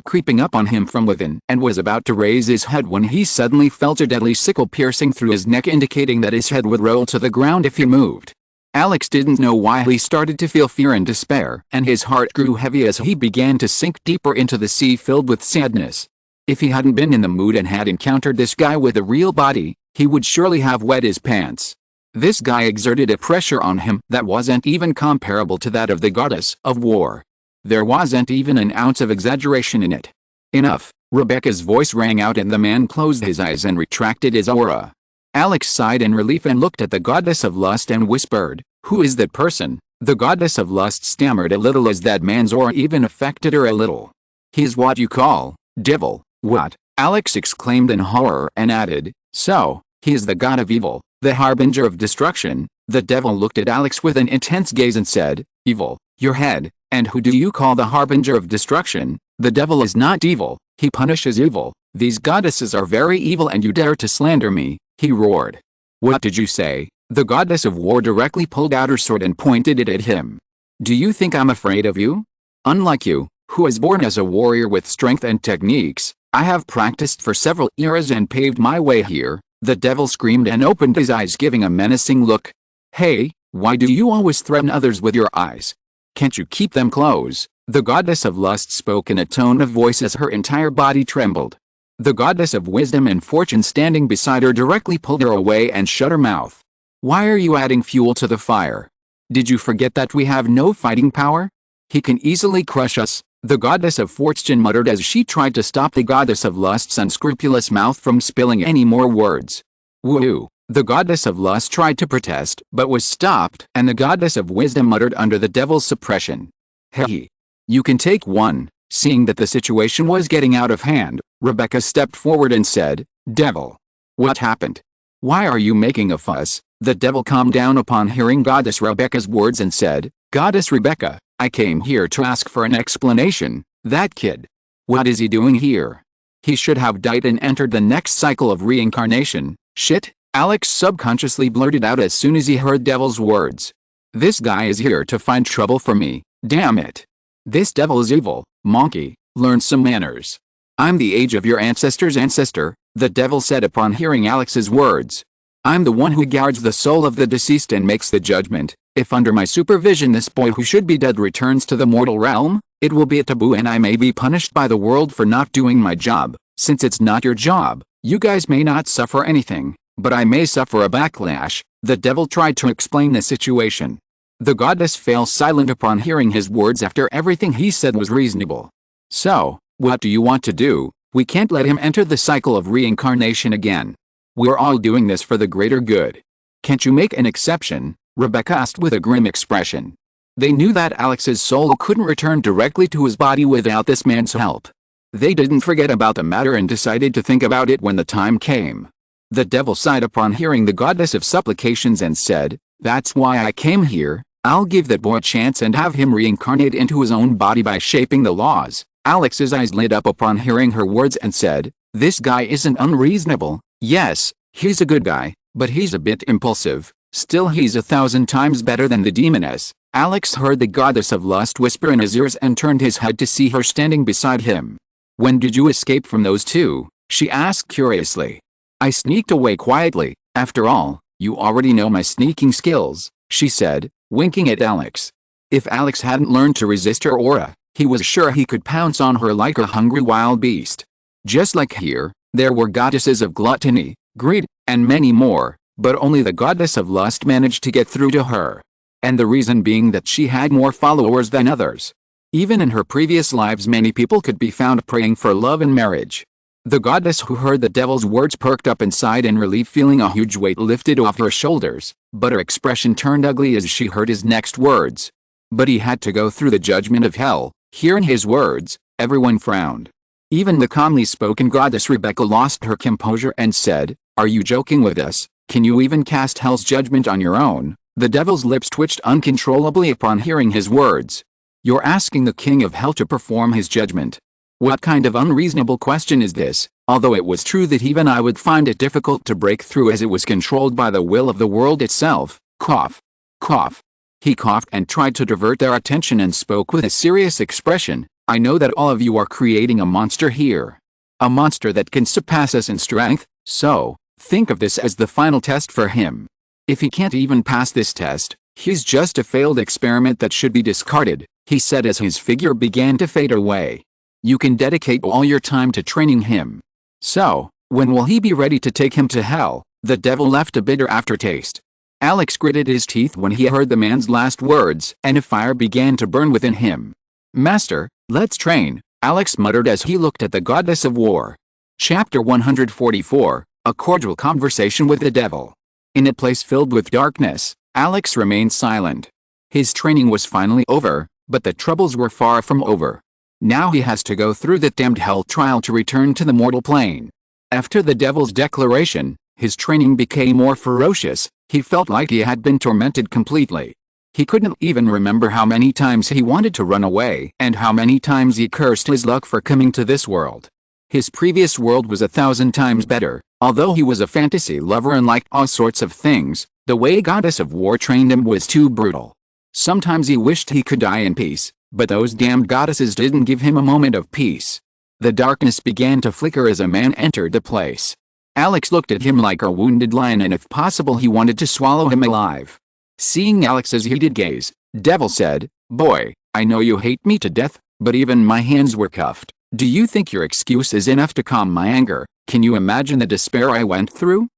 Speaker 1: creeping up on him from within and was about to raise his head when he suddenly felt a deadly sickle piercing through his neck, indicating that his head would roll to the ground if he moved. Alex didn't know why he started to feel fear and despair, and his heart grew heavy as he began to sink deeper into the sea filled with sadness. If he hadn't been in the mood and had encountered this guy with a real body, he would surely have wet his pants. This guy exerted a pressure on him that wasn't even comparable to that of the goddess of war. There wasn't even an ounce of exaggeration in it. Enough, Rebecca's voice rang out, and the man closed his eyes and retracted his aura. Alex sighed in relief and looked at the goddess of lust and whispered, "Who is that person?" The goddess of lust stammered a little as that man's aura even affected her a little. "He's what you call devil." "What?" Alex exclaimed in horror and added, "So, he is the god of evil, the harbinger of destruction." The devil looked at Alex with an intense gaze and said, "Evil, your head, and who do you call the harbinger of destruction?" "The devil is not evil, he punishes evil. These goddesses are very evil and you dare to slander me," he roared. "What did you say?" The goddess of war directly pulled out her sword and pointed it at him. "Do you think I'm afraid of you? Unlike you, who is born as a warrior with strength and techniques, I have practiced for several eras and paved my way here. The devil screamed and opened his eyes, giving a menacing look. Hey, why do you always threaten others with your eyes? Can't you keep them closed? The goddess of lust spoke in a tone of voice as her entire body trembled. The goddess of wisdom and fortune standing beside her directly pulled her away and shut her mouth. Why are you adding fuel to the fire? Did you forget that we have no fighting power? He can easily crush us, the goddess of fortune muttered as she tried to stop the goddess of lust's unscrupulous mouth from spilling any more words. Woo! The goddess of lust tried to protest but was stopped, and the goddess of wisdom muttered under the devil's suppression. Hey! You can take one. Seeing that the situation was getting out of hand, Rebecca stepped forward and said, Devil. What happened? Why are you making a fuss? The devil calmed down upon hearing Goddess Rebecca's words and said, Goddess Rebecca, I came here to ask for an explanation. That kid. What is he doing here? He should have died and entered the next cycle of reincarnation. Shit, Alex subconsciously blurted out as soon as he heard Devil's words. This guy is here to find trouble for me, damn it. This devil is evil, monkey, learn some manners. I'm the age of your ancestor's ancestor, the devil said upon hearing Alex's words. I'm the one who guards the soul of the deceased and makes the judgment. If under my supervision this boy who should be dead returns to the mortal realm, it will be a taboo and I may be punished by the world for not doing my job. Since it's not your job, you guys may not suffer anything, but I may suffer a backlash. The devil tried to explain the situation. The goddess fell silent upon hearing his words after everything he said was reasonable. So, what do you want to do? We can't let him enter the cycle of reincarnation again. We're all doing this for the greater good. Can't you make an exception? Rebecca asked with a grim expression. They knew that Alex's soul couldn't return directly to his body without this man's help. They didn't forget about the matter and decided to think about it when the time came. The devil sighed upon hearing the goddess of supplications and said, That's why I came here. I'll give that boy a chance and have him reincarnate into his own body by shaping the laws. Alex's eyes lit up upon hearing her words and said, This guy isn't unreasonable. Yes, he's a good guy, but he's a bit impulsive. Still, he's 1,000 times better than the demoness. Alex heard the goddess of lust whisper in his ears and turned his head to see her standing beside him. When did you escape from those two? She asked curiously. I sneaked away quietly. After all, you already know my sneaking skills, she said, winking at Alex. If Alex hadn't learned to resist her aura, he was sure he could pounce on her like a hungry wild beast. Just like here, there were goddesses of gluttony, greed, and many more, but only the goddess of lust managed to get through to her. And the reason being that she had more followers than others. Even in her previous lives many people could be found praying for love and marriage. The goddess who heard the devil's words perked up inside in relief, feeling a huge weight lifted off her shoulders, but her expression turned ugly as she heard his next words. But he had to go through the judgment of hell. Hearing his words, everyone frowned. Even the calmly spoken goddess Rebecca lost her composure and said, Are you joking with us? Can you even cast hell's judgment on your own? The devil's lips twitched uncontrollably upon hearing his words. You're asking the king of hell to perform his judgment. What kind of unreasonable question is this? Although it was true that even I would find it difficult to break through as it was controlled by the will of the world itself. Cough. Cough. He coughed and tried to divert their attention and spoke with a serious expression. I know that all of you are creating a monster here. A monster that can surpass us in strength, so, think of this as the final test for him. If he can't even pass this test, he's just a failed experiment that should be discarded, he said as his figure began to fade away. You can dedicate all your time to training him. So, when will he be ready to take him to hell? The devil left a bitter aftertaste. Alex gritted his teeth when he heard the man's last words, and a fire began to burn within him. Master, let's train, Alex muttered as he looked at the goddess of war. Chapter 144, A Cordial Conversation with the Devil. In a place filled with darkness, Alex remained silent. His training was finally over, but the troubles were far from over. Now he has to go through the damned hell trial to return to the mortal plane. After the devil's declaration, his training became more ferocious. He felt like he had been tormented completely. He couldn't even remember how many times he wanted to run away and how many times he cursed his luck for coming to this world. His previous world was 1,000 times better. Although he was a fantasy lover and liked all sorts of things, the way Goddess of War trained him was too brutal. Sometimes he wished he could die in peace, but those damned goddesses didn't give him a moment of peace. The darkness began to flicker as a man entered the place. Alex looked at him like a wounded lion, and if possible he wanted to swallow him alive. Seeing Alex's heated gaze, Devil said, "Boy, I know you hate me to death, but even my hands were cuffed. Do you think your excuse is enough to calm my anger? Can you imagine the despair I went through?"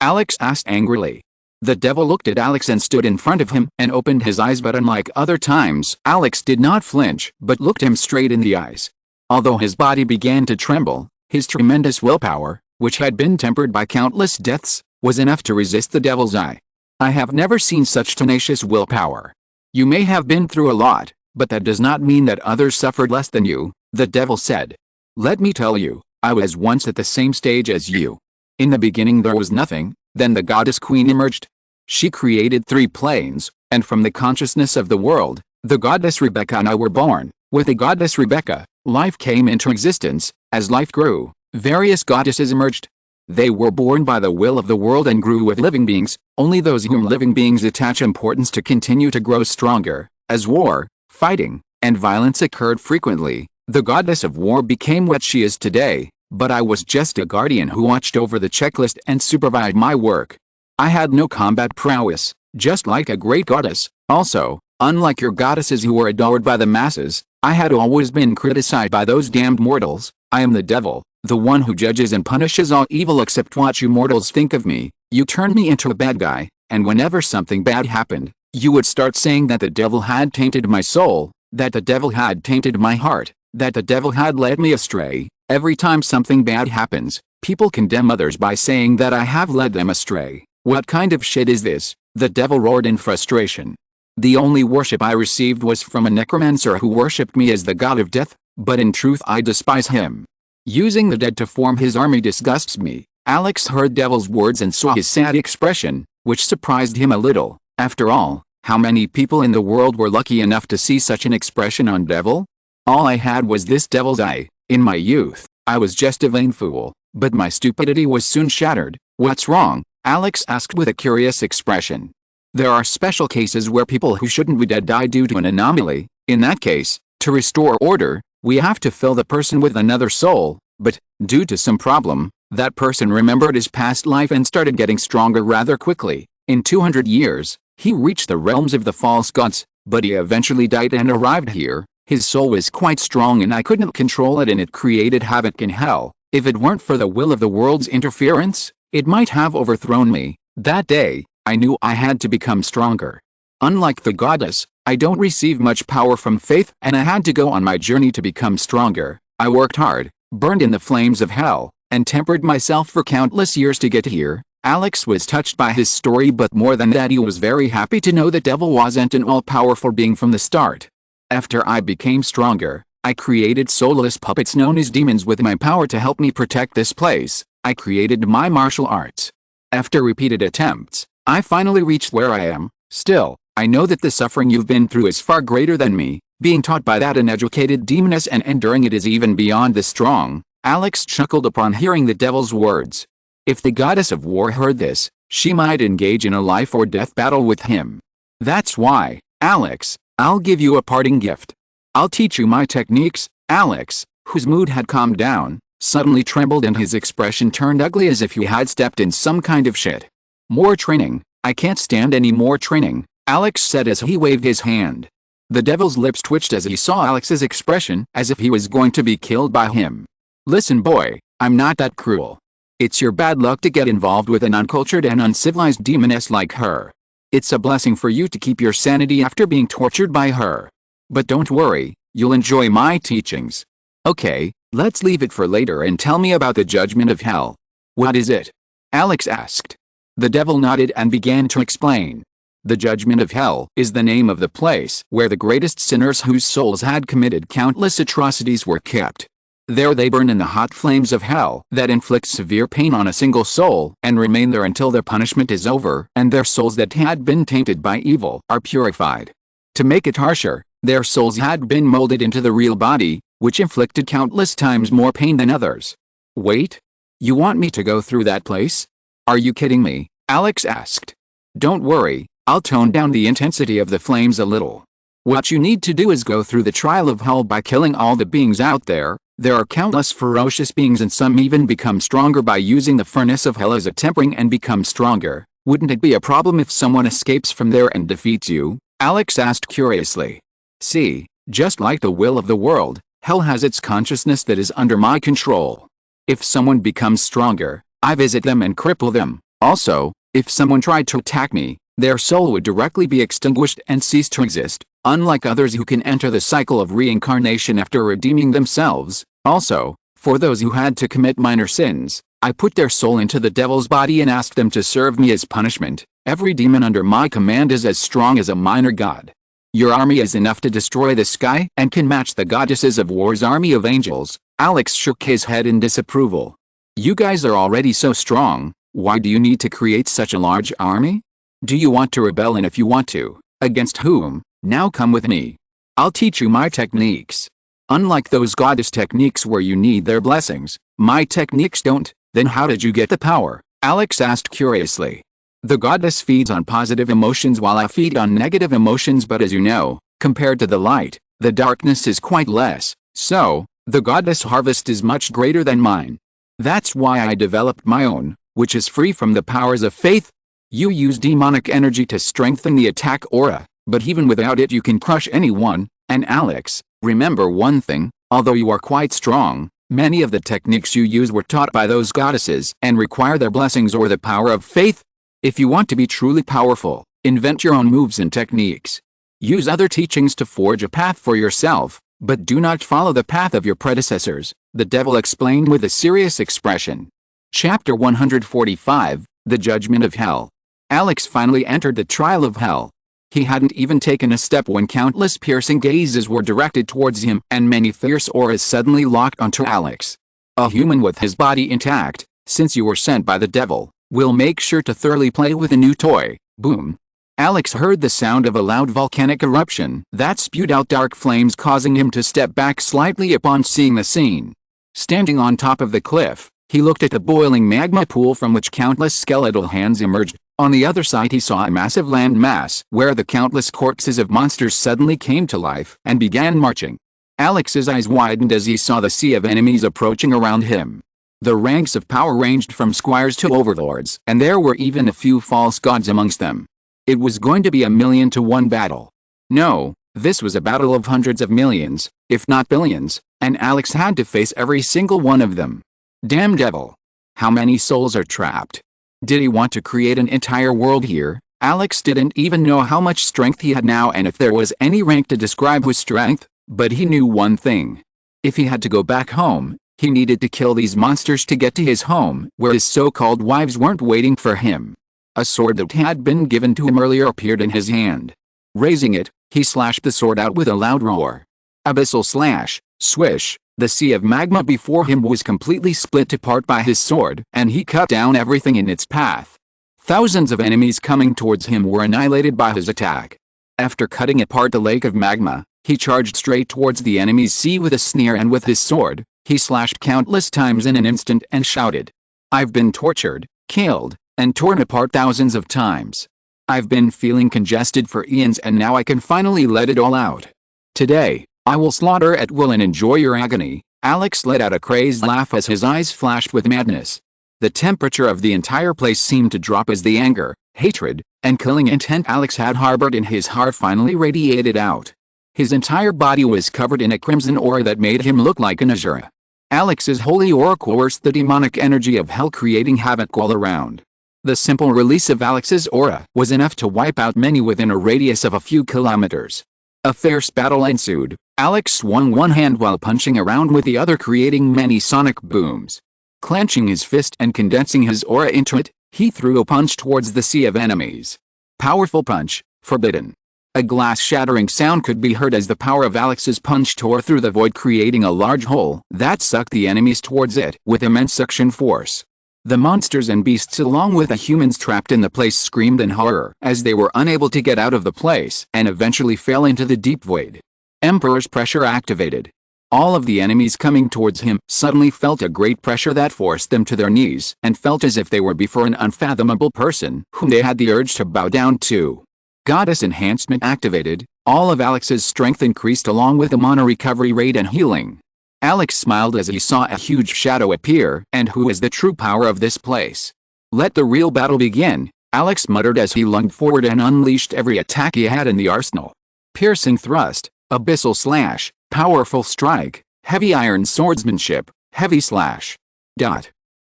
Speaker 1: Alex asked angrily. The devil looked at Alex and stood in front of him and opened his eyes, but unlike other times, Alex did not flinch but looked him straight in the eyes. Although his body began to tremble, his tremendous willpower, which had been tempered by countless deaths, was enough to resist the devil's eye. "I have never seen such tenacious willpower. You may have been through a lot, but that does not mean that others suffered less than you," the devil said. "Let me tell you, I was once at the same stage as you. In the beginning there was nothing, then the goddess queen emerged. She created 3 planes, and from the consciousness of the world, the goddess Rebecca and I were born. With the goddess Rebecca, life came into existence. As life grew, various goddesses emerged. They were born by the will of the world and grew with living beings. Only those whom living beings attach importance to continue to grow stronger. As war, fighting, and violence occurred frequently, the goddess of war became what she is today, but I was just a guardian who watched over the checklist and supervised my work. I had no combat prowess, just like a great goddess. Also, unlike your goddesses who were adored by the masses, I had always been criticized by those damned mortals. I am the devil, the one who judges and punishes all evil except what you mortals think of me. You turned me into a bad guy, and whenever something bad happened, you would start saying that the devil had tainted my soul, that the devil had tainted my heart, that the devil had led me astray. Every time something bad happens, people condemn others by saying that I have led them astray. What kind of shit is this? The devil roared in frustration. The only worship I received was from a necromancer who worshipped me as the god of death, but in truth I despise him. Using the dead to form his army disgusts me. Alex heard Devil's words and saw his sad expression, which surprised him a little. After all, how many people in the world were lucky enough to see such an expression on Devil? All I had was this devil's eye. In my youth, I was just a vain fool, but my stupidity was soon shattered. "What's wrong?" Alex asked with a curious expression. "There are special cases where people who shouldn't be dead die due to an anomaly. In that case, to restore order, we have to fill the person with another soul, but, due to some problem, that person remembered his past life and started getting stronger rather quickly. In 200 years, he reached the realms of the false gods, but he eventually died and arrived here. His soul was quite strong and I couldn't control it, and it created havoc in hell. If it weren't for the will of the world's interference, it might have overthrown me. That day, I knew I had to become stronger. Unlike the goddess, I don't receive much power from faith, and I had to go on my journey to become stronger. I worked hard, burned in the flames of hell, and tempered myself for countless years to get here." Alex was touched by his story, but more than that he was very happy to know the devil wasn't an all-powerful being from the start. "After I became stronger, I created soulless puppets known as demons with my power to help me protect this place. I created my martial arts. After repeated attempts, I finally reached where I am. Still, I know that the suffering you've been through is far greater than me. Being taught by that uneducated demoness and enduring it is even beyond the strong." Alex chuckled upon hearing the devil's words. If the goddess of war heard this, she might engage in a life or death battle with him. "That's why, Alex, I'll give you a parting gift. I'll teach you my techniques." Alex, whose mood had calmed down, suddenly trembled and his expression turned ugly as if he had stepped in some kind of shit. "More training? I can't stand any more training," Alex said as he waved his hand. The devil's lips twitched as he saw Alex's expression, as if he was going to be killed by him. "Listen boy, I'm not that cruel. It's your bad luck to get involved with an uncultured and uncivilized demoness like her. It's a blessing for you to keep your sanity after being tortured by her. But don't worry, you'll enjoy my teachings. Okay, let's leave it for later and tell me about the judgment of hell." "What is it?" Alex asked. The devil nodded and began to explain. The judgment of hell is the name of the place where the greatest sinners whose souls had committed countless atrocities were kept. There they burn in the hot flames of hell that inflict severe pain on a single soul and remain there until their punishment is over and their souls that had been tainted by evil are purified. To make it harsher, their souls had been molded into the real body, which inflicted countless times more pain than others. "Wait? You want me to go through that place? Are you kidding me?" Alex asked. "Don't worry, I'll tone down the intensity of the flames a little. What you need to do is go through the trial of hell by killing all the beings out there. There are countless ferocious beings and some even become stronger by using the furnace of hell as a tempering and become stronger. Wouldn't it be a problem if someone escapes from there and defeats you? Alex asked curiously. See, just like the will of the world, hell has its consciousness that is under my control. If someone becomes stronger, I visit them and cripple them. Also, if someone tried to attack me, their soul would directly be extinguished and cease to exist, unlike others who can enter the cycle of reincarnation after redeeming themselves. Also, for those who had to commit minor sins, I put their soul into the devil's body and asked them to serve me as punishment. Every demon under my command is as strong as a minor god. Your army is enough to destroy the sky and can match the goddesses of war's army of angels. Alex shook his head in disapproval. You guys are already so strong, why do you need to create such a large army? Do you want to rebel, and if you want to, against whom? Now come with me. I'll teach you my techniques. Unlike those goddess techniques where you need their blessings, my techniques don't. Then how did you get the power? Alex asked curiously. The goddess feeds on positive emotions while I feed on negative emotions, but as you know, compared to the light, the darkness is quite less, so, the goddess harvest is much greater than mine. That's why I developed my own, which is free from the powers of faith. You use demonic energy to strengthen the attack aura, but even without it you can crush anyone. And Alex, remember one thing, although you are quite strong, many of the techniques you use were taught by those goddesses and require their blessings or the power of faith. If you want to be truly powerful, invent your own moves and techniques. Use other teachings to forge a path for yourself, but do not follow the path of your predecessors, the devil explained with a serious expression. Chapter 145, The Judgment of Hell. Alex finally entered the trial of hell. He hadn't even taken a step when countless piercing gazes were directed towards him and many fierce auras suddenly locked onto Alex. A human with his body intact, since you were sent by the devil, will make sure to thoroughly play with a new toy. Boom. Alex heard the sound of a loud volcanic eruption that spewed out dark flames, causing him to step back slightly upon seeing the scene. Standing on top of the cliff, he looked at the boiling magma pool from which countless skeletal hands emerged. On the other side he saw a massive land mass where the countless corpses of monsters suddenly came to life and began marching. Alex's eyes widened as he saw the sea of enemies approaching around him. The ranks of power ranged from squires to overlords, and there were even a few false gods amongst them. It was going to be a 1,000,000-to-1 battle. No, this was a battle of hundreds of millions, if not billions, and Alex had to face every single one of them. Damn devil. How many souls are trapped? Did he want to create an entire world here? Alex didn't even know how much strength he had now and if there was any rank to describe his strength, but he knew one thing. If he had to go back home, he needed to kill these monsters to get to his home, where his so-called wives weren't waiting for him. A sword that had been given to him earlier appeared in his hand. Raising it, he slashed the sword out with a loud roar. Abyssal slash, swish, the sea of magma before him was completely split apart by his sword, and he cut down everything in its path. Thousands of enemies coming towards him were annihilated by his attack. After cutting apart the lake of magma, he charged straight towards the enemy's sea with a sneer, and with his sword, he slashed countless times in an instant and shouted, "I've been tortured, killed, and torn apart thousands of times. I've been feeling congested for eons, and now I can finally let it all out. Today, I will slaughter at will and enjoy your agony." Alex let out a crazed laugh as his eyes flashed with madness. The temperature of the entire place seemed to drop as the anger, hatred, and killing intent Alex had harbored in his heart finally radiated out. His entire body was covered in a crimson aura that made him look like an Azura. Alex's holy aura coerced the demonic energy of hell, creating havoc all around. The simple release of Alex's aura was enough to wipe out many within a radius of a few kilometers. A fierce battle ensued. Alex swung one hand while punching around with the other, creating many sonic booms. Clenching his fist and condensing his aura into it, he threw a punch towards the sea of enemies. Powerful punch, forbidden. A glass-shattering sound could be heard as the power of Alex's punch tore through the void, creating a large hole that sucked the enemies towards it with immense suction force. The monsters and beasts, along with the humans trapped in the place, screamed in horror as they were unable to get out of the place and eventually fell into the deep void. Emperor's pressure activated. All of the enemies coming towards him suddenly felt a great pressure that forced them to their knees and felt as if they were before an unfathomable person whom they had the urge to bow down to. Goddess enhancement activated. All of Alex's strength increased along with the mana recovery rate and healing. Alex smiled as he saw a huge shadow appear. And who is the true power of this place? Let the real battle begin, Alex muttered as he lunged forward and unleashed every attack he had in the arsenal. Piercing thrust, abyssal slash, powerful strike, heavy iron swordsmanship, heavy slash.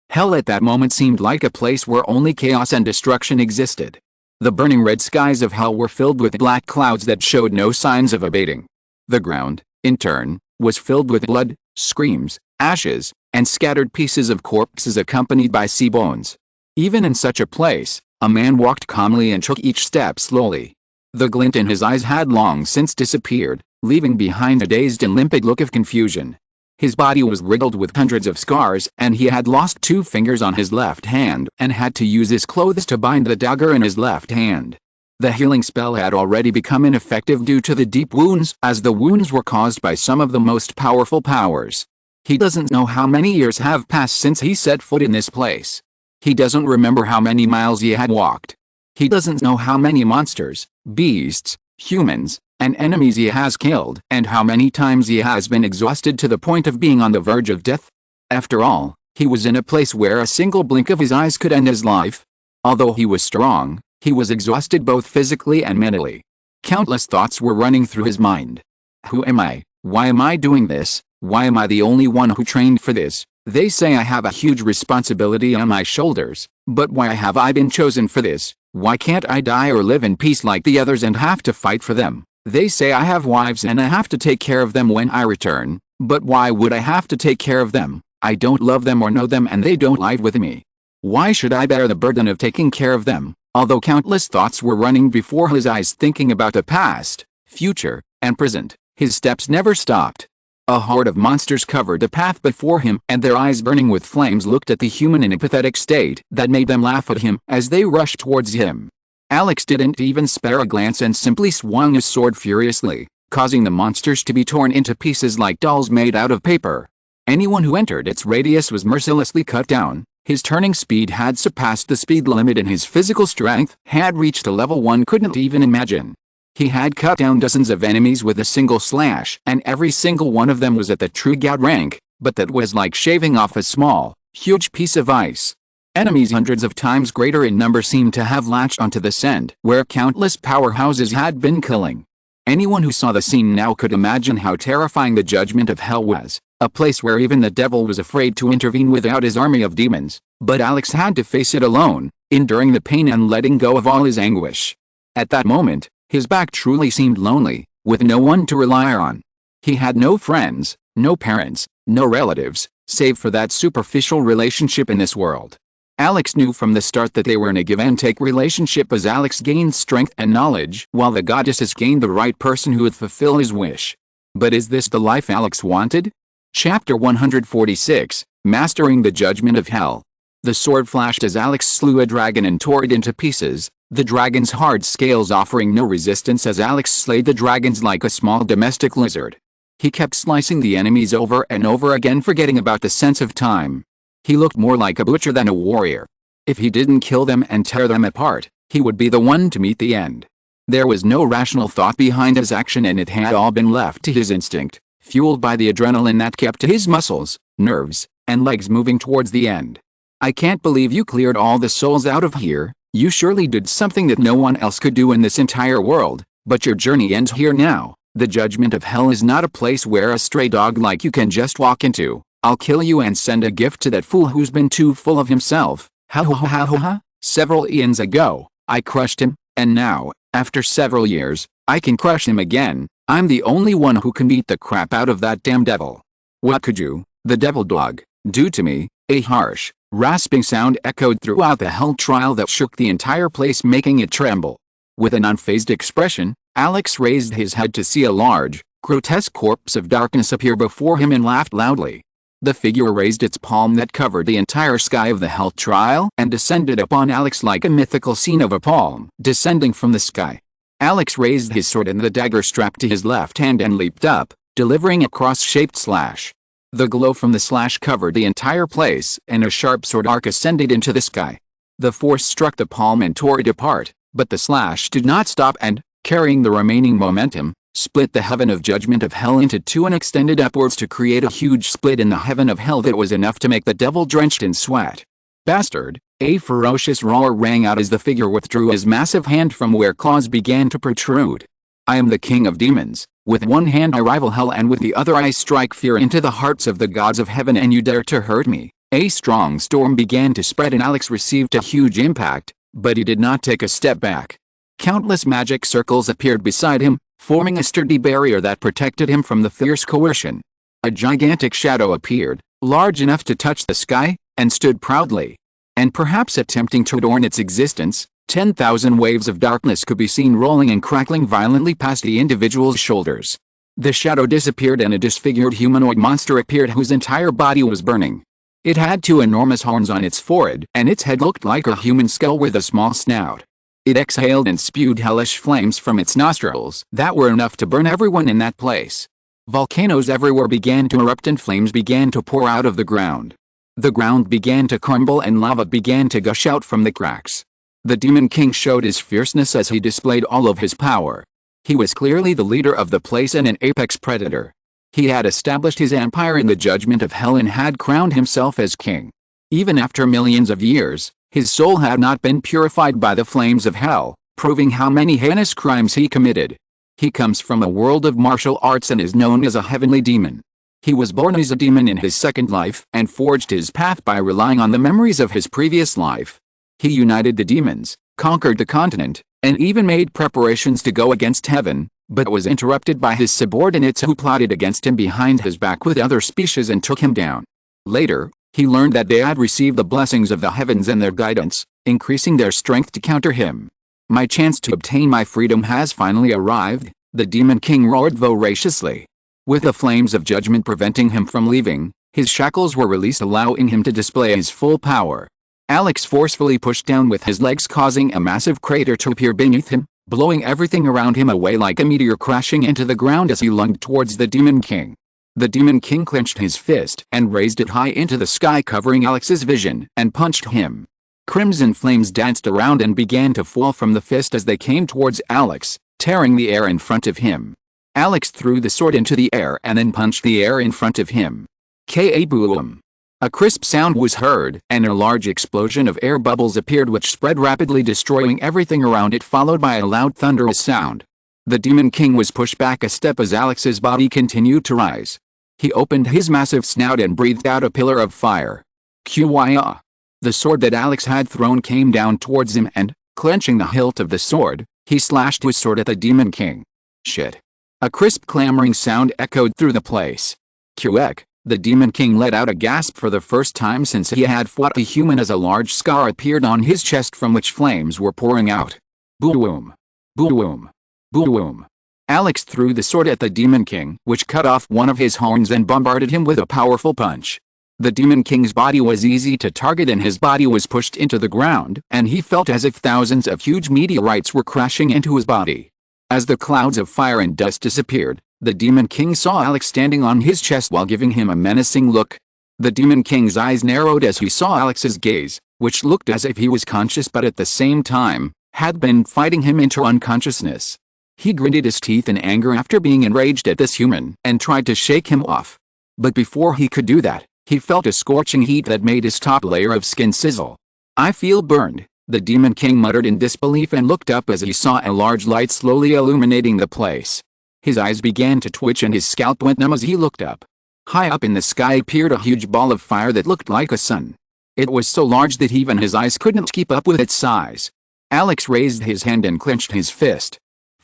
Speaker 1: Hell at that moment seemed like a place where only chaos and destruction existed. The burning red skies of hell were filled with black clouds that showed no signs of abating. The ground, in turn, was filled with blood, screams, ashes, and scattered pieces of corpses accompanied by sea bones. Even in such a place, a man walked calmly and took each step slowly. The glint in his eyes had long since disappeared, leaving behind a dazed and limpid look of confusion. His body was riddled with hundreds of scars, and he had lost 2 fingers on his left hand and had to use his clothes to bind the dagger in his left hand. The healing spell had already become ineffective due to the deep wounds, as the wounds were caused by some of the most powerful powers. He doesn't know how many years have passed since he set foot in this place. He doesn't remember how many miles he had walked. He doesn't know how many monsters, beasts, humans, and enemies he has killed, and how many times he has been exhausted to the point of being on the verge of death. After all, he was in a place where a single blink of his eyes could end his life. Although he was strong, he was exhausted both physically and mentally. Countless thoughts were running through his mind. Who am I? Why am I doing this? Why am I the only one who trained for this? They say I have a huge responsibility on my shoulders, but why have I been chosen for this? Why can't I die or live in peace like the others and have to fight for them? They say I have wives and I have to take care of them when I return, but why would I have to take care of them? I don't love them or know them and they don't live with me. Why should I bear the burden of taking care of them? Although countless thoughts were running before his eyes thinking about the past, future, and present, his steps never stopped. A horde of monsters covered the path before him, and their eyes burning with flames looked at the human in a pathetic state that made them laugh at him as they rushed towards him. Alex didn't even spare a glance and simply swung his sword furiously, causing the monsters to be torn into pieces like dolls made out of paper. Anyone who entered its radius was mercilessly cut down. His turning speed had surpassed the speed limit and his physical strength had reached a level one couldn't even imagine. He had cut down dozens of enemies with a single slash, and every single one of them was at the true god rank, but that was like shaving off a small, huge piece of ice. Enemies hundreds of times greater in number seemed to have latched onto the scent where countless powerhouses had been killing. Anyone who saw the scene now could imagine how terrifying the judgment of hell was, a place where even the devil was afraid to intervene without his army of demons, but Alex had to face it alone, enduring the pain and letting go of all his anguish. At that moment, his back truly seemed lonely, with no one to rely on. He had no friends, no parents, no relatives, save for that superficial relationship in this world. Alex knew from the start that they were in a give-and-take relationship as Alex gained strength and knowledge, while the goddesses gained the right person who would fulfill his wish. But is this the life Alex wanted? Chapter 146, Mastering the Judgment of Hell. The sword flashed as Alex slew a dragon and tore it into pieces, the dragon's hard scales offering no resistance as Alex slayed the dragons like a small domestic lizard. He kept slicing the enemies over and over again, forgetting about the sense of time. He looked more like a butcher than a warrior. If he didn't kill them and tear them apart, he would be the one to meet the end. There was no rational thought behind his action, and it had all been left to his instinct, fueled by the adrenaline that kept his muscles, nerves, and legs moving towards the end. I can't believe you cleared all the souls out of here. You surely did something that no one else could do in this entire world, but your journey ends here now. The judgment of hell is not a place where a stray dog like you can just walk into. I'll kill you and send a gift to that fool who's been too full of himself. Ha ha ha ha ha. Several eons ago, I crushed him, and now, after several years, I can crush him again. I'm the only one who can beat the crap out of that damn devil. What could you, the devil dog, do to me? A harsh, rasping sound echoed throughout the hell trial that shook the entire place, making it tremble. With an unfazed expression, Alex raised his head to see a large, grotesque corpse of darkness appear before him and laughed loudly. The figure raised its palm that covered the entire sky of the hell trial and descended upon Alex like a mythical scene of a palm descending from the sky. Alex raised his sword and the dagger strapped to his left hand and leaped up, delivering a cross-shaped slash. The glow from the slash covered the entire place, and a sharp sword arc ascended into the sky. The force struck the palm and tore it apart, but the slash did not stop and, carrying the remaining momentum, split the heaven of judgment of hell into two and extended upwards to create a huge split in the heaven of hell that was enough to make the devil drenched in sweat. Bastard! A ferocious roar rang out as the figure withdrew his massive hand from where claws began to protrude. I am the king of demons. With one hand I rival hell and with the other I strike fear into the hearts of the gods of heaven, and you dare to hurt me. A strong storm began to spread and Alex received a huge impact, but he did not take a step back. Countless magic circles appeared beside him, forming a sturdy barrier that protected him from the fierce coercion. A gigantic shadow appeared, large enough to touch the sky, and stood proudly. And perhaps attempting to adorn its existence, 10,000 waves of darkness could be seen rolling and crackling violently past the individual's shoulders. The shadow disappeared and a disfigured humanoid monster appeared whose entire body was burning. It had two enormous horns on its forehead, and its head looked like a human skull with a small snout. It exhaled and spewed hellish flames from its nostrils that were enough to burn everyone in that place. Volcanoes everywhere began to erupt and flames began to pour out of the ground. The ground began to crumble and lava began to gush out from the cracks. The Demon King showed his fierceness as he displayed all of his power. He was clearly the leader of the place and an apex predator. He had established his empire in the judgment of hell and had crowned himself as king. Even after millions of years, his soul had not been purified by the flames of hell, proving how many heinous crimes he committed. He comes from a world of martial arts and is known as a heavenly demon. He was born as a demon in his second life and forged his path by relying on the memories of his previous life. He united the demons, conquered the continent, and even made preparations to go against heaven, but was interrupted by his subordinates who plotted against him behind his back with other species and took him down. Later, he learned that they had received the blessings of the heavens and their guidance, increasing their strength to counter him. My chance to obtain my freedom has finally arrived, the Demon King roared voraciously. With the flames of judgment preventing him from leaving, his shackles were released, allowing him to display his full power. Alex forcefully pushed down with his legs, causing a massive crater to appear beneath him, blowing everything around him away like a meteor crashing into the ground as he lunged towards the Demon King. The Demon King clenched his fist and raised it high into the sky, covering Alex's vision, and punched him. Crimson flames danced around and began to fall from the fist as they came towards Alex, tearing the air in front of him. Alex threw the sword into the air and then punched the air in front of him. Ka-boom! A crisp sound was heard, and a large explosion of air bubbles appeared which spread rapidly, destroying everything around it, followed by a loud thunderous sound. The Demon King was pushed back a step as Alex's body continued to rise. He opened his massive snout and breathed out a pillar of fire. Qya! The sword that Alex had thrown came down towards him and, clenching the hilt of the sword, he slashed his sword at the Demon King. Shit! A crisp clamoring sound echoed through the place. Qek! The Demon King let out a gasp. For the first time since he had fought a human, as a large scar appeared on his chest from which flames were pouring out. Boom! Boom! Boom! Alex threw the sword at the Demon King, which cut off one of his horns and bombarded him with a powerful punch. The Demon King's body was easy to target and his body was pushed into the ground, and he felt as if thousands of huge meteorites were crashing into his body. As the clouds of fire and dust disappeared, the Demon King saw Alex standing on his chest while giving him a menacing look. The Demon King's eyes narrowed as he saw Alex's gaze, which looked as if he was conscious but at the same time, had been fighting him into unconsciousness. He gritted his teeth in anger after being enraged at this human and tried to shake him off. But before he could do that, he felt a scorching heat that made his top layer of skin sizzle. I feel burned, the Demon King muttered in disbelief and looked up as he saw a large light slowly illuminating the place. His eyes began to twitch and his scalp went numb as he looked up. High up in the sky appeared a huge ball of fire that looked like a sun. It was so large that even his eyes couldn't keep up with its size. Alex raised his hand and clenched his fist.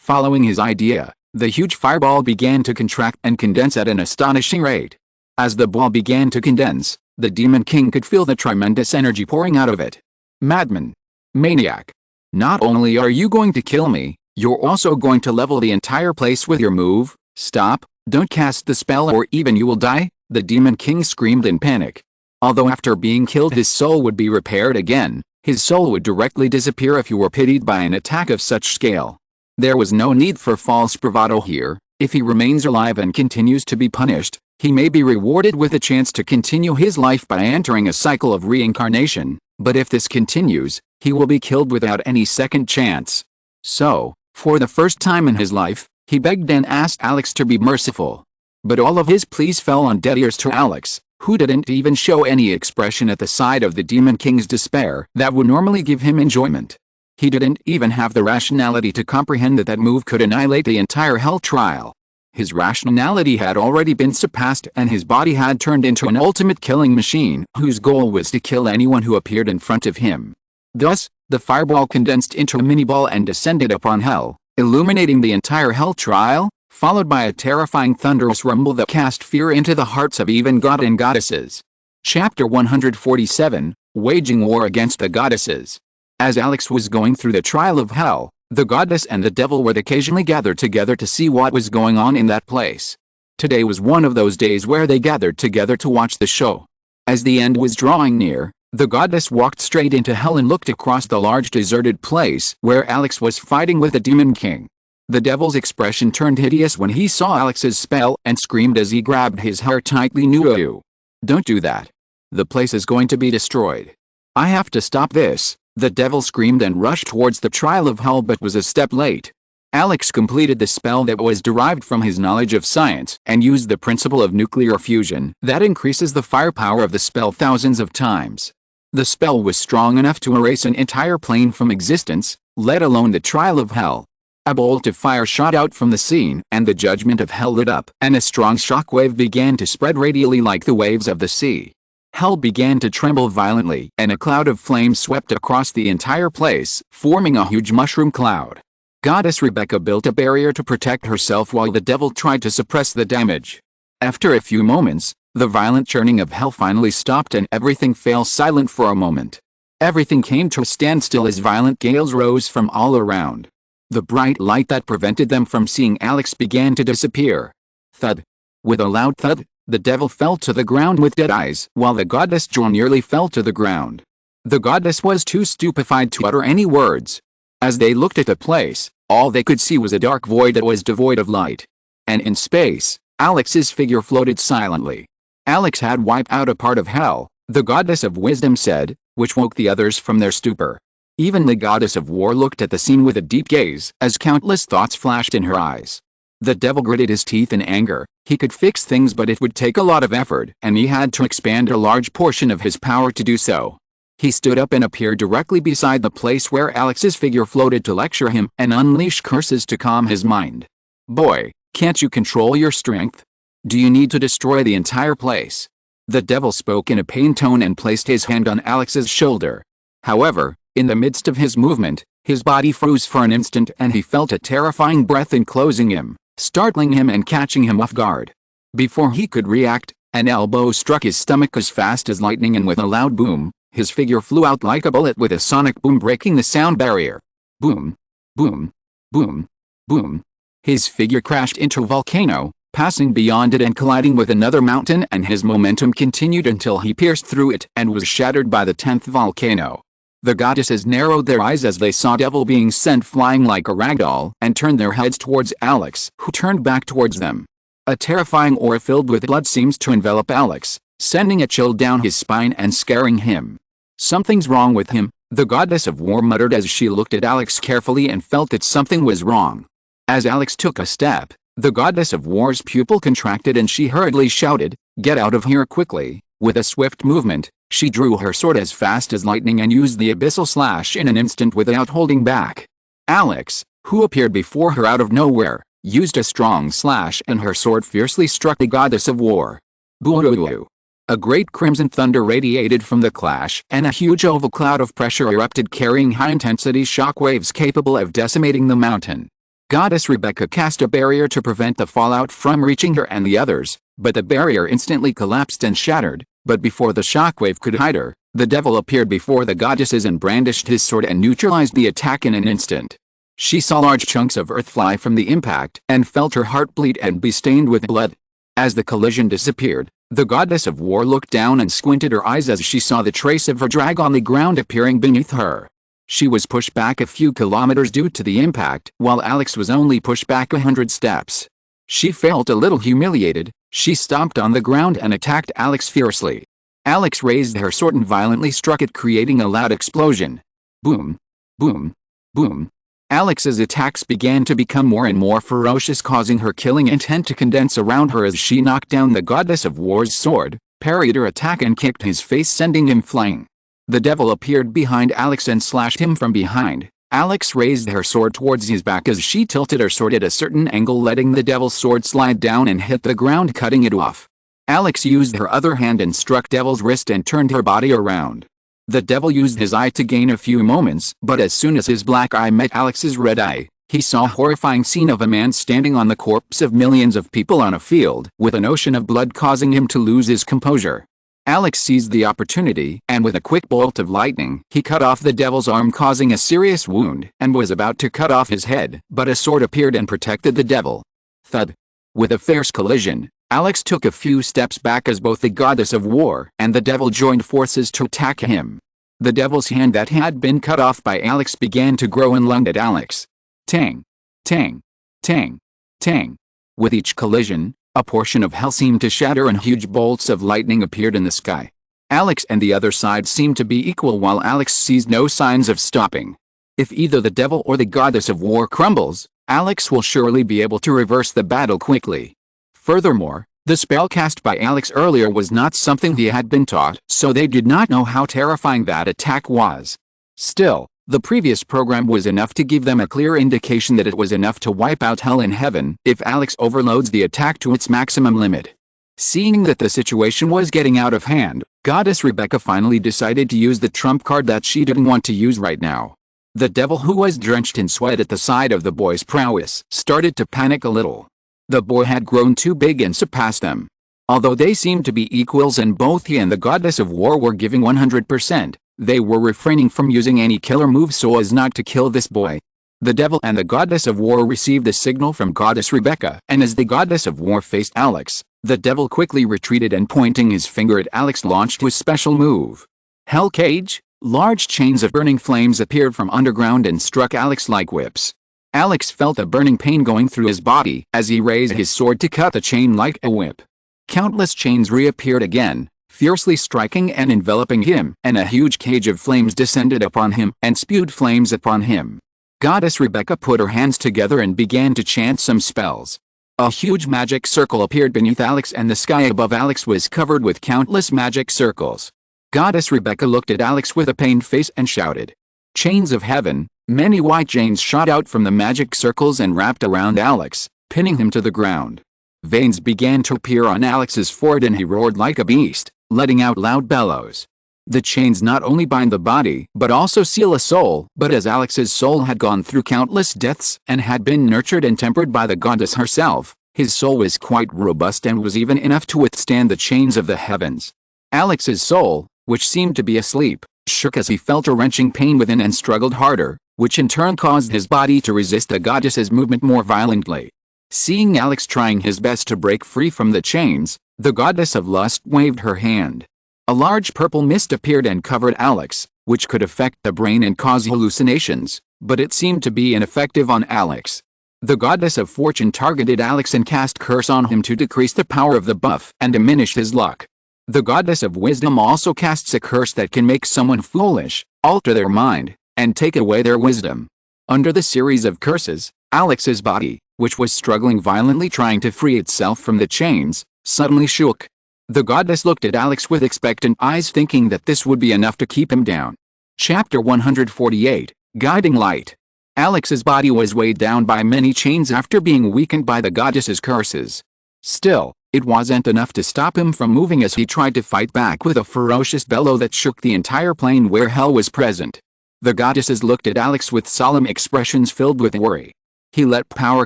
Speaker 1: Following his idea, the huge fireball began to contract and condense at an astonishing rate. As the ball began to condense, the Demon King could feel the tremendous energy pouring out of it. Madman! Maniac! Not only are you going to kill me, you're also going to level the entire place with your move. Stop, don't cast the spell or even you will die, the Demon King screamed in panic. Although after being killed his soul would be repaired again, his soul would directly disappear if you were pitied by an attack of such scale. There was no need for false bravado here. If he remains alive and continues to be punished, he may be rewarded with a chance to continue his life by entering a cycle of reincarnation, but if this continues, he will be killed without any second chance. So, for the first time in his life, He begged and asked Alex to be merciful. But all of his pleas fell on deaf ears to Alex, who didn't even show any expression at the sight of the Demon King's despair that would normally give him enjoyment. He didn't even have the rationality to comprehend that that move could annihilate the entire hell trial. His rationality had already been surpassed and his body had turned into an ultimate killing machine whose goal was to kill anyone who appeared in front of him. Thus, the fireball condensed into a mini-ball and descended upon hell, illuminating the entire hell trial, followed by a terrifying thunderous rumble that cast fear into the hearts of even god and goddesses. Chapter 147, Waging War Against the Goddesses. As Alex was going through the trial of hell, the goddess and the devil would occasionally gather together to see what was going on in that place. Today was one of those days where they gathered together to watch the show. As the end was drawing near, the goddess walked straight into hell and looked across the large deserted place where Alex was fighting with the Demon King. The devil's expression turned hideous when he saw Alex's spell and screamed as he grabbed his hair tightly. "No! Don't do that. The place is going to be destroyed. I have to stop this." The devil screamed and rushed towards the trial of hell but was a step late. Alex completed the spell that was derived from his knowledge of science and used the principle of nuclear fusion that increases the firepower of the spell thousands of times. The spell was strong enough to erase an entire plane from existence, let alone the trial of hell. A bolt of fire shot out from the scene and the judgment of hell lit up and a strong shockwave began to spread radially like the waves of the sea. Hell began to tremble violently and a cloud of flames swept across the entire place, forming a huge mushroom cloud. Goddess Rebecca built a barrier to protect herself while the devil tried to suppress the damage. After a few moments, the violent churning of hell finally stopped and everything fell silent for a moment. Everything came to a standstill as violent gales rose from all around. The bright light that prevented them from seeing Alex began to disappear. Thud. With a loud thud, the devil fell to the ground with dead eyes while the goddess nearly fell to the ground. The goddess was too stupefied to utter any words. As they looked at the place, all they could see was a dark void that was devoid of light. And in space, Alex's figure floated silently. Alex had wiped out a part of hell, the goddess of wisdom said, which woke the others from their stupor. Even the goddess of war looked at the scene with a deep gaze as countless thoughts flashed in her eyes. The devil gritted his teeth in anger. He could fix things but it would take a lot of effort and he had to expand a large portion of his power to do so. He stood up and appeared directly beside the place where Alex's figure floated to lecture him and unleash curses to calm his mind. "Boy, can't you control your strength? Do you need to destroy the entire place?" The devil spoke in a pained tone and placed his hand on Alex's shoulder. However, in the midst of his movement, his body froze for an instant and he felt a terrifying breath enclosing him, startling him and catching him off guard. Before he could react, an elbow struck his stomach as fast as lightning and with a loud boom, his figure flew out like a bullet with a sonic boom breaking the sound barrier. Boom. Boom. Boom. Boom. His figure crashed into a volcano, passing beyond it and colliding with another mountain, and his momentum continued until he pierced through it and was shattered by the 10th volcano. The goddesses narrowed their eyes as they saw devil being sent flying like a ragdoll and turned their heads towards Alex, who turned back towards them. A terrifying aura filled with blood seems to envelop Alex, sending a chill down his spine and scaring him. "Something's wrong with him," the goddess of war muttered as she looked at Alex carefully and felt that something was wrong. As Alex took a step, the goddess of war's pupil contracted and she hurriedly shouted, "Get out of here quickly." With a swift movement, she drew her sword as fast as lightning and used the abyssal slash in an instant without holding back. Alex, who appeared before her out of nowhere, used a strong slash and her sword fiercely struck the goddess of war. Boo-hoo-hoo. A great crimson thunder radiated from the clash and a huge oval cloud of pressure erupted carrying high-intensity shockwaves capable of decimating the mountain. Goddess Rebecca cast a barrier to prevent the fallout from reaching her and the others, but the barrier instantly collapsed and shattered. But before the shockwave could hide her, the devil appeared before the goddesses and brandished his sword and neutralized the attack in an instant. She saw large chunks of earth fly from the impact and felt her heart bleed and be stained with blood. As the collision disappeared, the goddess of war looked down and squinted her eyes as she saw the trace of her drag on the ground appearing beneath her. She was pushed back a few kilometers due to the impact, while Alex was only pushed back 100 steps. She felt a little humiliated. She stomped on the ground and attacked Alex fiercely. Alex raised her sword and violently struck it, creating a loud explosion. Boom. Boom. Boom. Alex's attacks began to become more and more ferocious, causing her killing intent to condense around her as she knocked down the goddess of war's sword, parried her attack and kicked his face, sending him flying. The devil appeared behind Alex and slashed him from behind. Alex raised her sword towards his back as she tilted her sword at a certain angle, letting the devil's sword slide down and hit the ground, cutting it off. Alex used her other hand and struck devil's wrist and turned her body around. The devil used his eye to gain a few moments, but as soon as his black eye met Alex's red eye, he saw a horrifying scene of a man standing on the corpse of millions of people on a field, with an ocean of blood, causing him to lose his composure. Alex seized the opportunity, and with a quick bolt of lightning, he cut off the devil's arm, causing a serious wound, and was about to cut off his head, but a sword appeared and protected the devil. Thud! With a fierce collision, Alex took a few steps back as both the goddess of war and the devil joined forces to attack him. The devil's hand that had been cut off by Alex began to grow and lunged at Alex. Tang! Tang! Tang! Tang! With each collision, a portion of hell seemed to shatter and huge bolts of lightning appeared in the sky. Alex and the other side seemed to be equal, while Alex sees no signs of stopping. If either the devil or the goddess of war crumbles, Alex will surely be able to reverse the battle quickly. Furthermore, the spell cast by Alex earlier was not something he had been taught, so they did not know how terrifying that attack was. Still, the previous program was enough to give them a clear indication that it was enough to wipe out hell and heaven if Alex overloads the attack to its maximum limit. Seeing that the situation was getting out of hand, Goddess Rebecca finally decided to use the trump card that she didn't want to use right now. The devil, who was drenched in sweat at the sight of the boy's prowess, started to panic a little. The boy had grown too big and surpassed them. Although they seemed to be equals and both he and the goddess of war were giving 100%, they were refraining from using any killer moves so as not to kill this boy. The devil and the goddess of war received a signal from Goddess Rebecca, and as the goddess of war faced Alex, the devil quickly retreated and, pointing his finger at Alex, launched his special move. Hell Cage. Large chains of burning flames appeared from underground and struck Alex like whips. Alex felt a burning pain going through his body as he raised his sword to cut the chain like a whip. Countless chains reappeared again, fiercely striking and enveloping him, and a huge cage of flames descended upon him and spewed flames upon him. Goddess Rebecca put her hands together and began to chant some spells. A huge magic circle appeared beneath Alex, and the sky above Alex was covered with countless magic circles. Goddess Rebecca looked at Alex with a pained face and shouted, "Chains of heaven!" Many white chains shot out from the magic circles and wrapped around Alex, pinning him to the ground. Veins began to appear on Alex's forehead and he roared like a beast, letting out loud bellows. The chains not only bind the body but also seal a soul, but as Alex's soul had gone through countless deaths and had been nurtured and tempered by the goddess herself, his soul was quite robust and was even enough to withstand the chains of the heavens. Alex's soul, which seemed to be asleep, shook as he felt a wrenching pain within and struggled harder, which in turn caused his body to resist the goddess's movement more violently. Seeing Alex trying his best to break free from the chains, the goddess of lust waved her hand. A large purple mist appeared and covered Alex, which could affect the brain and cause hallucinations, but it seemed to be ineffective on Alex. The goddess of fortune targeted Alex and cast curse on him to decrease the power of the buff and diminish his luck. The goddess of wisdom also casts a curse that can make someone foolish, alter their mind, and take away their wisdom. Under the series of curses, Alex's body, which was struggling violently trying to free itself from the chains, suddenly shook. The goddess looked at Alex with expectant eyes, thinking that this would be enough to keep him down. Chapter 148, Guiding Light. Alex's body was weighed down by many chains after being weakened by the goddess's curses. Still, it wasn't enough to stop him from moving as he tried to fight back with a ferocious bellow that shook the entire plane where hell was present. The goddesses looked at Alex with solemn expressions filled with worry. He let power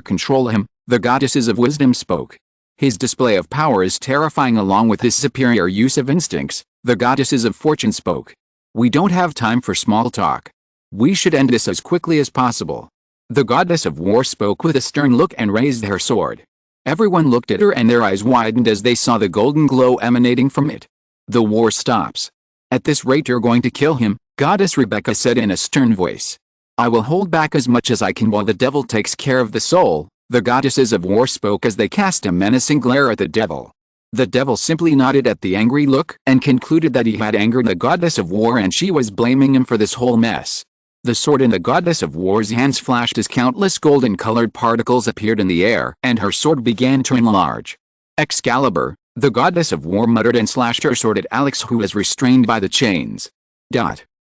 Speaker 1: control him. The goddesses of wisdom spoke. His display of power is terrifying along with his superior use of instincts. The goddesses of fortune spoke. We don't have time for small talk. We should end this as quickly as possible. The goddess of war spoke with a stern look and raised her sword. Everyone looked at her and their eyes widened as they saw the golden glow emanating from it. The war stops. At this rate you're going to kill him, Goddess Rebecca said in a stern voice. I will hold back as much as I can while the devil takes care of the soul. The goddesses of war spoke as they cast a menacing glare at the devil. The devil simply nodded at the angry look and concluded that he had angered the goddess of war and she was blaming him for this whole mess. The sword in the goddess of war's hands flashed as countless golden-colored particles appeared in the air, and her sword began to enlarge. Excalibur, the goddess of war, muttered and slashed her sword at Alex, who was restrained by the chains.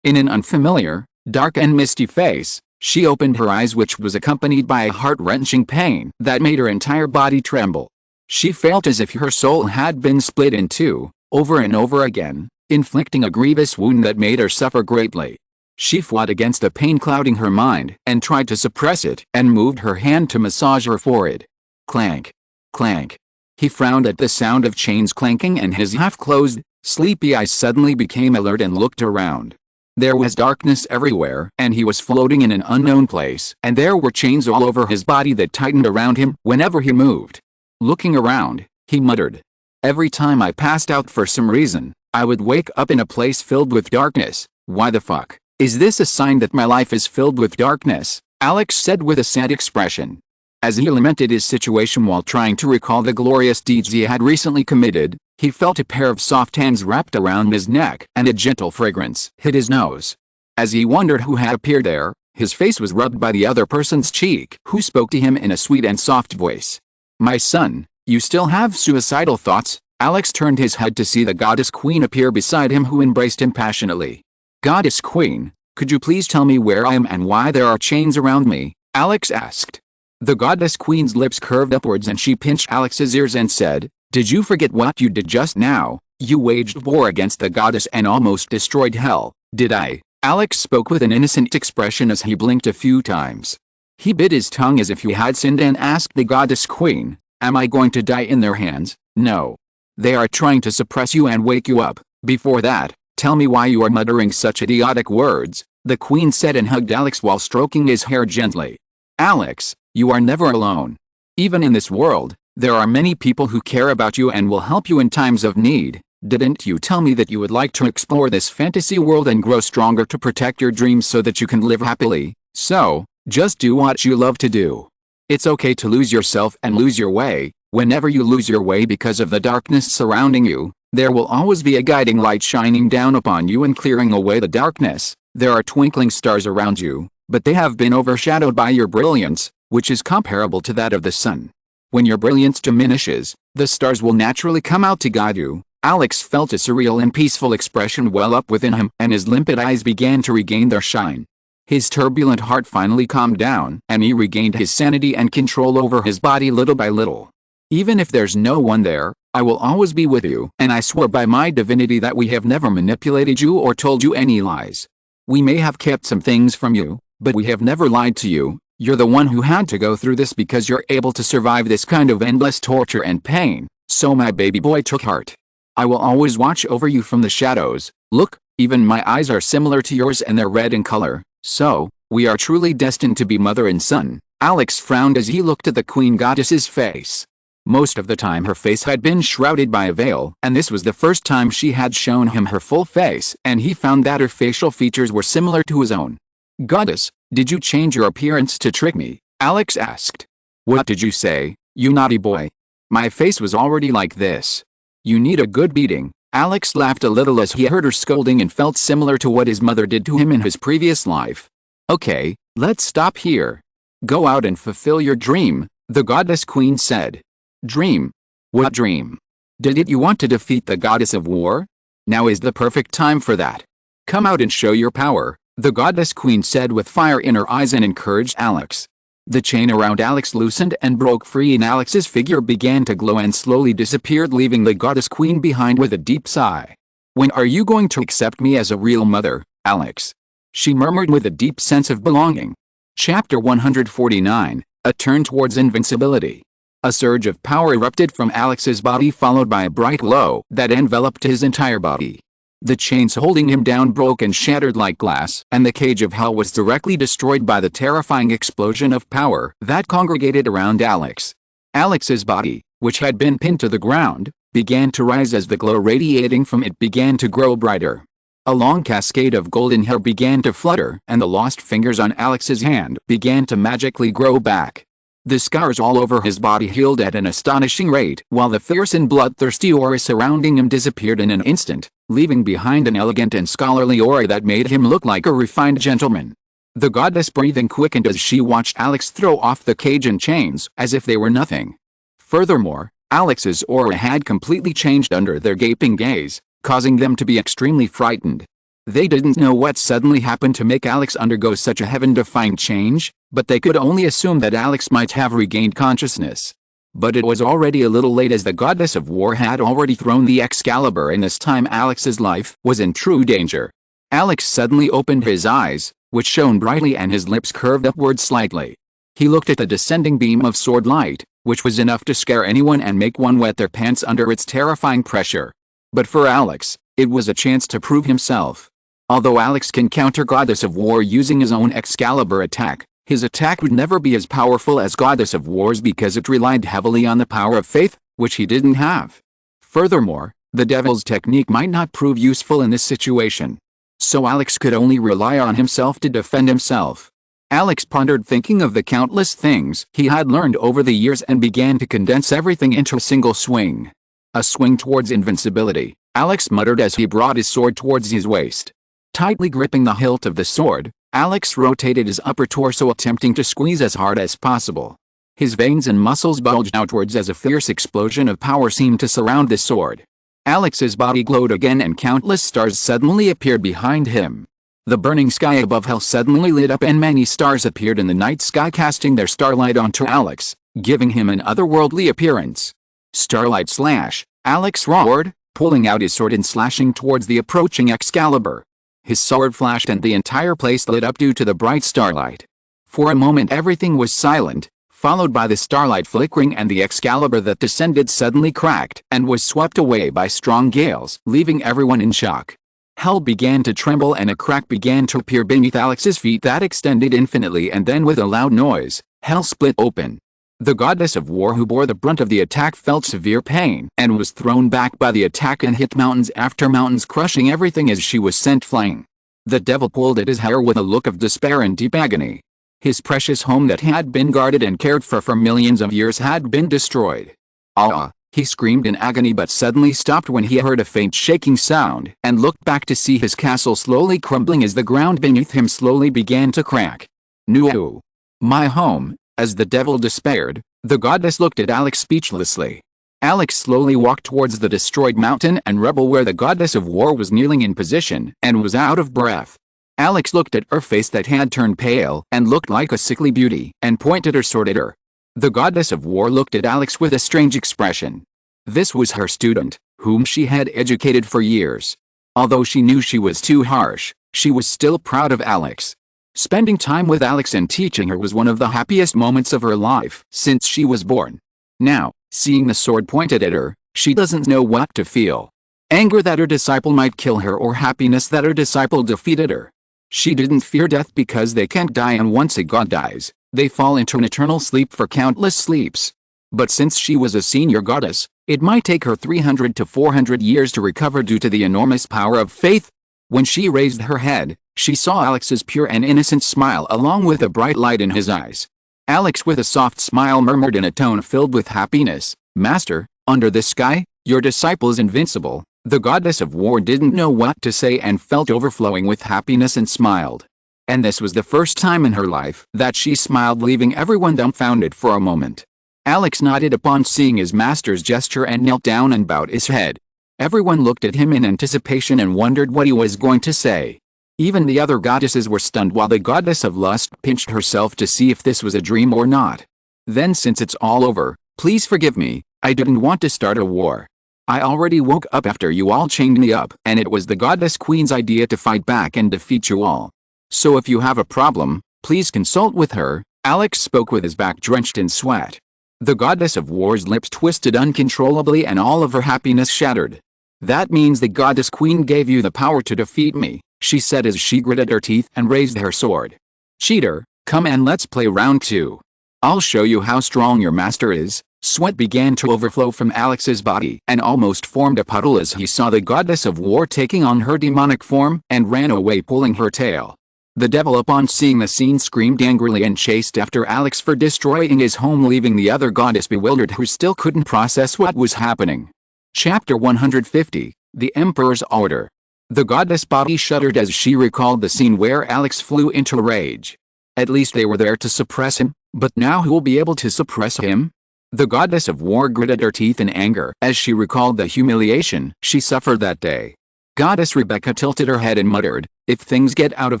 Speaker 1: In an unfamiliar, dark and misty face, she opened her eyes, which was accompanied by a heart-wrenching pain that made her entire body tremble. She felt as if her soul had been split in two, over and over again, inflicting a grievous wound that made her suffer greatly. She fought against the pain clouding her mind and tried to suppress it, and moved her hand to massage her forehead. Clank. Clank. He frowned at the sound of chains clanking, and his half-closed, sleepy eyes suddenly became alert and looked around. There was darkness everywhere, and he was floating in an unknown place, and there were chains all over his body that tightened around him whenever he moved. Looking around, he muttered, "Every time I passed out for some reason, I would wake up in a place filled with darkness. Why the fuck? Is this a sign that my life is filled with darkness?" Alex said with a sad expression. As he lamented his situation while trying to recall the glorious deeds he had recently committed, he felt a pair of soft hands wrapped around his neck, and a gentle fragrance hit his nose. As he wondered who had appeared there, his face was rubbed by the other person's cheek, who spoke to him in a sweet and soft voice. "My son, you still have suicidal thoughts?" Alex turned his head to see the goddess queen appear beside him, who embraced him passionately. "Goddess queen, could you please tell me where I am and why there are chains around me?" Alex asked. The goddess queen's lips curved upwards, and she pinched Alex's ears and said, "Did you forget what you did just now? You waged war against the goddess and almost destroyed hell, did I?" Alex spoke with an innocent expression as he blinked a few times. He bit his tongue as if he had sinned and asked the goddess queen, "Am I going to die in their hands?" "No. They are trying to suppress you and wake you up. Before that, tell me why you are muttering such idiotic words," the queen said, and hugged Alex while stroking his hair gently. "Alex, you are never alone. Even in this world, there are many people who care about you and will help you in times of need. Didn't you tell me that you would like to explore this fantasy world and grow stronger to protect your dreams so that you can live happily? So, just do what you love to do. It's okay to lose yourself and lose your way. Whenever you lose your way because of the darkness surrounding you, there will always be a guiding light shining down upon you and clearing away the darkness. There are twinkling stars around you, but they have been overshadowed by your brilliance, which is comparable to that of the sun. When your brilliance diminishes, the stars will naturally come out to guide you." Alex felt a surreal and peaceful expression well up within him, and his limpid eyes began to regain their shine. His turbulent heart finally calmed down, and he regained his sanity and control over his body little by little. "Even if there's no one there, I will always be with you, and I swear by my divinity that we have never manipulated you or told you any lies. We may have kept some things from you, but we have never lied to you. You're the one who had to go through this because you're able to survive this kind of endless torture and pain, so my baby boy took heart. I will always watch over you from the shadows. Look, even my eyes are similar to yours and they're red in color, so, we are truly destined to be mother and son." Alex frowned as he looked at the queen goddess's face. Most of the time her face had been shrouded by a veil, and this was the first time she had shown him her full face, and he found that her facial features were similar to his own. "Goddess, did you change your appearance to trick me?" Alex asked. "What did you say, you naughty boy? My face was already like this. You need a good beating." Alex laughed a little as he heard her scolding and felt similar to what his mother did to him in his previous life. "Okay, let's stop here. Go out and fulfill your dream," the goddess queen said. "Dream? What dream? Did you want to defeat the goddess of war? Now is the perfect time for that. Come out and show your power," the goddess queen said with fire in her eyes and encouraged Alex. The chain around Alex loosened and broke free, and Alex's figure began to glow and slowly disappeared, leaving the goddess queen behind with a deep sigh. "When are you going to accept me as a real mother, Alex?" she murmured with a deep sense of belonging. Chapter 149, A Turn Towards Invincibility. A surge of power erupted from Alex's body, followed by a bright glow that enveloped his entire body. The chains holding him down broke and shattered like glass, and the cage of hell was directly destroyed by the terrifying explosion of power that congregated around Alex. Alex's body, which had been pinned to the ground, began to rise as the glow radiating from it began to grow brighter. A long cascade of golden hair began to flutter, and the lost fingers on Alex's hand began to magically grow back. The scars all over his body healed at an astonishing rate, while the fierce and bloodthirsty aura surrounding him disappeared in an instant, leaving behind an elegant and scholarly aura that made him look like a refined gentleman. The goddess' breathing quickened as she watched Alex throw off the cage and chains as if they were nothing. Furthermore, Alex's aura had completely changed under their gaping gaze, causing them to be extremely frightened. They didn't know what suddenly happened to make Alex undergo such a heaven-defying change, but they could only assume that Alex might have regained consciousness. But it was already a little late, as the goddess of war had already thrown the Excalibur, and this time Alex's life was in true danger. Alex suddenly opened his eyes, which shone brightly, and his lips curved upward slightly. He looked at the descending beam of sword light, which was enough to scare anyone and make one wet their pants under its terrifying pressure. But for Alex, it was a chance to prove himself. Although Alex can counter Goddess of War using his own Excalibur attack, his attack would never be as powerful as Goddess of War's because it relied heavily on the power of faith, which he didn't have. Furthermore, the devil's technique might not prove useful in this situation. So Alex could only rely on himself to defend himself. Alex pondered, thinking of the countless things he had learned over the years, and began to condense everything into a single swing. A swing towards invincibility, Alex muttered as he brought his sword towards his waist. Tightly gripping the hilt of the sword, Alex rotated his upper torso, attempting to squeeze as hard as possible. His veins and muscles bulged outwards as a fierce explosion of power seemed to surround the sword. Alex's body glowed again, and countless stars suddenly appeared behind him. The burning sky above hell suddenly lit up, and many stars appeared in the night sky, casting their starlight onto Alex, giving him an otherworldly appearance. Starlight slash, Alex roared, pulling out his sword and slashing towards the approaching Excalibur. His sword flashed and the entire place lit up due to the bright starlight. For a moment everything was silent, followed by the starlight flickering, and the Excalibur that descended suddenly cracked and was swept away by strong gales, leaving everyone in shock. Hell began to tremble, and a crack began to appear beneath Alex's feet that extended infinitely, and then with a loud noise, hell split open. The goddess of war, who bore the brunt of the attack, felt severe pain and was thrown back by the attack and hit mountains after mountains, crushing everything as she was sent flying. The devil pulled at his hair with a look of despair and deep agony. His precious home that had been guarded and cared for millions of years had been destroyed. Ah! He screamed in agony, but suddenly stopped when he heard a faint shaking sound and looked back to see his castle slowly crumbling as the ground beneath him slowly began to crack. No! My home! As the devil despaired, the goddess looked at Alex speechlessly. Alex slowly walked towards the destroyed mountain and rubble where the goddess of war was kneeling in position and was out of breath. Alex looked at her face that had turned pale and looked like a sickly beauty, and pointed her sword at her. The goddess of war looked at Alex with a strange expression. This was her student, whom she had educated for years. Although she knew she was too harsh, she was still proud of Alex. Spending time with Alex and teaching her was one of the happiest moments of her life since she was born. Now, seeing the sword pointed at her, she doesn't know what to feel. Anger that her disciple might kill her, or happiness that her disciple defeated her. She didn't fear death because they can't die, and once a god dies, they fall into an eternal sleep for countless sleeps. But since she was a senior goddess, it might take her 300 to 400 years to recover due to the enormous power of faith. When she raised her head, she saw Alex's pure and innocent smile along with a bright light in his eyes. Alex, with a soft smile, murmured in a tone filled with happiness, "Master, under this sky, your disciple is invincible." The goddess of war didn't know what to say and felt overflowing with happiness and smiled. And this was the first time in her life that she smiled, leaving everyone dumbfounded for a moment. Alex nodded upon seeing his master's gesture and knelt down and bowed his head. Everyone looked at him in anticipation and wondered what he was going to say. Even the other goddesses were stunned, while the goddess of lust pinched herself to see if this was a dream or not. Then, since it's all over, please forgive me, I didn't want to start a war. I already woke up after you all chained me up, and it was the goddess queen's idea to fight back and defeat you all. So if you have a problem, please consult with her. Alex spoke with his back drenched in sweat. The goddess of war's lips twisted uncontrollably and all of her happiness shattered. That means the goddess queen gave you the power to defeat me, she said as she gritted her teeth and raised her sword. Cheater, come and let's play round 2. I'll show you how strong your master is. Sweat began to overflow from Alex's body and almost formed a puddle as he saw the goddess of war taking on her demonic form and ran away pulling her tail. The devil, upon seeing the scene, screamed angrily and chased after Alex for destroying his home, leaving the other goddess bewildered, who still couldn't process what was happening. Chapter 150, The Emperor's Order. The goddess body shuddered as she recalled the scene where Alex flew into rage. At least they were there to suppress him, but now who will be able to suppress him? The goddess of war gritted her teeth in anger as she recalled the humiliation she suffered that day. Goddess Rebecca tilted her head and muttered, "If things get out of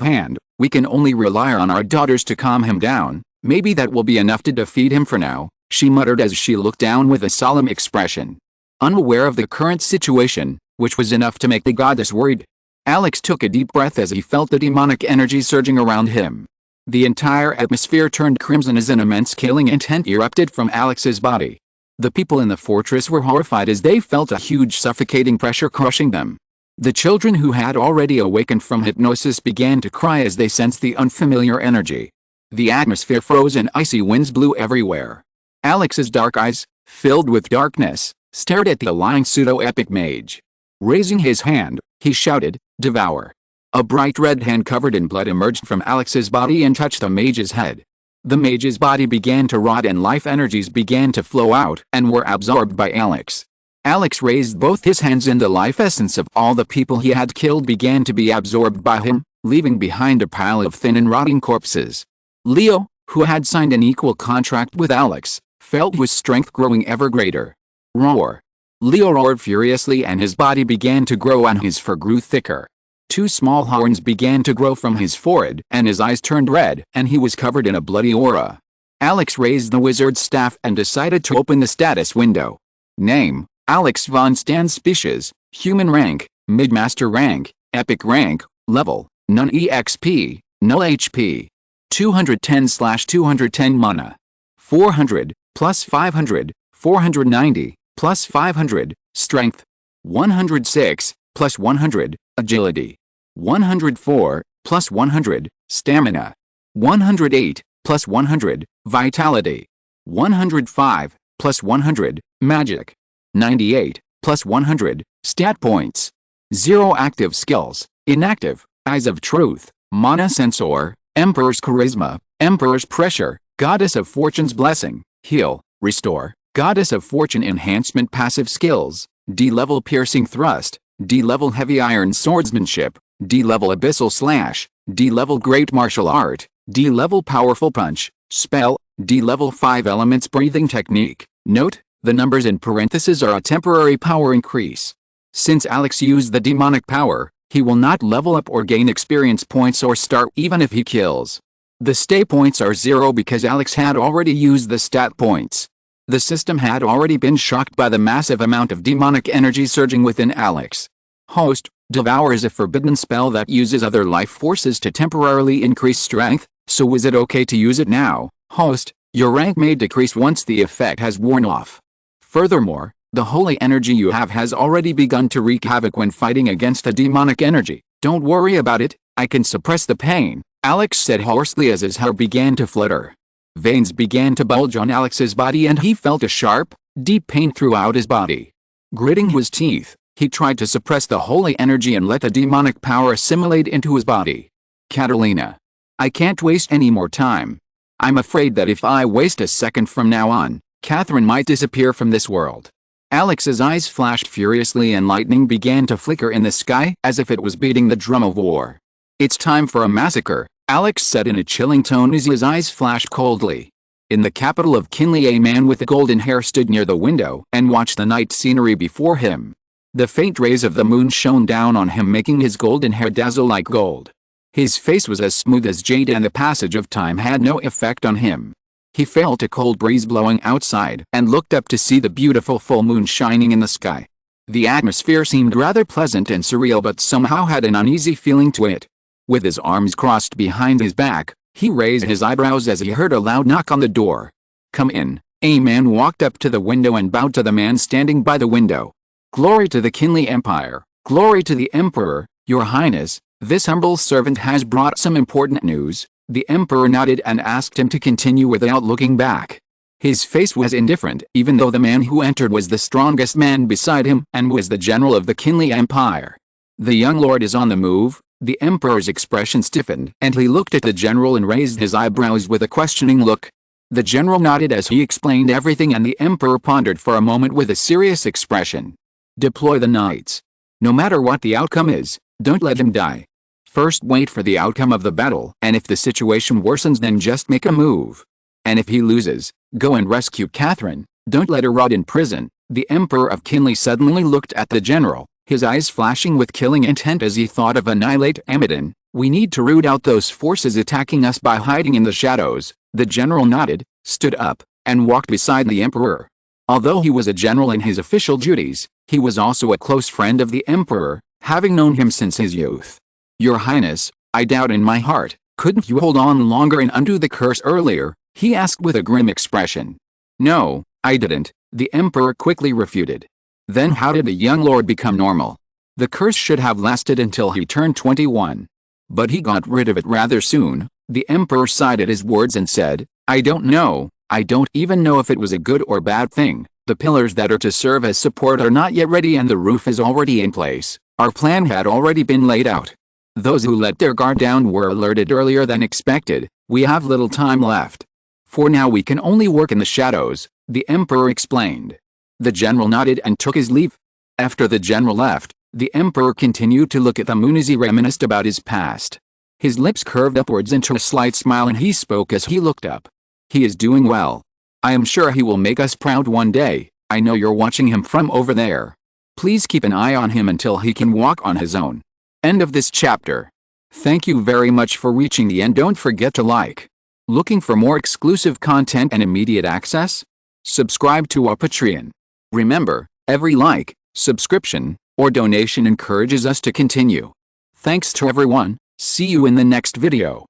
Speaker 1: hand, we can only rely on our daughters to calm him down. Maybe that will be enough to defeat him for now," she muttered as she looked down with a solemn expression. Unaware of the current situation, which was enough to make the goddess worried, Alex took a deep breath as he felt the demonic energy surging around him. The entire atmosphere turned crimson as an immense killing intent erupted from Alex's body. The people in the fortress were horrified as they felt a huge suffocating pressure crushing them. The children who had already awakened from hypnosis began to cry as they sensed the unfamiliar energy. The atmosphere froze and icy winds blew everywhere. Alex's dark eyes, filled with darkness, stared at the lying pseudo-epic mage. Raising his hand, he shouted, "Devour." A bright red hand covered in blood emerged from Alex's body and touched the mage's head. The mage's body began to rot and life energies began to flow out and were absorbed by Alex. Alex raised both his hands and the life essence of all the people he had killed began to be absorbed by him, leaving behind a pile of thin and rotting corpses. Leo, who had signed an equal contract with Alex, felt his strength growing ever greater. Roar. Leo roared furiously and his body began to grow and his fur grew thicker. Two small horns began to grow from his forehead and his eyes turned red and he was covered in a bloody aura. Alex raised the wizard's staff and decided to open the status window. Name: Alex von Stan Species, Human Rank, Midmaster Rank, Epic Rank, Level, None EXP, Null HP. 210/210 Mana. 400, plus 500, 490, plus 500, Strength. 106, plus 100, Agility. 104, plus 100, Stamina. 108, plus 100, Vitality. 105, plus 100, Magic. 98, plus 100, Stat Points. 0 Active Skills, Inactive, Eyes of Truth, Mana Sensor, Emperor's Charisma, Emperor's Pressure, Goddess of Fortune's Blessing, Heal, Restore, Goddess of Fortune Enhancement Passive Skills, D-Level Piercing Thrust, D-Level Heavy Iron Swordsmanship, D-Level Abyssal Slash, D-Level Great Martial Art, D-Level Powerful Punch, Spell, D-Level 5 Elements Breathing Technique. Note: the numbers in parentheses are a temporary power increase. Since Alex used the demonic power, he will not level up or gain experience points or start even if he kills. The stay points are 0 because Alex had already used the stat points. The system had already been shocked by the massive amount of demonic energy surging within Alex. Host: Devour is a forbidden spell that uses other life forces to temporarily increase strength, so is it okay to use it now? Host: your rank may decrease once the effect has worn off. Furthermore, the holy energy you have has already begun to wreak havoc when fighting against a demonic energy. Don't worry about it, I can suppress the pain, Alex said hoarsely as his hair began to flutter. Veins began to bulge on Alex's body and he felt a sharp, deep pain throughout his body. Gritting his teeth, he tried to suppress the holy energy and let the demonic power assimilate into his body. Catalina. I can't waste any more time. I'm afraid that if I waste a second from now on, Catherine might disappear from this world. Alex's eyes flashed furiously and lightning began to flicker in the sky as if it was beating the drum of war. It's time for a massacre, Alex said in a chilling tone as his eyes flashed coldly. In the capital of Kinley, a man with golden hair stood near the window and watched the night scenery before him. The faint rays of the moon shone down on him, making his golden hair dazzle like gold. His face was as smooth as jade and the passage of time had no effect on him. He felt a cold breeze blowing outside and looked up to see the beautiful full moon shining in the sky. The atmosphere seemed rather pleasant and surreal but somehow had an uneasy feeling to it. With his arms crossed behind his back, he raised his eyebrows as he heard a loud knock on the door. Come in. A man walked up to the window and bowed to the man standing by the window. Glory to the Kinley Empire, glory to the Emperor, Your Highness, this humble servant has brought some important news. The Emperor nodded and asked him to continue without looking back. His face was indifferent, even though the man who entered was the strongest man beside him and was the general of the Kinley Empire. The young lord is on the move. The Emperor's expression stiffened, and he looked at the general and raised his eyebrows with a questioning look. The general nodded as he explained everything, and the Emperor pondered for a moment with a serious expression. Deploy the knights. No matter what the outcome is, Don't let him die. First wait for the outcome of the battle, and if the situation worsens then just make a move. And if he loses, go and rescue Catherine, don't let her rot in prison." The Emperor of Kinley suddenly looked at the general, his eyes flashing with killing intent as he thought of annihilate Amidon. "We need to root out those forces attacking us by hiding in the shadows." The general nodded, stood up, and walked beside the Emperor. Although he was a general in his official duties, he was also a close friend of the Emperor, having known him since his youth. "Your Highness, I doubt in my heart, couldn't you hold on longer and undo the curse earlier?" he asked with a grim expression. "No, I didn't," the Emperor quickly refuted. "Then how did the young lord become normal?" "The curse should have lasted until he turned 21. But he got rid of it rather soon." The Emperor sighed at his words and said, "I don't know. I don't even know if it was a good or bad thing. The pillars that are to serve as support are not yet ready and the roof is already in place. Our plan had already been laid out. Those who let their guard down were alerted earlier than expected. We have little time left. For now we can only work in the shadows," the Emperor explained. The general nodded and took his leave. After the general left, the Emperor continued to look at the moon as he reminisced about his past. His lips curved upwards into a slight smile and he spoke as he looked up. "He is doing well. I am sure he will make us proud one day. I know you're watching him from over there. Please keep an eye on him until he can walk on his own." End of this chapter. Thank you very much for reaching the end. Don't forget to like. Looking for more exclusive content and immediate access? Subscribe to our Patreon. Remember, every like, subscription, or donation encourages us to continue. Thanks to everyone. See you in the next video.